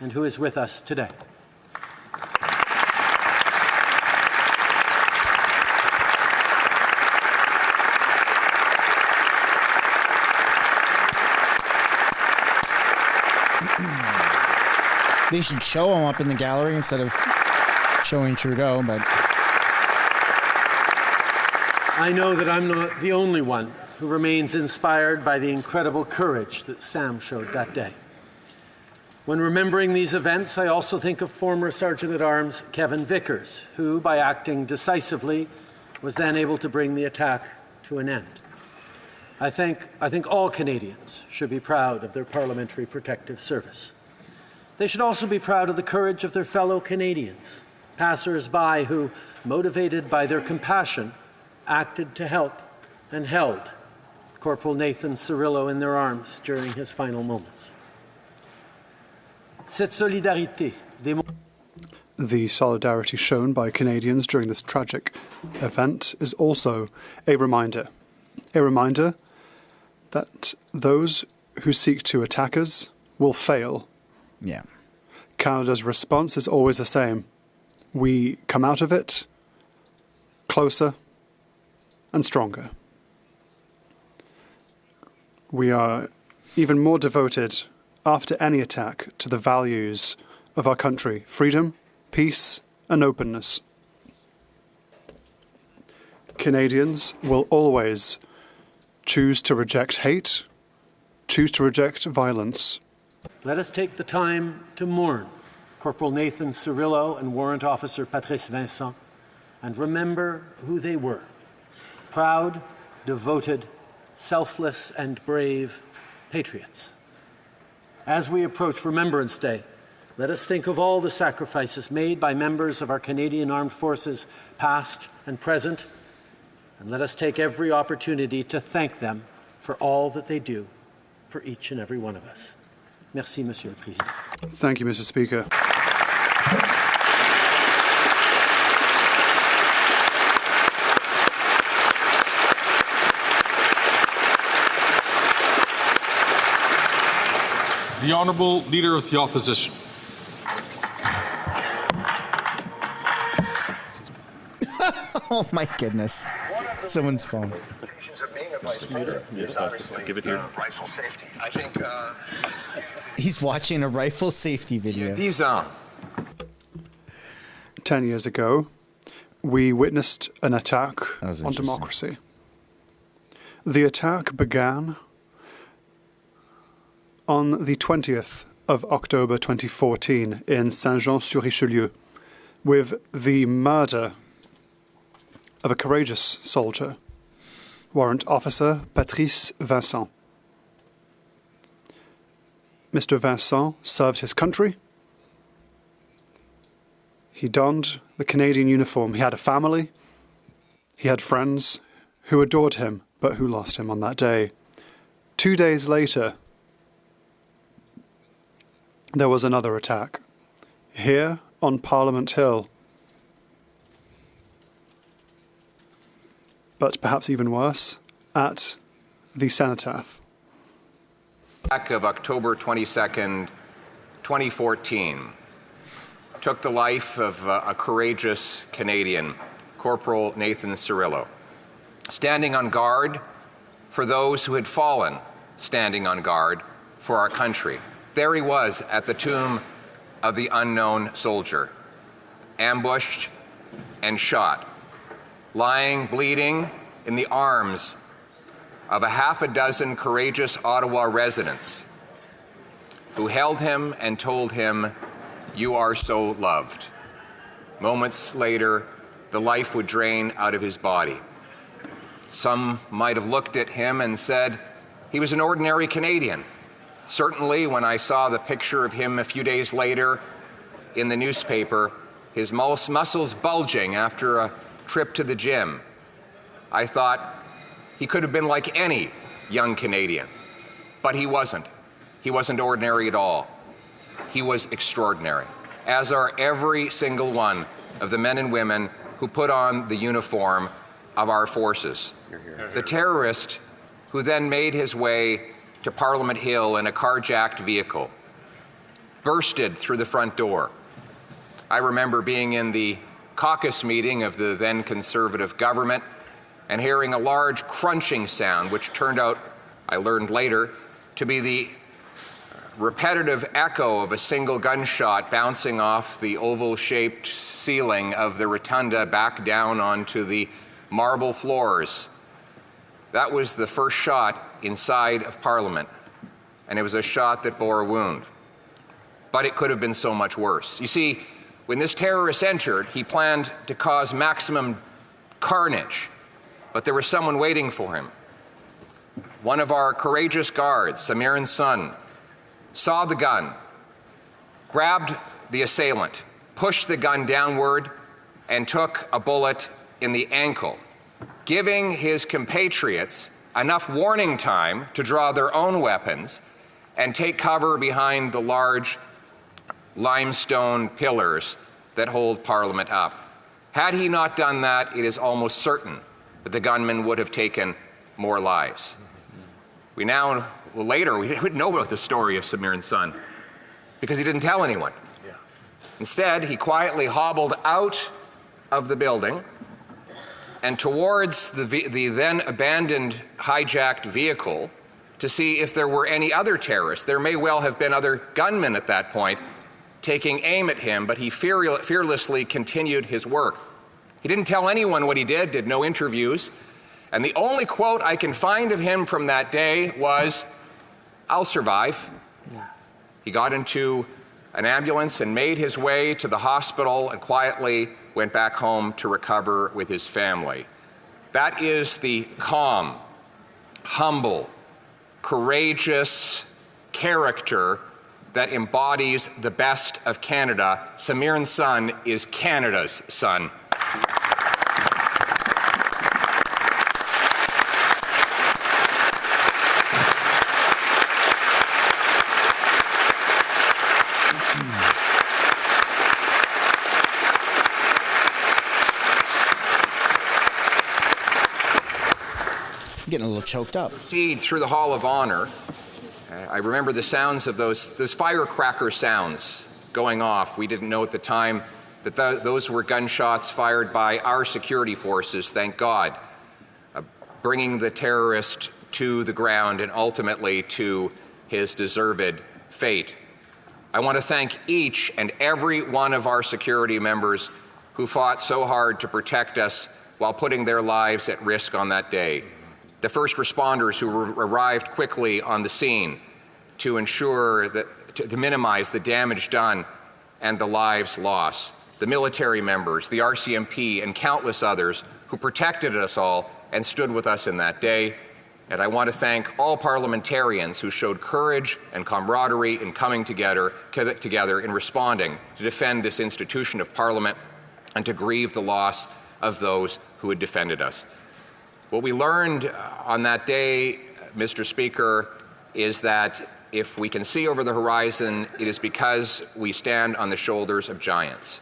and who is with us today. They should show him up in the gallery instead of showing Trudeau, but I know that I'm not the only one who remains inspired by the incredible courage that Sam showed that day. When remembering these events, I also think of former Sergeant-at-Arms Kevin Vickers, who, by acting decisively, was then able to bring the attack to an end. I think all Canadians should be proud of their Parliamentary Protective Service. They should also be proud of the courage of their fellow Canadians, passers-by who, motivated by their compassion, acted to help and held Corporal Nathan Cirillo in their arms during his final moments. Cette solidarité The solidarity shown by Canadians during this tragic event is also a reminder that those who seek to attack us will fail. Yeah. Canada's response is always the same. We come out of it closer and stronger. We are even more devoted after any attack to the values of our country: freedom, peace, and openness. Canadians will always choose to reject hate, choose to reject violence. Let us take the time to mourn Corporal Nathan Cirillo and Warrant Officer Patrice Vincent and remember who they were: proud, devoted, selfless, and brave patriots. As we approach Remembrance Day, let us think of all the sacrifices made by members of our Canadian Armed Forces, past and present, and let us take every opportunity to thank them for all that they do for each and every one of us. Merci, Monsieur le Président. Thank you, Mr. Speaker. The Honourable Leader of the Opposition. Oh my goodness. Someone's phone. Give it here. Rifle safety. I think He's watching a rifle safety video. 10 years ago, we witnessed an attack on democracy. The attack began on the 20th of October 2014 in Saint-Jean-sur-Richelieu with the murder of a courageous soldier, Warrant Officer Patrice Vincent. Mr. Vincent served his country. He donned the Canadian uniform. He had a family. He had friends who adored him, but who lost him on that day. 2 days later, there was another attack, here on Parliament Hill. But perhaps even worse, at the Cenotaph. Attack of October 22nd, 2014 took the life of a courageous Canadian, Corporal Nathan Cirillo, standing on guard for those who had fallen, standing on guard for our country. There he was at the tomb of the unknown soldier, ambushed and shot lying bleeding in the arms of a half a dozen courageous Ottawa residents who held him and told him, "You are so loved." Moments later, the life would drain out of his body. Some might have looked at him and said he was an ordinary Canadian. Certainly, when I saw the picture of him a few days later in the newspaper, his muscles bulging after a trip to the gym, I thought he could have been like any young Canadian. But he wasn't. He wasn't ordinary at all. He was extraordinary, as are every single one of the men and women who put on the uniform of our forces. The terrorist who then made his way to Parliament Hill in a carjacked vehicle, bursted through the front door. I remember being in the caucus meeting of the then Conservative government and hearing a large crunching sound, which turned out, I learned later, to be the repetitive echo of a single gunshot bouncing off the oval-shaped ceiling of the rotunda back down onto the marble floors. That was the first shot inside of Parliament, and it was a shot that bore a wound. But it could have been so much worse. You see, when this terrorist entered, he planned to cause maximum carnage, but there was someone waiting for him. One of our courageous guards, Samiran's son, saw the gun, grabbed the assailant, pushed the gun downward, and took a bullet in the ankle, giving his compatriots enough warning time to draw their own weapons and take cover behind the large limestone pillars that hold Parliament up. Had he not done that, it is almost certain that the gunman would have taken more lives. We now, later, we didn't know about the story of Samiran's son because he didn't tell anyone. Instead, he quietly hobbled out of the building and towards the then abandoned hijacked vehicle to see if there were any other terrorists. There may well have been other gunmen at that point taking aim at him, but he fearlessly continued his work. He didn't tell anyone what he did no interviews, and the only quote I can find of him from that day was, "I'll survive." He got into an ambulance and made his way to the hospital and quietly went back home to recover with his family. That is the calm, humble, courageous character that embodies the best of Canada. Samiran's son is Canada's son. I'm getting a little choked up. Proceed through the Hall of Honor. I remember the sounds of those firecracker sounds going off. We didn't know at the time that those were gunshots fired by our security forces, thank God, bringing the terrorist to the ground and ultimately to his deserved fate. I want to thank each and every one of our security members who fought so hard to protect us while putting their lives at risk on that day. The first responders who arrived quickly on the scene to ensure that, to minimize the damage done and the lives lost. The military members, the RCMP, and countless others who protected us all and stood with us in that day. And I want to thank all parliamentarians who showed courage and camaraderie in coming together in responding to defend this institution of Parliament and to grieve the loss of those who had defended us. What we learned on that day, Mr. Speaker, is that if we can see over the horizon, it is because we stand on the shoulders of giants.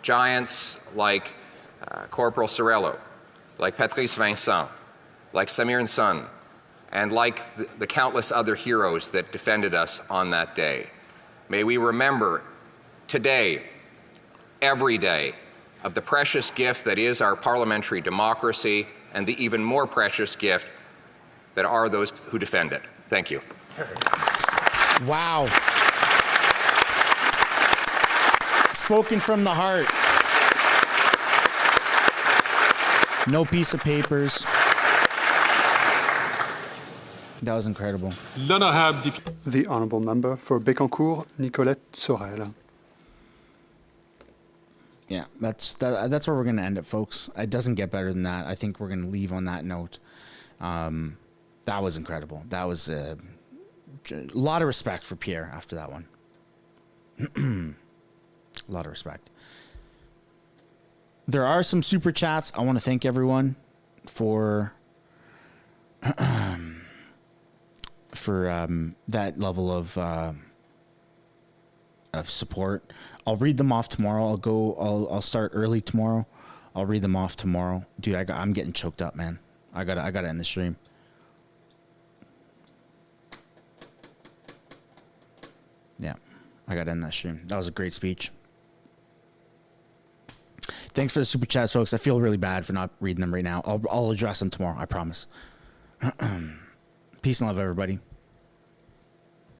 Giants like Corporal Sorello, like Patrice Vincent, like Samiran's son, and like the countless other heroes that defended us on that day. May we remember today, every day, of the precious gift that is our parliamentary democracy and the even more precious gift that are those who defend it. Thank you. Wow. Spoken from the heart. No piece of papers. That was incredible. The honourable member for Bécancour, Nicolette Sorel. Yeah, that's where we're going to end it, folks. It doesn't get better than that. I think we're going to leave on that note. That was incredible. That was a lot of respect for Pierre after that one. A lot of respect. There are some super chats. I want to thank everyone for that level of support. I'll read them off tomorrow. I'll start early tomorrow. I'll read them off tomorrow. Dude, I'm getting choked up, man. I gotta end the stream. Yeah, I gotta end that stream. That was a great speech. Thanks for the super chats, folks. I feel really bad for not reading them right now. I'll address them tomorrow. I promise. Peace and love, everybody.